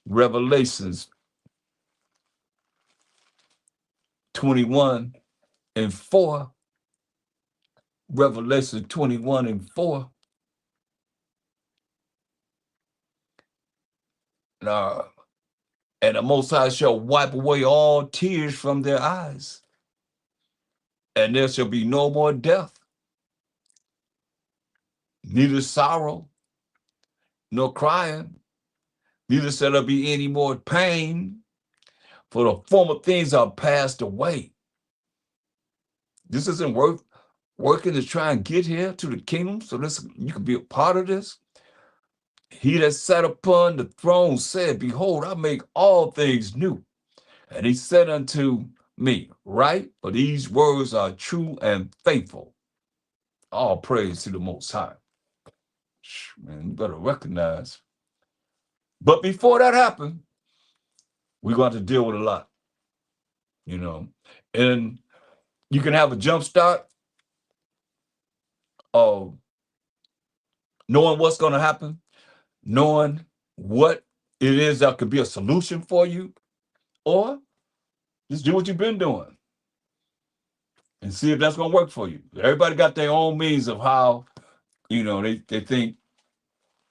Revelations 21 and 4. Revelation 21 and 4. Uh, and the Most High shall wipe away all tears from their eyes, and there shall be no more death, neither sorrow, nor crying, neither shall there be any more pain, for the former things are passed away. This isn't worth working to try and get here to the kingdom, so this you can be a part of this. He that sat upon the throne said, behold, I make all things new. And he said unto me, write, for these words are true and faithful. All praise to the Most High. Man, you better recognize. But before that happened, we're going to deal with a lot, And you can have a jump start of knowing what's going to happen, knowing what it is that could be a solution for you, or just do what you've been doing. and see if that's going to work for you. Everybody got their own means of how, they think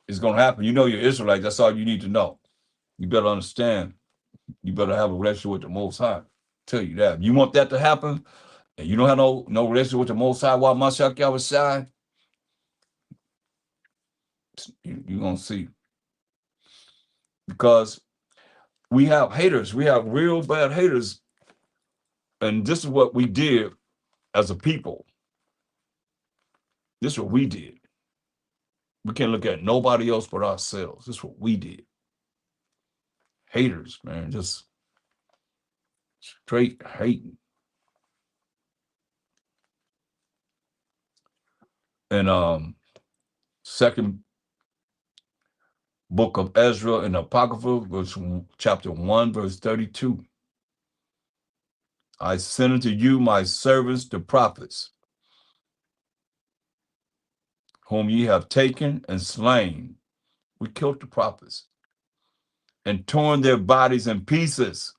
it's going to happen. You know you're Israelite. That's all you need to know. You better understand. You better have a relationship with the Most High. Tell you that. If you want that to happen, and you don't have no relationship with the Most High while Mashiach Yahushai, you're going to see. Because we have haters. We have real bad haters. And this is what we did as a people. This is what we did. We can't look at nobody else but ourselves. This is what we did. Haters, man, just straight hating. And second book of Ezra in Apocrypha, chapter 1, verse 32. I send unto you my servants, the prophets, whom ye have taken and slain. We killed the prophets and torn their bodies in pieces,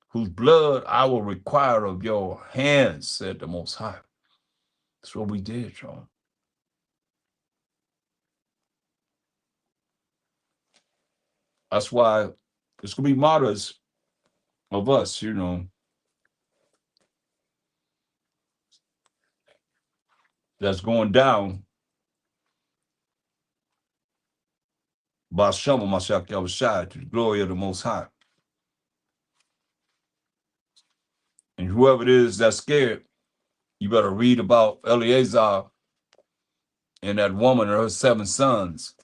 whose blood I will require of your hands, said the Most High. That's what we did, y'all. That's why it's going to be martyrs of us, that's going down by Shema Mashiach Yahushai to the glory of the Most High. And whoever it is that's scared, you better read about Eleazar and that woman and her 7 sons.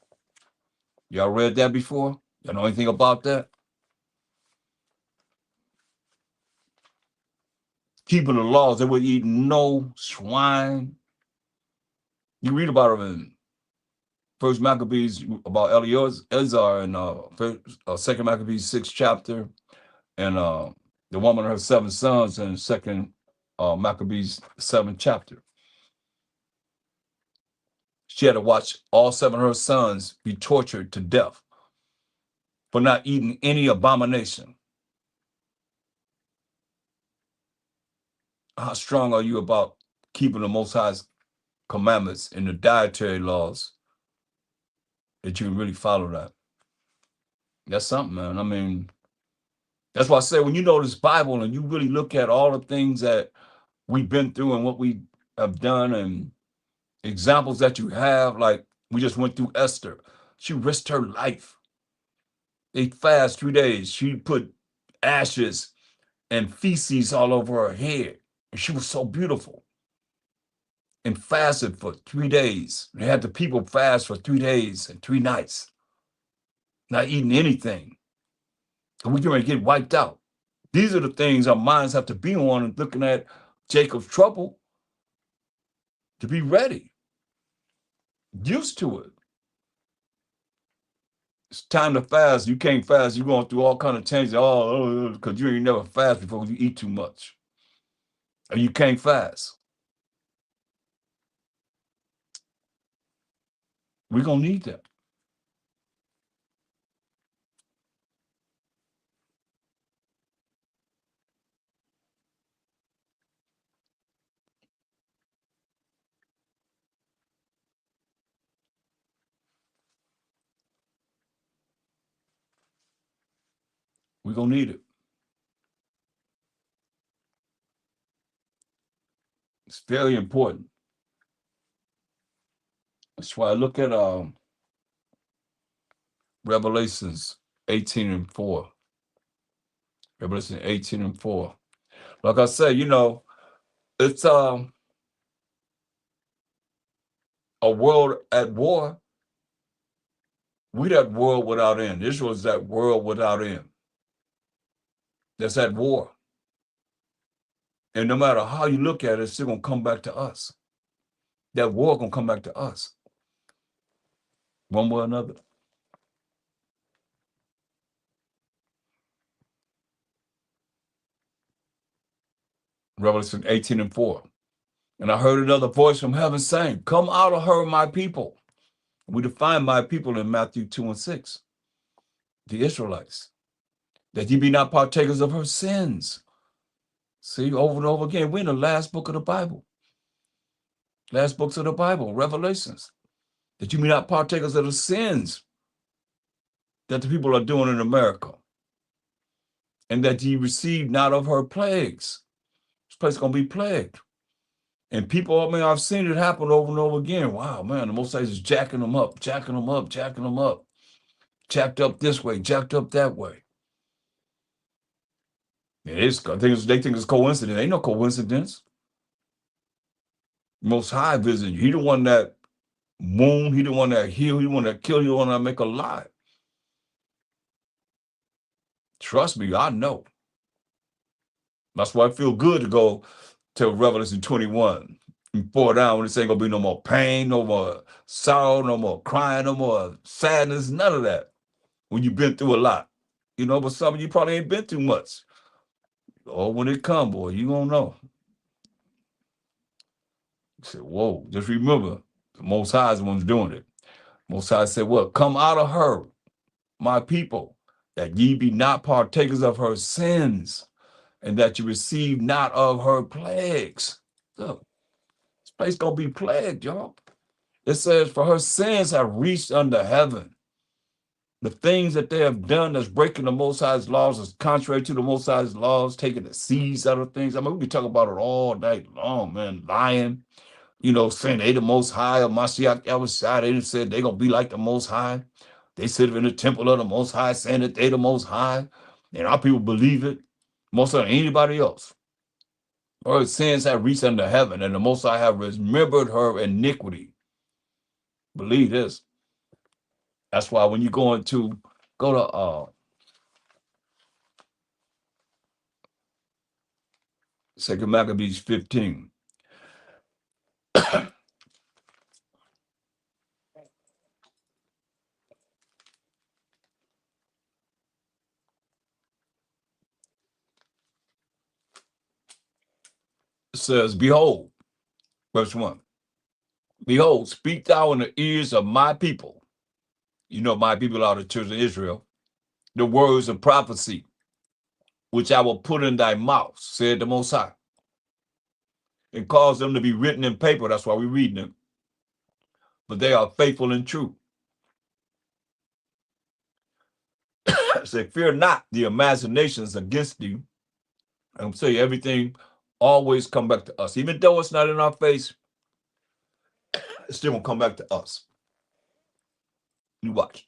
Y'all read that before? Y'all know anything about that? Keeping the laws, they would eat no swine. You read about them in First Maccabees about Eleazar and Second Maccabees 6th chapter, and the woman and her 7 sons in Second Maccabees 7th chapter. She had to watch all 7 of her sons be tortured to death for not eating any abomination. How strong are you about keeping the Most High's commandments and the dietary laws that you can really follow that? That's something, man. I mean, that's why I say when you know this Bible and you really look at all the things that we've been through and what we have done and examples that you have, like we just went through Esther. She risked her life. They fast 3 days. She put ashes and feces all over her head. And she was so beautiful. And fasted for 3 days. They had the people fast for 3 days and 3 nights, not eating anything. And we're going to get wiped out. These are the things our minds have to be on and looking at Jacob's trouble to be ready, used to it. It's time to fast. You can't fast. You're going through all kind of changes. Because you ain't never fast before you eat too much. Or you can't fast. We're going to need that. We're going to need it. It's very important. That's why I look at Revelations 18:4. Revelation 18:4. Like I said, it's a world at war. We that world without end. Israel is that world without end. That's at war. And no matter how you look at it, it's still gonna come back to us. That war gonna come back to us. One way or another. Revelation 18:4. And I heard another voice from heaven saying, "Come out of her, my people." We define my people in Matthew 2:6. The Israelites. That ye be not partakers of her sins. See, over and over again, we're in the last book of the Bible. Last books of the Bible, Revelations. That you may not partakers of the sins that the people are doing in America. And that ye receive not of her plagues. This place is going to be plagued. And people, I mean, I've seen it happen over and over again. Wow, man, the Most High is jacking them up, jacking them up, jacking them up. Jacked up this way, jacked up that way. They think it's coincidence. Ain't no coincidence. Most High visit you. He the one that wound, he the one that heal, he the one that kill, he the one that make alive. Trust me, I know. That's why I feel good to go to Revelation 21 and pour down when it's ain't gonna be no more pain, no more sorrow, no more crying, no more sadness, none of that. When you've been through a lot. You know, but some of you probably ain't been through much. Oh, when it come, boy, you gonna know. You say, whoa, just remember, the Most High is the one's doing it. Most High said, what? Come out of her, my people, that ye be not partakers of her sins, and that you receive not of her plagues. Look, this place gonna be plagued, y'all. It says, for her sins have reached unto heaven. The things that they have done that's breaking the Most High's laws, is contrary to the Most High's laws, taking the seeds out of things. I mean, we can talk about it all night long, man. Lying, you know, saying they the Most High, or Mashiach Yahushua. They said they gonna be like the Most High. They sit in the temple of the Most High, saying that they the Most High, and our people believe it more so than anybody else. Her sins have reached unto heaven, and the Most High have remembered her iniquity. Believe this. That's why when you go to Second Maccabees 15. It says, behold, verse 1. Behold, speak thou in the ears of my people. You know, my people are the children of Israel. The words of prophecy, which I will put in thy mouth, said the Most High, and cause them to be written in paper. That's why we're reading them. But they are faithful and true. Say, fear not the imaginations against you. I'm saying everything always come back to us. Even though it's not in our face, it's still gonna come back to us. You watch.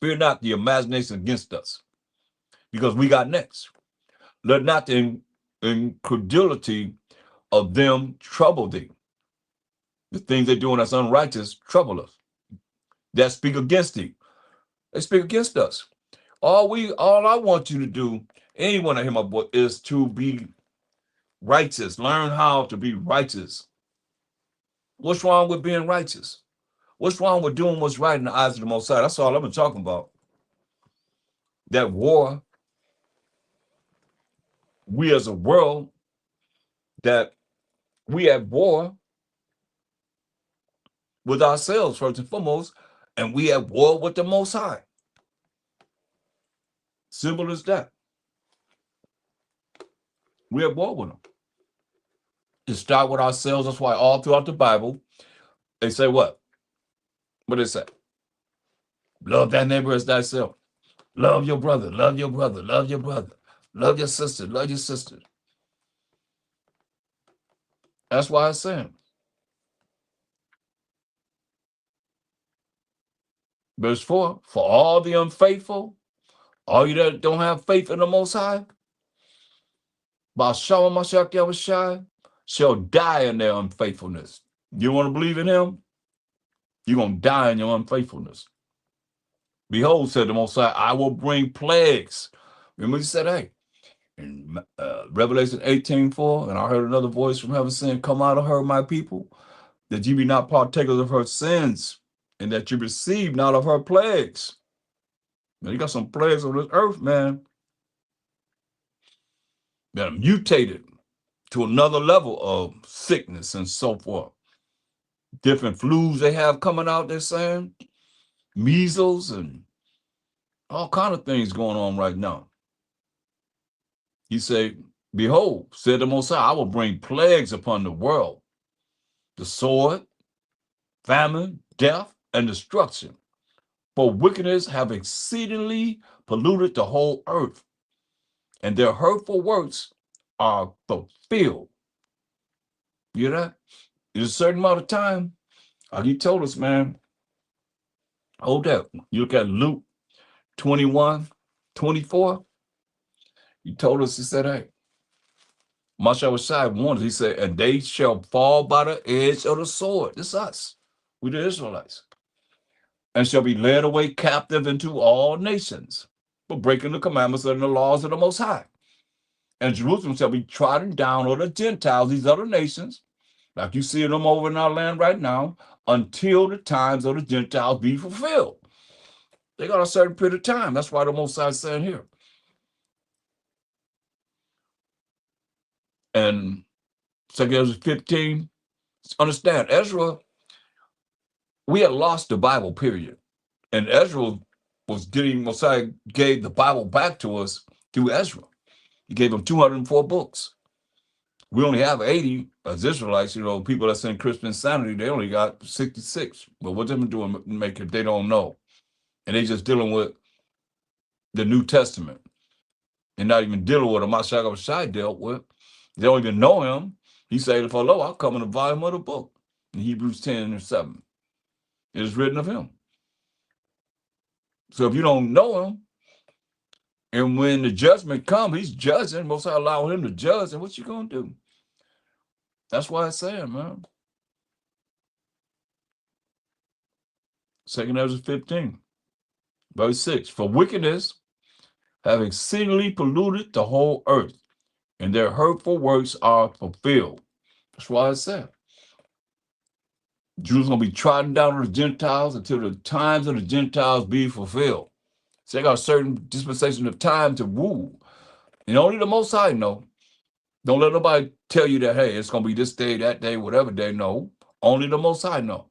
Fear not the imagination against us, because we got next. Let not the incredulity of them trouble thee. The things they're doing that's unrighteous trouble us. That speak against thee. They speak against us. All I want you to do, anyone I hear my boy, is to be righteous. Learn how to be righteous. What's wrong with being righteous? What's wrong with doing what's right in the eyes of the Most High? That's all I've been talking about. That war, we as a world, that we at war with ourselves first and foremost, and we at war with the Most High. Simple as that. We at war with them. It start with ourselves. That's why all throughout the Bible, they say what? What do they say? Love thy neighbor as thyself. Love your brother. Love your brother. Love your brother. Love your sister. Love your sister. That's why I say. Verse 4, for all the unfaithful, all you that don't have faith in the Most High, Ba'Shalom Mashiach Yahushua, shall die in their unfaithfulness. You want to believe in him? You're going to die in your unfaithfulness. Behold, said the Most High, I will bring plagues. Remember he said, hey, in Revelation 18:4, and I heard another voice from heaven saying, come out of her, my people, that you be not partakers of her sins, and that you receive not of her plagues. Man, you got some plagues on this earth, man, that are mutated to another level of sickness and so forth. Different flus they have coming out, they're saying, measles and all kind of things going on right now. He said, behold, said the Most High, I will bring plagues upon the world, the sword, famine, death, and destruction. For wickedness have exceedingly polluted the whole earth, and their hurtful works are fulfilled. You hear that? In a certain amount of time, like he told us, man, hold up. You look at Luke 21:24. He told us, he said, hey, Mashawashai warned us, he said, and they shall fall by the edge of the sword. This is us. We the Israelites. And shall be led away captive into all nations for breaking the commandments and the laws of the Most High. And Jerusalem shall be trodden down of the Gentiles, these other nations, like you see them over in our land right now, until the times of the Gentiles be fulfilled. They got a certain period of time. That's why the Most High is saying here. And 2 Ezra 15, understand, Ezra, we had lost the Bible, period. And Ezra was getting, Mosiah gave the Bible back to us through Ezra. He gave them 204 books. We only have 80 as Israelites, people that's in Christian Insanity, they only got 66. But what they're doing make it, they don't know. And they just dealing with the New Testament. And not even dealing with what Mashiach dealt with. They don't even know him. He said, for lo, I'll come in the volume of the book. In Hebrews 10:7. It is written of him. So if you don't know him, and when the judgment comes, he's judging. Most I allow him to judge, and what you gonna do? That's why it's saying, man. 2 Ezra 15, verse 6. For wickedness have exceedingly polluted the whole earth, and their hurtful works are fulfilled. That's why it's said. Jews gonna be trodden down to the Gentiles until the times of the Gentiles be fulfilled. So they got a certain dispensation of time to rule. And only the Most High know. Don't let nobody tell you that, hey, it's going to be this day, that day, whatever day. No, only the Most High know.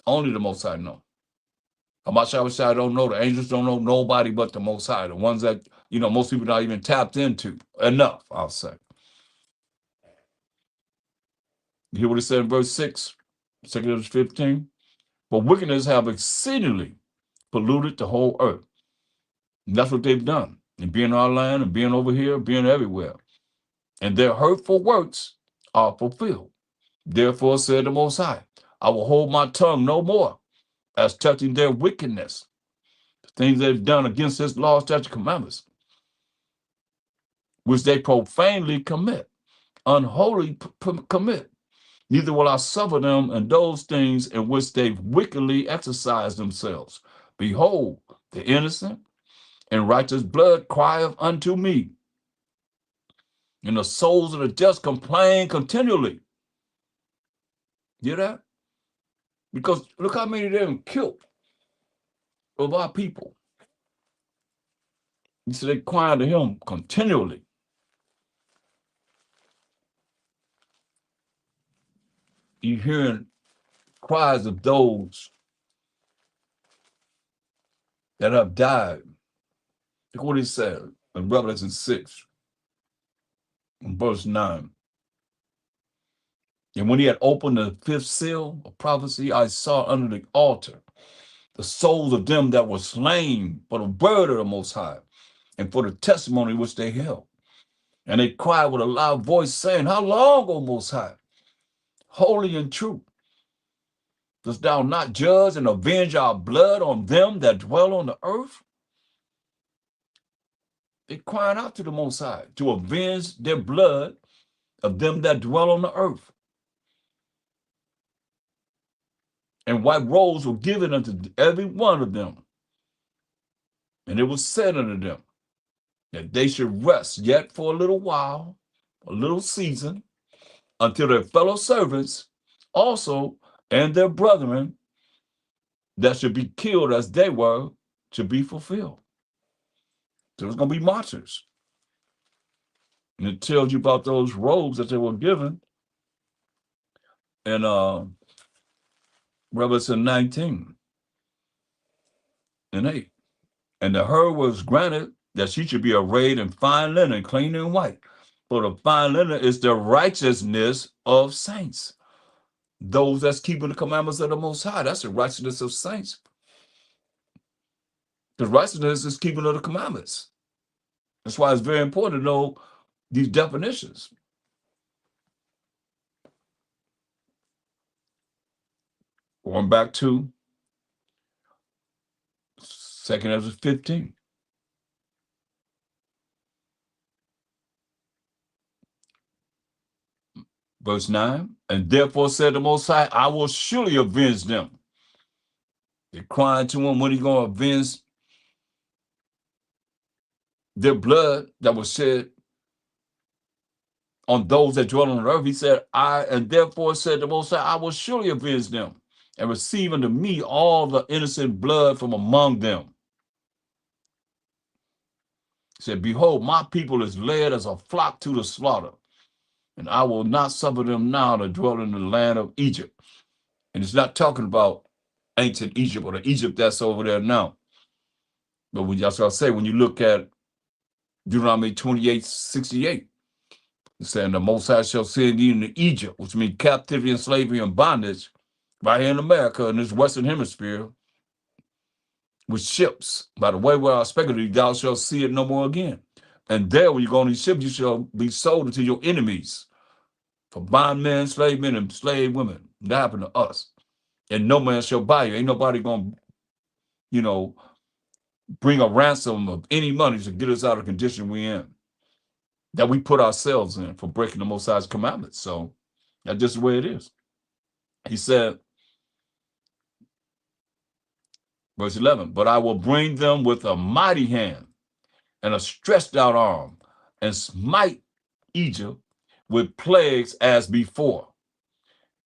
Only the Most High know. Amashawashai don't know. The angels don't know nobody but the Most High. The ones that, most people not even tapped into. Enough, I'll say. You hear what it said in verse 6, 2 Corinthians 15? For wickedness have exceedingly polluted the whole earth. And that's what they've done. And being in our land and being over here, being everywhere. And their hurtful works are fulfilled. Therefore said the Most High, I will hold my tongue no more as touching their wickedness, the things they've done against his laws, statutes, commandments, which they profanely commit, unholy commit. Neither will I suffer them in those things in which they've wickedly exercised themselves. Behold, the innocent and righteous blood crieth unto me, and the souls of the just complain continually. Hear that? Because look how many of them killed of our people. He said they crying to him continually. You hearing cries of those that have died. Look what he said in Revelation 6, in verse 9. And when he had opened the fifth seal of prophecy, I saw under the altar the souls of them that were slain for the word of the Most High and for the testimony which they held. And they cried with a loud voice, saying, How long, O Most High, holy and true, dost thou not judge and avenge our blood on them that dwell on the earth? They crying out to the Most High to avenge their blood of them that dwell on the earth. And white robes were given unto every one of them. And it was said unto them that they should rest yet for a little while, a little season, until their fellow servants also and their brethren that should be killed as they were should be fulfilled. So there's going to be martyrs. And it tells you about those robes that they were given in Revelation 19:8. And to her was granted that she should be arrayed in fine linen, clean and white. For the fine linen is the righteousness of saints. Those that's keeping the commandments of the Most High. That's the righteousness of saints. The righteousness is keeping of the commandments. That's why it's very important to know these definitions. Going back to 2 Ezra 15. Verse 9. And therefore said the Most High, I will surely avenge them. They're crying to him when he's going to avenge their blood that was shed on those that dwell on the earth. He said, and therefore said the Most High, I will surely avenge them and receive unto me all the innocent blood from among them. He said, behold, my people is led as a flock to the slaughter, and I will not suffer them now to dwell in the land of Egypt. And it's not talking about ancient Egypt or the Egypt that's over there now. But that's what I say, when you look at Deuteronomy 28:68, it's saying the Most High shall send you into Egypt, which means captivity and slavery and bondage, right here in America, in this Western Hemisphere, with ships. By the way, where I speculated, thou shalt see it no more again. And there, when you go on these ships, you shall be sold into your enemies for bondmen, slave men, and slave women. That happened to us. And no man shall buy you. Ain't nobody going to, bring a ransom of any money to get us out of the condition we're in, that we put ourselves in for breaking the Most High's commandments. So that's just the way it is. He said, verse 11, but I will bring them with a mighty hand and a stretched out arm and smite Egypt with plagues as before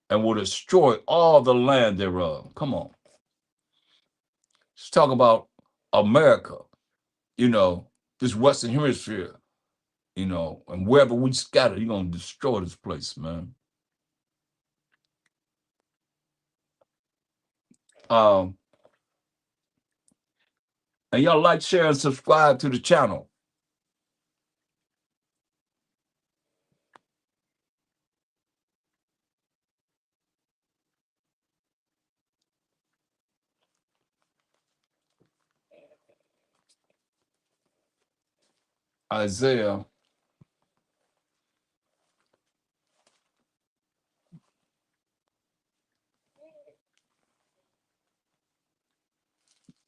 and will destroy all the land thereof. Come on. Let's talk about America, this Western Hemisphere, and wherever we scatter, you're going to destroy this place, man. And y'all like, share, and subscribe to the channel. Isaiah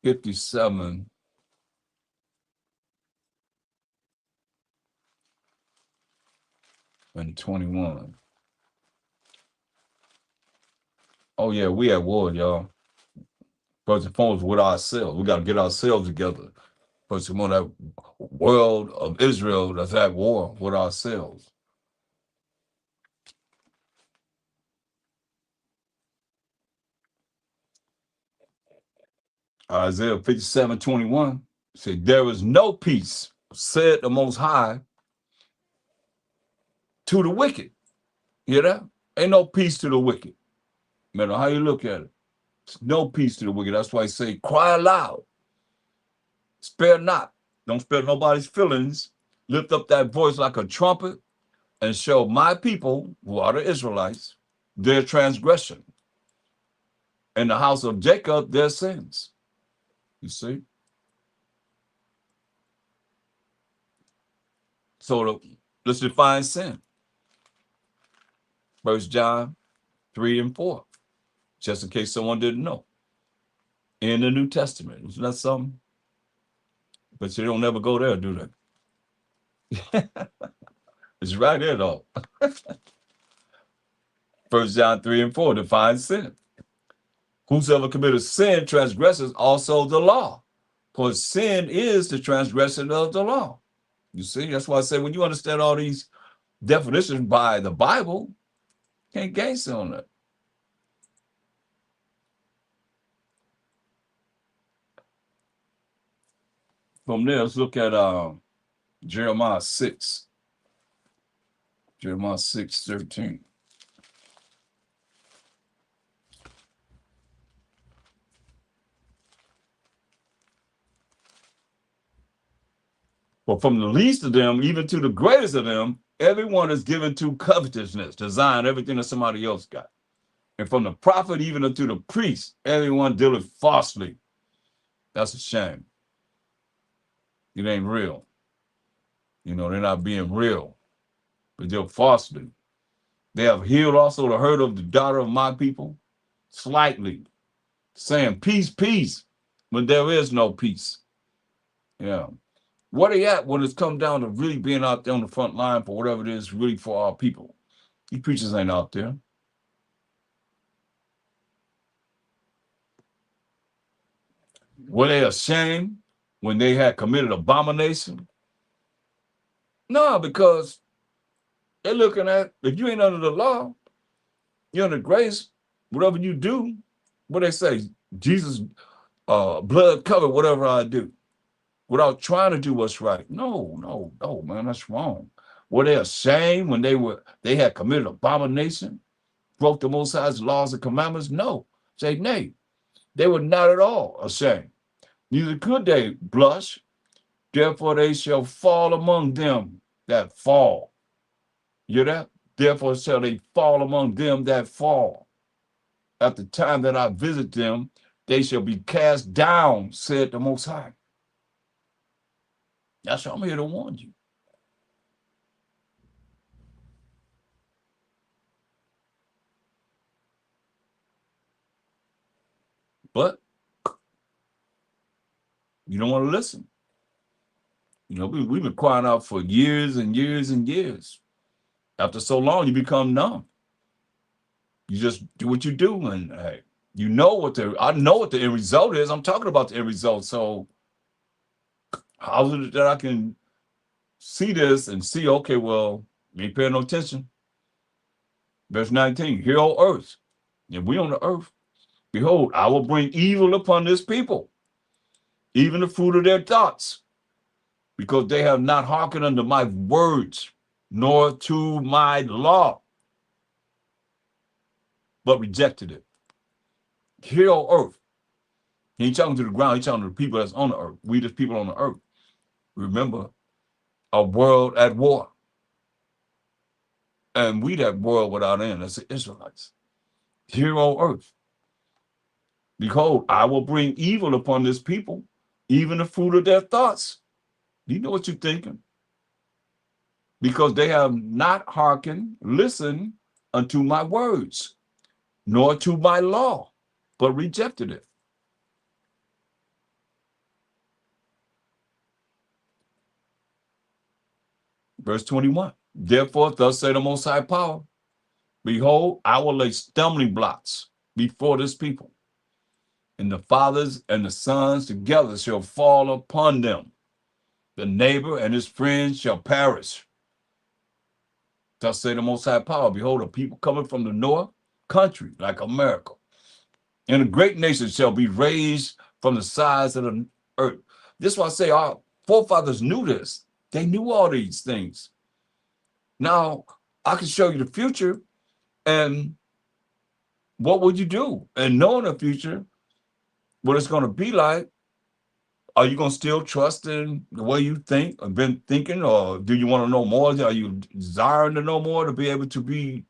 57 and 21. Oh, yeah, we at war, y'all. First and foremost, with ourselves. We got to get ourselves together. First and foremost, that world of Israel that's at war with ourselves. Isaiah 57:21 said, there is no peace, said the Most High, to the wicked. You hear that? Ain't no peace to the wicked. No matter how you look at it. There's no peace to the wicked. That's why I say, cry aloud. Spare not. Don't spare nobody's feelings. Lift up that voice like a trumpet and show my people, who are the Israelites, their transgression. And the house of Jacob, their sins. You see? So let's define sin. 1 John 3 and 4, just in case someone didn't know. In the New Testament. Isn't that something? But you don't ever go there, do they? It's right there, though. 1 John 3 and 4 defines sin. Whosoever committeth sin transgresses also the law. For sin is the transgression of the law. You see, that's why I say when you understand all these definitions by the Bible, can't gainsay on that. From there, let's look at Jeremiah 6. Jeremiah 6:13. For from the least of them, even to the greatest of them, everyone is given to covetousness, desire everything that somebody else got. And from the prophet even unto the priest, everyone dealeth falsely. That's a shame. It ain't real. You know, they're not being real, but they're falsely. They have healed also the hurt of the daughter of my people, slightly, saying peace, peace, when there is no peace. Yeah. Where they at when it's come down to really being out there on the front line for whatever it is, really for our people? These preachers ain't out there. Were they ashamed when they had committed abomination? No, because they're looking at, if you ain't under the law, you're under grace, whatever you do, what they say, Jesus' blood covered whatever I do, without trying to do what's right. No, no, no, man, that's wrong. Were they ashamed when they had committed abomination, broke the Most High's laws and commandments? No. Say nay. They were not at all ashamed. Neither could they blush. Therefore they shall fall among them that fall. You hear that? Therefore shall they fall among them that fall. At the time that I visit them, they shall be cast down, said the Most High. That's why I'm here to warn you. But you don't want to listen. You know, we've been crying out for years and years and years. After so long, you become numb. You just do what you do, and hey, I know what the end result is. I'm talking about the end result. So how is it that I can see this and see, okay, well, you ain't paying no attention. Verse 19, here on earth, and we on the earth, behold, I will bring evil upon this people, even the fruit of their thoughts, because they have not hearkened unto my words, nor to my law, but rejected it. Here on earth, he ain't talking to the ground, he's talking to the people that's on the earth. We just people on the earth. Remember, a world at war. And we that world without end, that's the Israelites. Here on earth, behold, I will bring evil upon this people, even the fruit of their thoughts. Do you know what you're thinking? Because they have not hearkened, listened unto my words, nor to my law, but rejected it. Verse 21, therefore, thus say the Most High Power, behold, I will lay stumbling blocks before this people, and the fathers and the sons together shall fall upon them. The neighbor and his friends shall perish. Thus say the Most High Power, behold, a people coming from the north country, like America, and a great nation shall be raised from the sides of the earth. This is why I say our forefathers knew this. They knew all these things. Now, I can show you the future, and what would you do? And knowing the future, what it's going to be like, are you going to still trust in the way you think, or been thinking, or do you want to know more? Are you desiring to know more to be able to be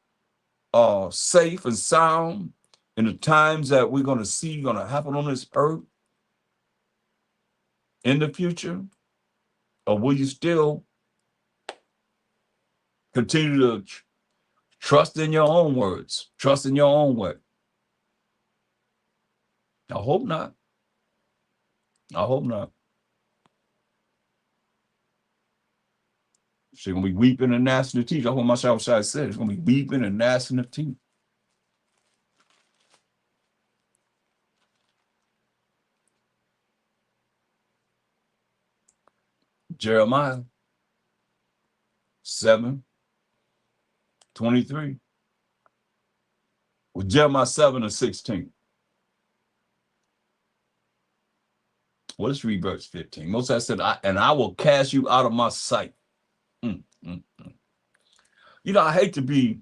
safe and sound in the times that we're going to see going to happen on this earth in the future? Or will you still continue to trust in your own words, trust in your own way? I hope not. I hope not. She's going to be weeping and gnashing of teeth. That's what my Shai said. It's going to be weeping and gnashing of teeth. Jeremiah 7:23. Well, Jeremiah 7:16. Well, let's read verse 15. Moses said, I will cast you out of my sight. Mm, mm, mm. You know, I hate to be,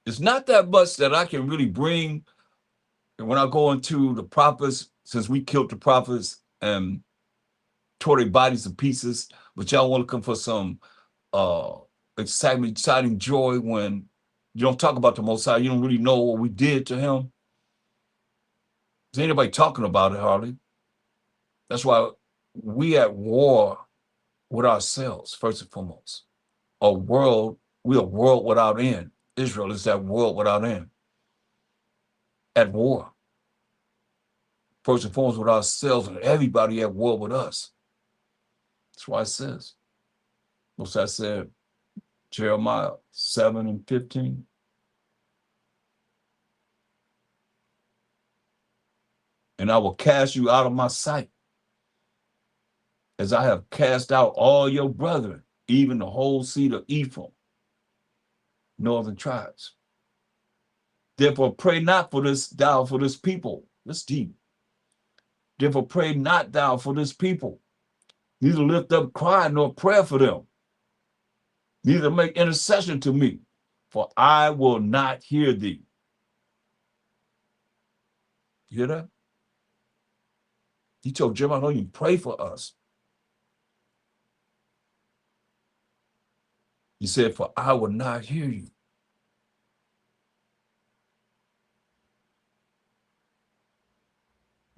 it's not that much that I can really bring when I go into the prophets, since we killed the prophets, and tore their bodies to pieces, but y'all want to come for some exciting joy when you don't talk about the Most High. You don't really know what we did to him. Is anybody talking about it, hardly? That's why we at war with ourselves, first and foremost. We're a world without end. Israel is that world without end. At war. First and foremost with ourselves, and everybody at war with us. That's why it says. What's that said? Jeremiah 7:15. And I will cast you out of my sight, as I have cast out all your brethren, even the whole seed of Ephraim, northern tribes. Therefore, pray not for this, thou for this people. That's deep. Therefore, pray not thou for this people, neither lift up cry nor prayer for them, neither make intercession to me, for I will not hear thee. You hear that? He told Jeremiah, don't even pray for us. He said, for I will not hear you.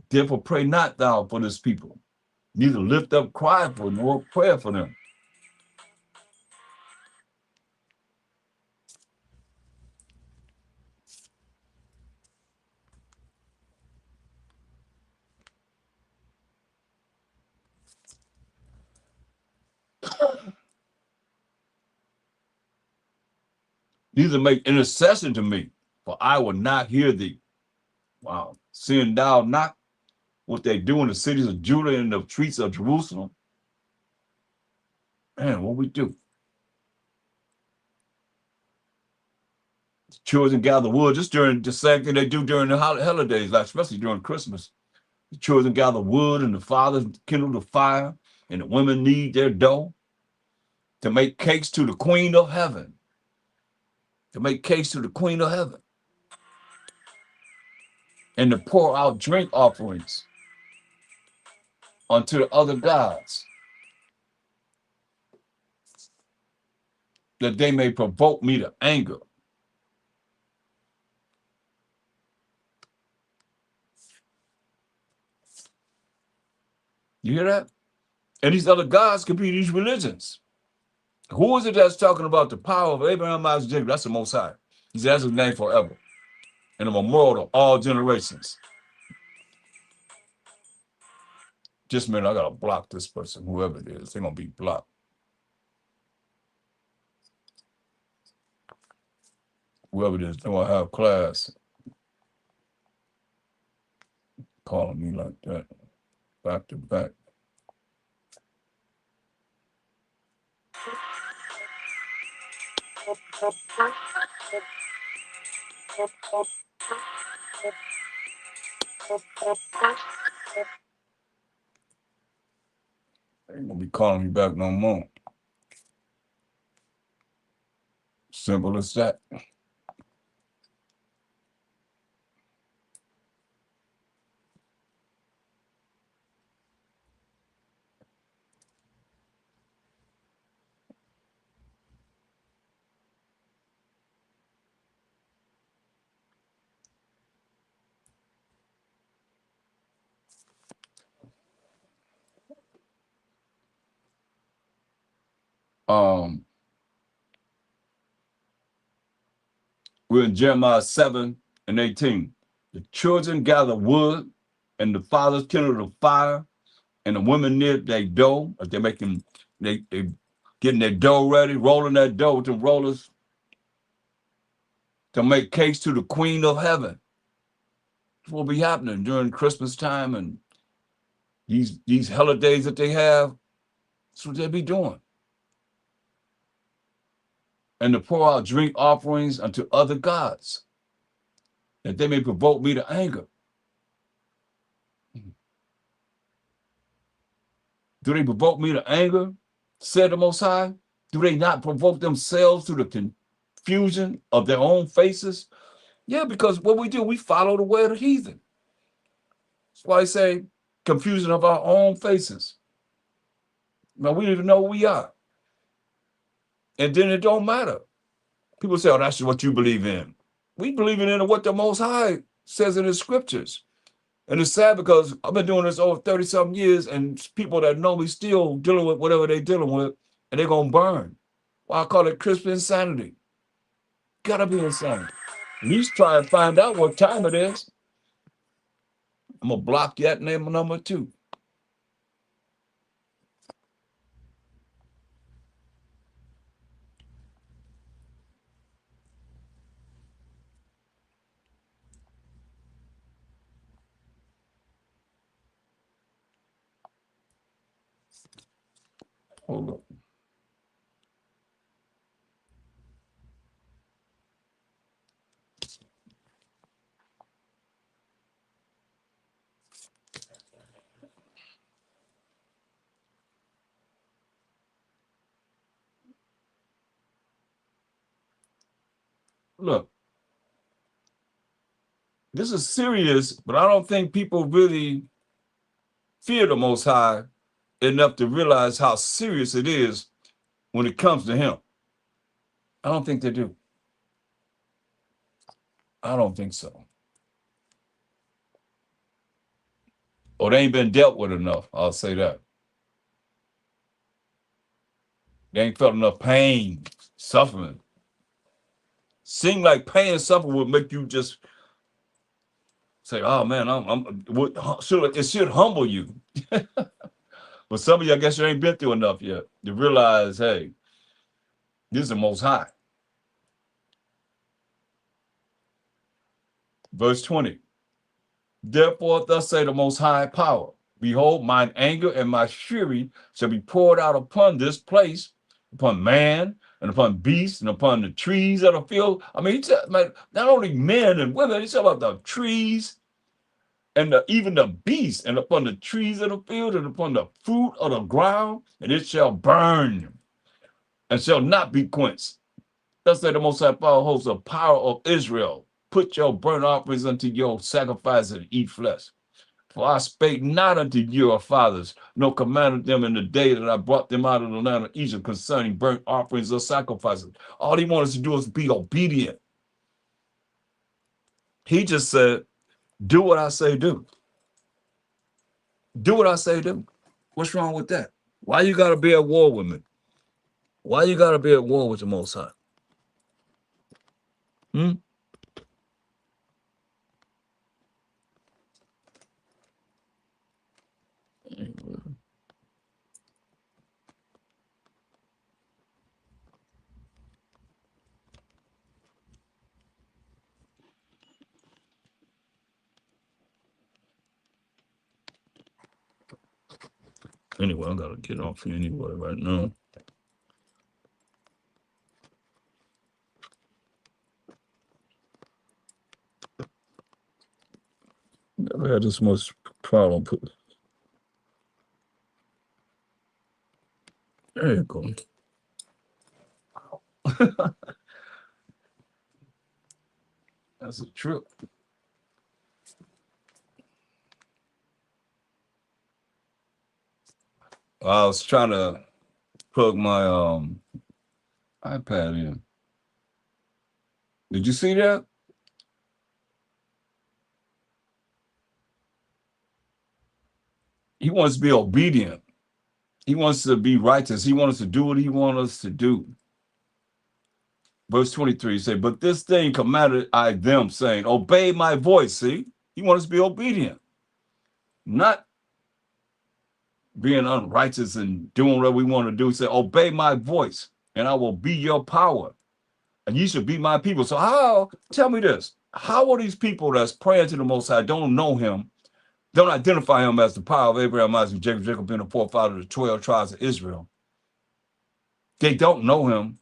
Therefore, pray not thou for this people, neither lift up cry for nor prayer for them. Neither make intercession to me, for I will not hear thee. Wow. Seeing thou not what they do in the cities of Judah and the streets of Jerusalem? Man, what we do? The children gather wood just during the same thing they do during the holidays, like especially during Christmas. The children gather wood and the fathers kindle the fire, and the women knead their dough to make cakes to the Queen of Heaven. To make cakes to the Queen of Heaven. And to pour out drink offerings unto the other gods, that they may provoke me to anger. You hear that? And these other gods could be these religions. Who is it that's talking about the power of Abraham, Isaac, Jacob? That's the Most High. He says his name forever. And a memorial to all generations. Just a minute, I gotta block this person, whoever it is. They're gonna be blocked. Whoever it is, they wanna have class. Calling me like that. Back to back. They ain't gonna be calling me back no more. Simple as that. We're in Jeremiah 7:18. The children gather wood, and the fathers kindle the fire, and the women knit their dough. They're making, they getting their dough ready, rolling that dough with them rollers to make cakes to the Queen of Heaven. That's what will be happening during Christmas time and these holidays that they have. That's what they'll be doing. And to pour out drink offerings unto other gods, that they may provoke me to anger. Do they provoke me to anger, said the Most High? Do they not provoke themselves to the confusion of their own faces? Yeah, because what we do, we follow the way of the heathen. That's why I say confusion of our own faces. Now we don't even know who we are. And then it don't matter. People say, oh, that's what you believe in. We believe in what the Most High says in his scriptures. And it's sad because I've been doing this over 30-something years, and people that know me still dealing with whatever they're dealing with, and they're going to burn. Well, I call it Christian insanity. Gotta be insane. At least try and find out what time it is. I'm going to block that name number too. Hold up. Look, this is serious, but I don't think people really fear the Most High enough to realize how serious it is when it comes to him. I don't think they do. I don't think so. Or they ain't been dealt with enough. I'll say that. They ain't felt enough pain, suffering. Seem like pain and suffering would make you just say, "Oh man, it should humble you." But some of you, I guess, you ain't been through enough yet to realize, hey, this is the Most High. Verse 20. Therefore, thus say the Most High Power: Behold, mine anger and my fury shall be poured out upon this place, upon man and upon beasts and upon the trees of the field. I mean, not only men and women, he's talking about the trees and even the beasts, and upon the trees of the field and upon the fruit of the ground, and it shall burn and shall not be quenched. Thus say the Most High Power, holds the power of Israel. Put your burnt offerings unto your sacrifice and eat flesh. For I spake not unto your fathers, nor commanded them in the day that I brought them out of the land of Egypt concerning burnt offerings or sacrifices. All he wanted us to do is be obedient. He just said, do what I say do. Do what I say do. What's wrong with that? Why you got to be at war with me? Why you got to be at war with the Most High? Anyway, I got to get off here anyway right now. Never had this much problem. There you go. That's a trip. I was trying to plug my iPad in. Did you see that? He wants to be obedient. He wants to be righteous. He wants us to do what he wants us to do. Verse 23 say, but this thing commanded I them, saying, obey my voice. See, he wants us to be obedient, not being unrighteous and doing what we want to do. Say, obey my voice, and I will be your power, and you should be my people. So how, tell me this, how are these people that's praying to the Most High, don't know him, don't identify him as the power of Abraham, Isaac, Jacob being the forefather of the 12 tribes of Israel? They don't know him.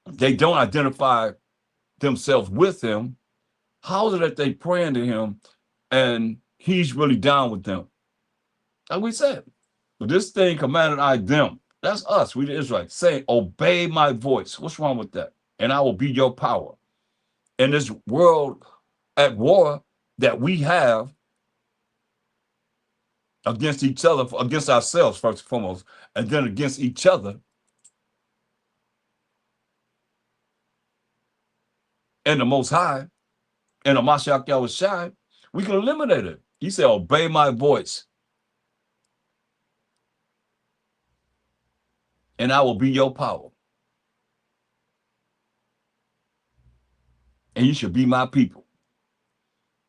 They don't identify themselves with him. How is it that they praying to him and he's really down with them? Like we said, but this thing commanded I them. That's us, we the Israelites, saying, obey my voice. What's wrong with that? And I will be your power. In this world at war that we have, against each other, against ourselves first and foremost, and then against each other, and the Most High, and the Mashiach Yahushai, we can eliminate it. He said, obey my voice, and I will be your power. And you should be my people,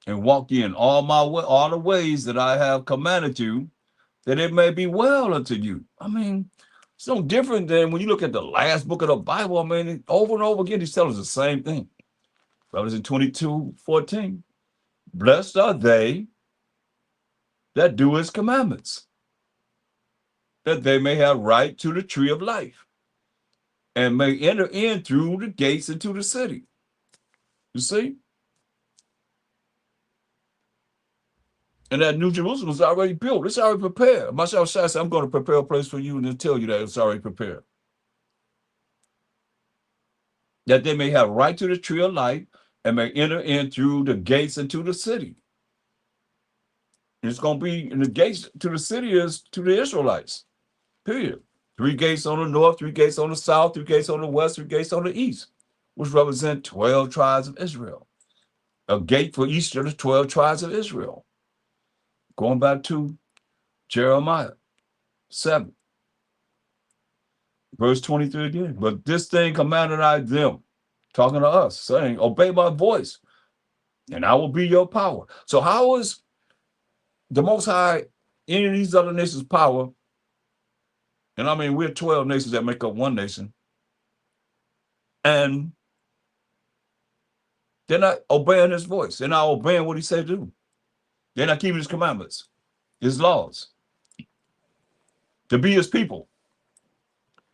and walk ye in all the ways that I have commanded you, that it may be well unto you. I mean, it's no different than when you look at the last book of the Bible. I mean, over and over again, he's telling us the same thing. Revelation 22:14. Blessed are they that do his commandments, that they may have right to the tree of life, and may enter in through the gates into the city. You see? And that New Jerusalem is already built. It's already prepared. Mashiach said, I'm going to prepare a place for you and then tell you that it's already prepared. That they may have right to the tree of life and may enter in through the gates into the city. And it's going to be, and the gates to the city is to the Israelites, period. 3 gates on the north, 3 gates on the south, 3 gates on the west, 3 gates on the east, which represent 12 tribes of Israel. A gate for each of the 12 tribes of Israel. Going back to Jeremiah 7, verse 23 again. But this thing commanded I them, talking to us, saying, obey my voice, and I will be your power. So how is the Most High any of these other nations' power? And I mean, we're 12 nations that make up one nation. And they're not obeying his voice. They're not obeying what he said to do. They're not keeping his commandments, his laws, to be his people.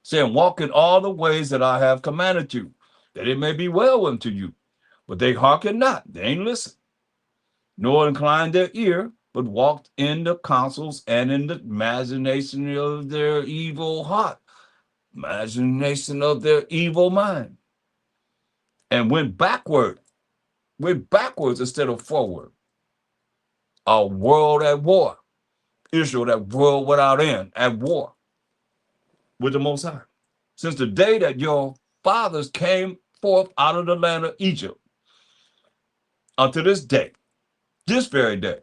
Saying, walk in all the ways that I have commanded you, that it may be well unto you. But they hearken not, they ain't listen, nor incline their ear, but walked in the counsels and in the imagination of their evil heart, imagination of their evil mind, and went backwards instead of forward. A world at war. Israel, that world without end, at war with the Most High. Since the day that your fathers came forth out of the land of Egypt, unto this day, this very day,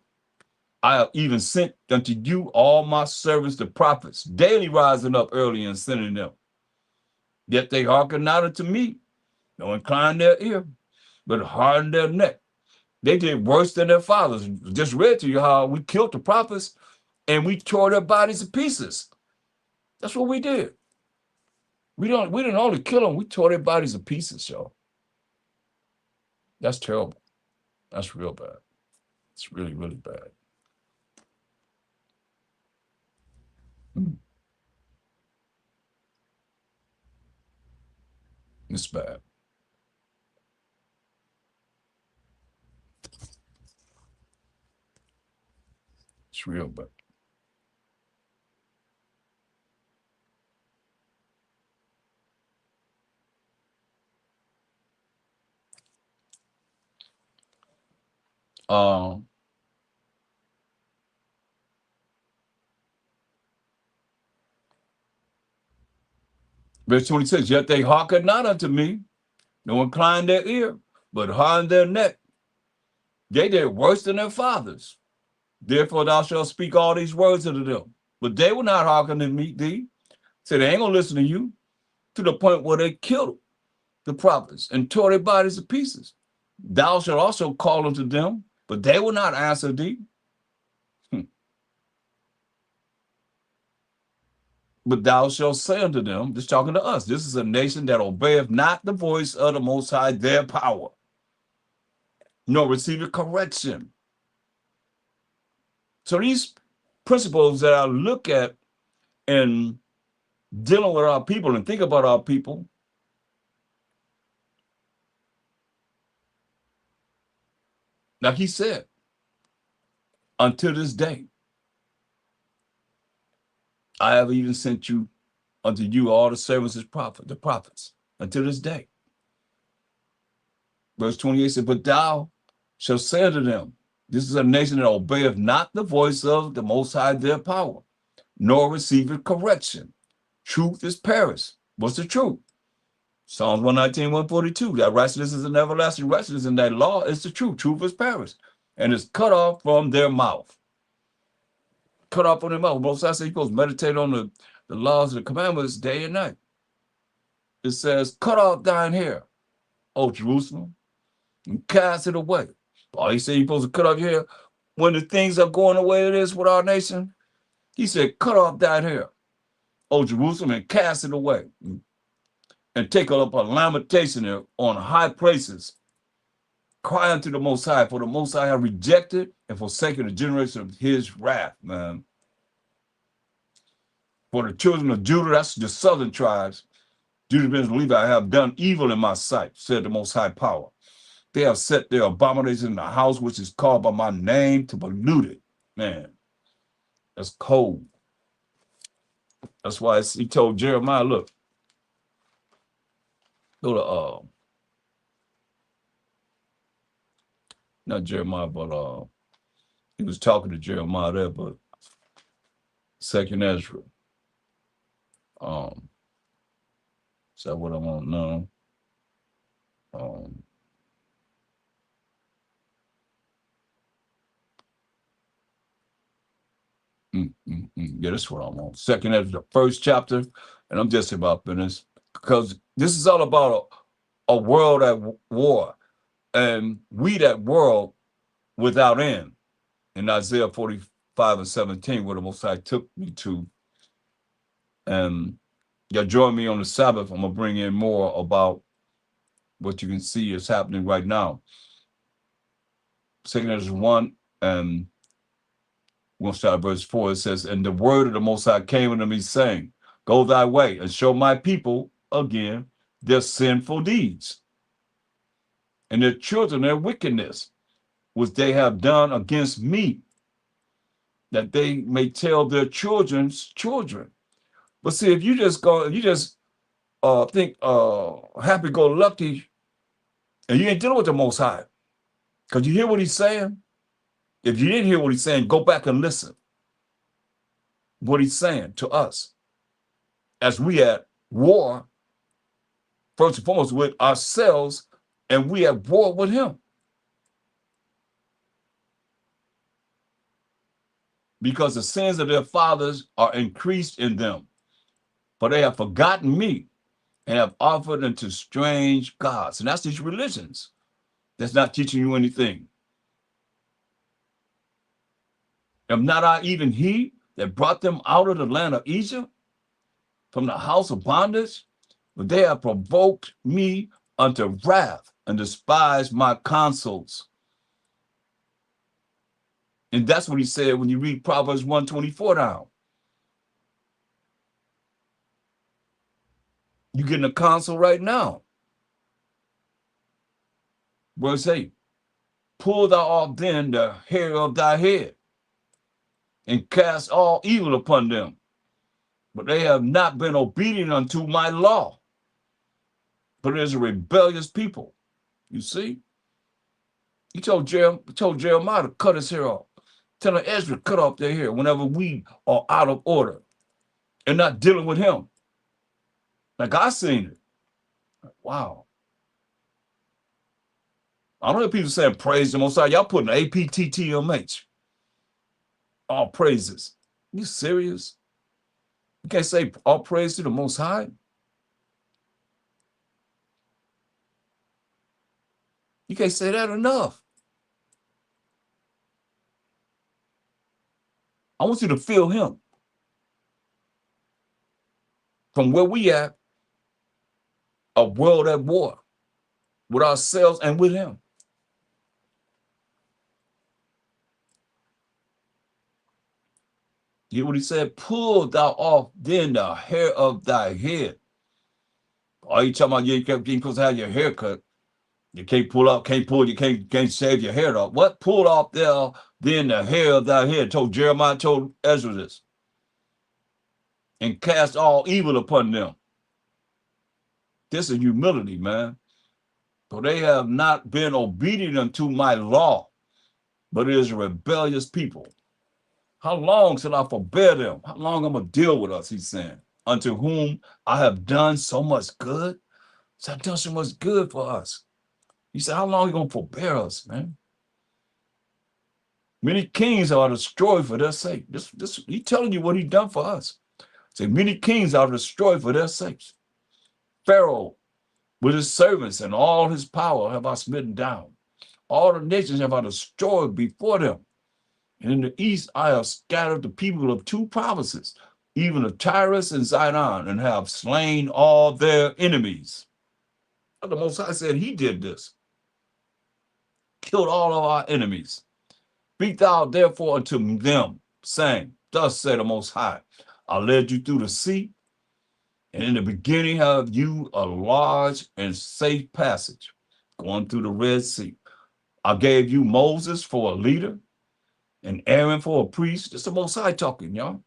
I have even sent unto you all my servants, the prophets, daily rising up early and sending them. Yet they hearken not unto me, nor incline their ear, but harden their neck. They did worse than their fathers. Just read to you how we killed the prophets and we tore their bodies to pieces. That's what we did. We didn't only kill them, we tore their bodies to pieces, y'all. That's terrible. That's real bad. It's really, really bad. It's bad. It's real bad. Verse 26, yet they hearken not unto me, nor incline their ear, but harden their neck. They did worse than their fathers. Therefore thou shalt speak all these words unto them. But they will not hearken to me, thee. So they ain't gonna listen to you, to the point where they killed the prophets and tore their bodies to pieces. Thou shalt also call unto them, but they will not answer thee. But thou shalt say unto them, just talking to us, this is a nation that obeyeth not the voice of the Most High, their power, nor receiveth correction. So these principles that I look at in dealing with our people and think about our people, like he said, until this day, I have even sent you unto you all the servants of the prophets, until this day. Verse 28 said, but thou shalt say unto them, This is a nation that obeyeth not the voice of the Most High their power, nor receiveth correction. Truth is perished. What's the truth? Psalms 119, 142. That righteousness is an everlasting righteousness, and that law is the truth. Truth is perished. And it's cut off from their mouth. Cut off from their mouth. Most High said you're supposed to meditate on the laws and the commandments day and night. It says, cut off thine hair, O Jerusalem, and cast it away. Oh, he said you're supposed to cut off your hair when the things are going the way it is with our nation. He said, cut off thine hair, O Jerusalem, and cast it away. And take up a lamentation on high places. Cry unto the Most High, for the Most High have rejected and forsaken the generation of his wrath, man. For the children of Judah, that's the southern tribes, Judah, Benjamin, and Levi, have done evil in my sight, said the Most High Power. They have set their abomination in the house which is called by my name to pollute it. Man, that's cold. That's why he told Jeremiah, look, go to, not Jeremiah, but he was talking to Jeremiah there, but Second Ezra. Is that what I want to know? Yeah, that's what I want. Second Ezra, the first chapter, and I'm just about finished, because this is all about a world at war, and we that world without end. In Isaiah 45 and 17, where the Most High took me to. And y'all join me on the Sabbath. I'm going to bring in more about what you can see is happening right now. Second Ezra 1, and we'll start at verse 4. It says, and the word of the Most High came unto me, saying, go thy way, and show my people, again, their sinful deeds, and their children their wickedness, which they have done against me, that they may tell their children's children. But see, if you just think happy-go-lucky, and you ain't dealing with the Most High, because you hear what he's saying. If you didn't hear what he's saying, go back and listen. What he's saying to us, as we at war, first and foremost with ourselves, and we at war with him. Because the sins of their fathers are increased in them, for they have forgotten me and have offered unto strange gods. And that's these religions that's not teaching you anything. Am not I even he that brought them out of the land of Egypt, from the house of bondage? But they have provoked me unto wrath and despised my counsels. And that's what he said when you read Proverbs 124 down. You're getting a counsel right now. Verse 8, pull thou off then the hair of thy head, and cast all evil upon them. But they have not been obedient unto my law. But it is a rebellious people. You see? He told Jeremiah to cut his hair off. Telling Ezra to cut off their hair whenever we are out of order and not dealing with him. Like I seen it. Wow. I don't hear people saying praise the Most High. Y'all putting APTTMH. All praises. You serious? You can't say all praise to the Most High? You can't say that enough. I want you to feel him. From where we at, a world at war with ourselves and with him. You hear what he said? Pull thou off then the hair of thy head. Are you talking about you ain't supposed to have your hair cut? You can't pull out, you can't shave your hair off. What? Pull off there then the hair of thy head. Told Jeremiah, told Ezra this. And cast all evil upon them. This is humility, man. For they have not been obedient unto my law. but it is a rebellious people. How long shall I forbear them? How long I'm going to deal with us, he's saying, unto whom I have done so much good? So I've done so much good for us. He said, how long are you going to forbear us, man? Many kings are destroyed for their sake. He's telling you what he done for us. Say, many kings are destroyed for their sakes. Pharaoh, with his servants and all his power, have I smitten down. All the nations have I destroyed before them. And in the east I have scattered the people of two provinces, even of Tyrus and Zidon, and have slain all their enemies. The Most High said he did this. Killed all of our enemies. Speak thou therefore unto them, saying, thus said the Most High, I led you through the sea, and in the beginning have you a large and safe passage, going through the Red Sea. I gave you Moses for a leader, and Aaron for a priest. That's the Most High talking, y'all.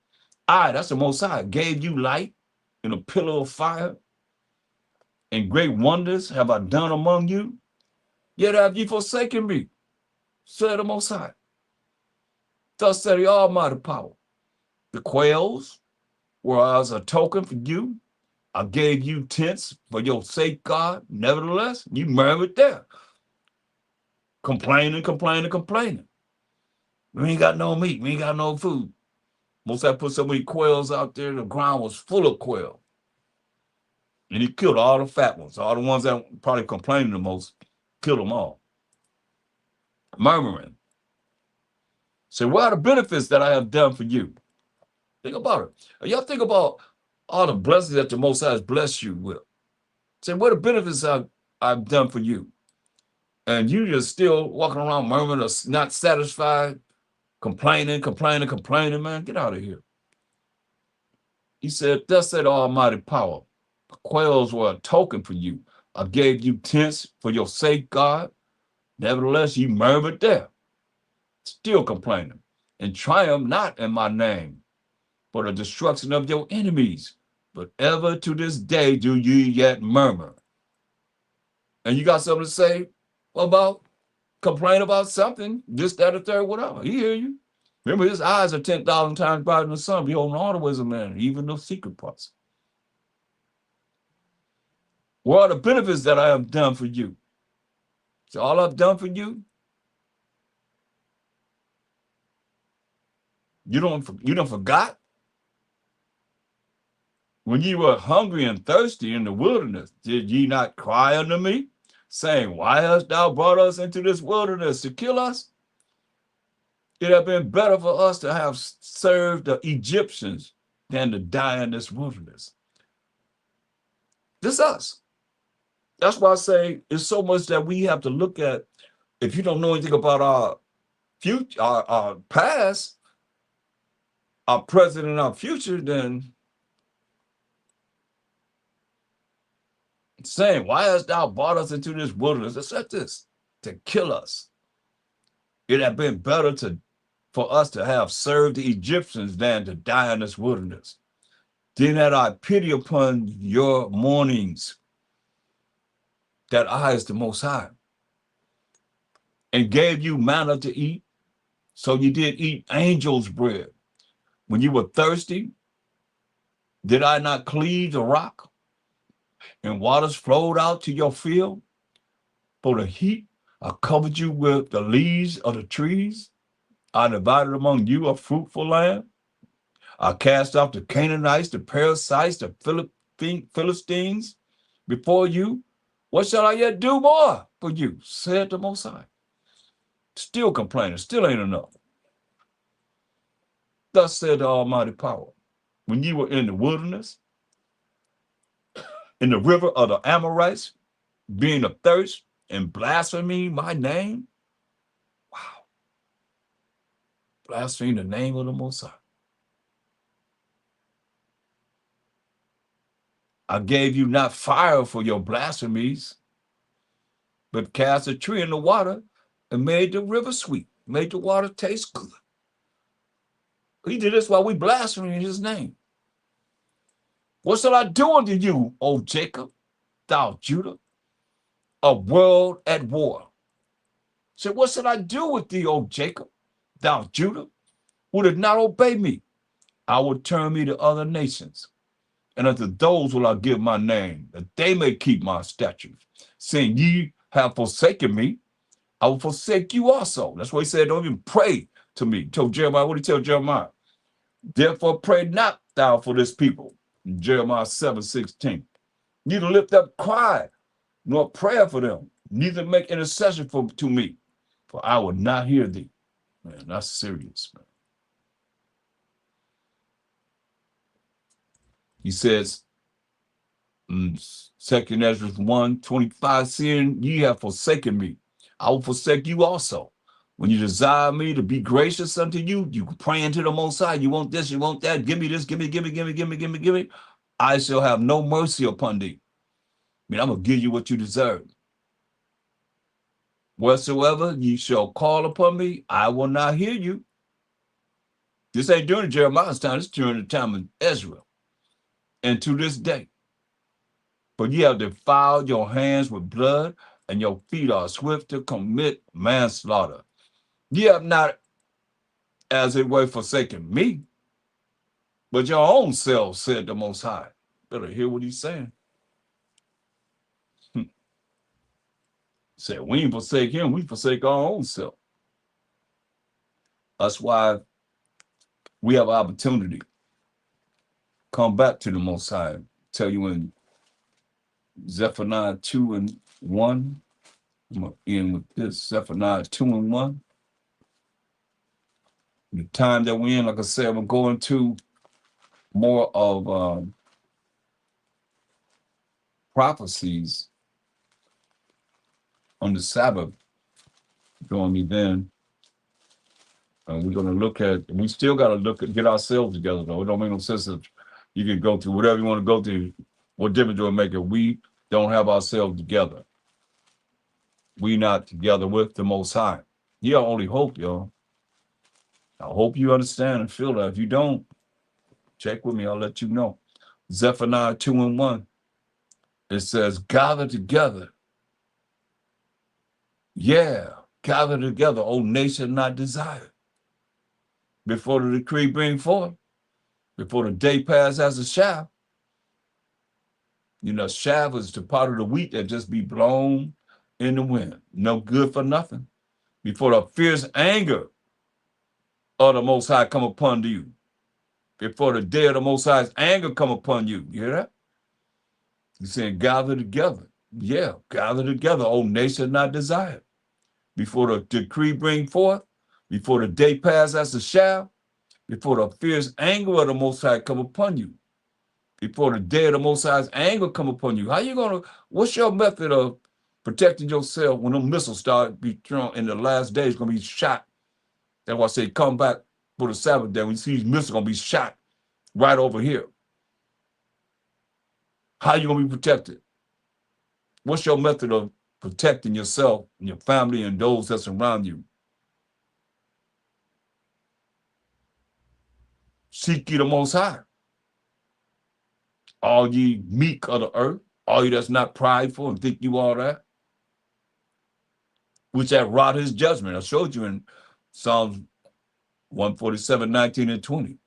That's the Most High. Gave you light and a pillar of fire, and great wonders have I done among you. Yet have ye forsaken me, said the Most High. Thus said the Almighty Power. The quails were as a token for you. I gave you tents for your sake, God. Nevertheless, you murmured there. Complaining. We ain't got no meat. We ain't got no food. Most I put so many quails out there, the ground was full of quail. And he killed all the fat ones, all the ones that probably complaining the most, killed them all. Murmuring. Say, what are the benefits that I have done for you? Think about it. Y'all think about all the blessings that the Most High has blessed you with. Say, what are the benefits I've done for you? And you just still walking around murmuring or not satisfied, complaining, man. Get out of here. He said, thus said Almighty Power. Quails were a token for you. I gave you tents for your sake, God. Nevertheless, you murmured there, still complaining, and triumph not in my name for the destruction of your enemies. But ever to this day do ye yet murmur. And you got something to say about, complain about something, this, that, or third, whatever. He hear you. Remember, his eyes are 10,000 times brighter than the sun, beholding all the ways of man, even those secret parts. What are the benefits that I have done for you? So all I've done for you, you don't forgot? When ye were hungry and thirsty in the wilderness, did ye not cry unto me, saying, why hast thou brought us into this wilderness to kill us? It had been better for us to have served the Egyptians than to die in this wilderness. This us. That's why I say it's so much that we have to look at. If you don't know anything about our future, our past, our present, and our future, then saying, why hast thou brought us into this wilderness? It's like this, to kill us. It had been better for us to have served the Egyptians than to die in this wilderness. Then had I pity upon your mournings, that I is the Most High, and gave you manna to eat. So you did eat angels' bread. When you were thirsty, did I not cleave the rock, and waters flowed out to your field? For the heat, I covered you with the leaves of the trees. I divided among you a fruitful land. I cast off the Canaanites, the Perizzites, the Philistines before you. What shall I yet do more for you? Said the Most High. Still complaining, still ain't enough. Thus said the Almighty Power. When you were in the wilderness, in the river of the Amorites, being athirst and blaspheming my name. Wow. Blaspheme the name of the Most High. I gave you not fire for your blasphemies, but cast a tree in the water and made the river sweet, made the water taste good. He did this while we blaspheming his name. What shall I do unto you, O Jacob, thou Judah? A world at war. Said, what should I do with thee, O Jacob, thou Judah, who did not obey me? I will turn me to other nations, and unto those will I give my name, that they may keep my statutes. Saying, ye have forsaken me, I will forsake you also. That's why he said, don't even pray to me. He told Jeremiah, what did he tell Jeremiah? Therefore pray not thou for this people. Jeremiah 7:16. Neither lift up cry, nor prayer for them, neither make intercession to me, for I will not hear thee. Man, that's serious, man. He says, 2 Ezra 1:25, seeing ye have forsaken me, I will forsake you also. When you desire me to be gracious unto you, you pray into the Most High. You want this, you want that. Give me this, give me, give me, give me, give me, give me, give me. I shall have no mercy upon thee. I mean, I'm going to give you what you deserve. Whatsoever ye shall call upon me, I will not hear you. This ain't during Jeremiah's time. This is during the time of Ezra. And to this day. For ye have defiled your hands with blood, and your feet are swift to commit manslaughter. Ye have not, as it were, forsaken me, but your own selves, said the Most High. Better hear what he's saying. Said, we ain't forsake him, we forsake our own self. That's why we have opportunity. Come back to the Most High. Tell you in Zephaniah 2:1. I'm going to end with this. Zephaniah 2:1. The time that we're in, like I said, we're going to more of prophecies on the Sabbath. Join me then. We're going to look at, we still got to look at, get ourselves together, though. It don't make no sense that you can go through whatever you want to go through. What difference do it make if we don't have ourselves together? We not together with the Most High. Yeah, only hope, y'all. I hope you understand and feel that. If you don't, check with me. I'll let you know. Zephaniah 2:1. It says, gather together. Yeah, gather together, O nation not desired. Before the decree bring forth, before the day pass as a shaft. You know, shaft is the part of the wheat that just be blown in the wind. No good for nothing. Before the fierce anger of the Most High come upon you. Before the day of the Most High's anger come upon you. You hear that? He's saying, gather together. Yeah, gather together, O nation not desired. Before the decree bring forth, before the day pass as a shaft, before the fierce anger of the Most High come upon you, before the day of the Most High's anger come upon you. How you gonna, what's your method of protecting yourself when them missiles start be thrown in the last days, gonna be shot? That's why I say come back for the Sabbath day. When you see these missiles gonna be shot right over here. How you gonna be protected? What's your method of protecting yourself and your family and those that surround you? Seek ye the Most High. All ye meek of the earth, all you that's not prideful and think you all that, which have wrought his judgment. I showed you in Psalms 147, 19 and 20.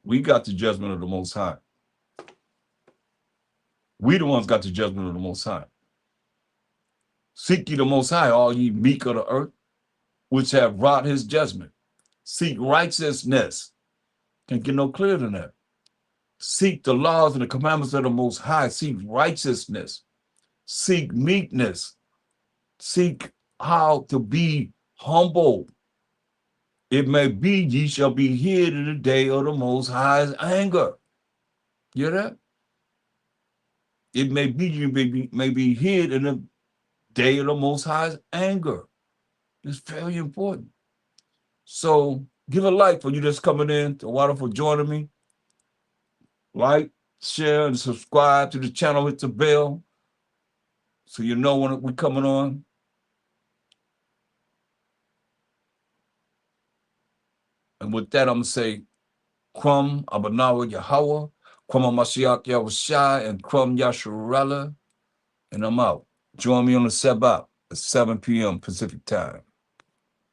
We got the judgment of the Most High. We the ones got the judgment of the Most High. Seek ye the Most High, all ye meek of the earth, which have wrought his judgment. Seek righteousness. Can't get no clearer than that. Seek the laws and the commandments of the Most High. Seek righteousness. Seek meekness. Seek how to be humble. It may be ye shall be hid in the day of the Most High's anger. You hear that? It may be you may be hid in the day of the Most High's anger. It's very important. So give a like for you that's coming in. To Water for joining me. Like, share, and subscribe to the channel. Hit the bell so you know when we're coming on. And with that, I'm going to say, Krum Abanawa Yahweh, Krum Mashiach Yahushai, and Krum Yasharala. And I'm out. Join me on the Sabbath. 7 p.m. Pacific time.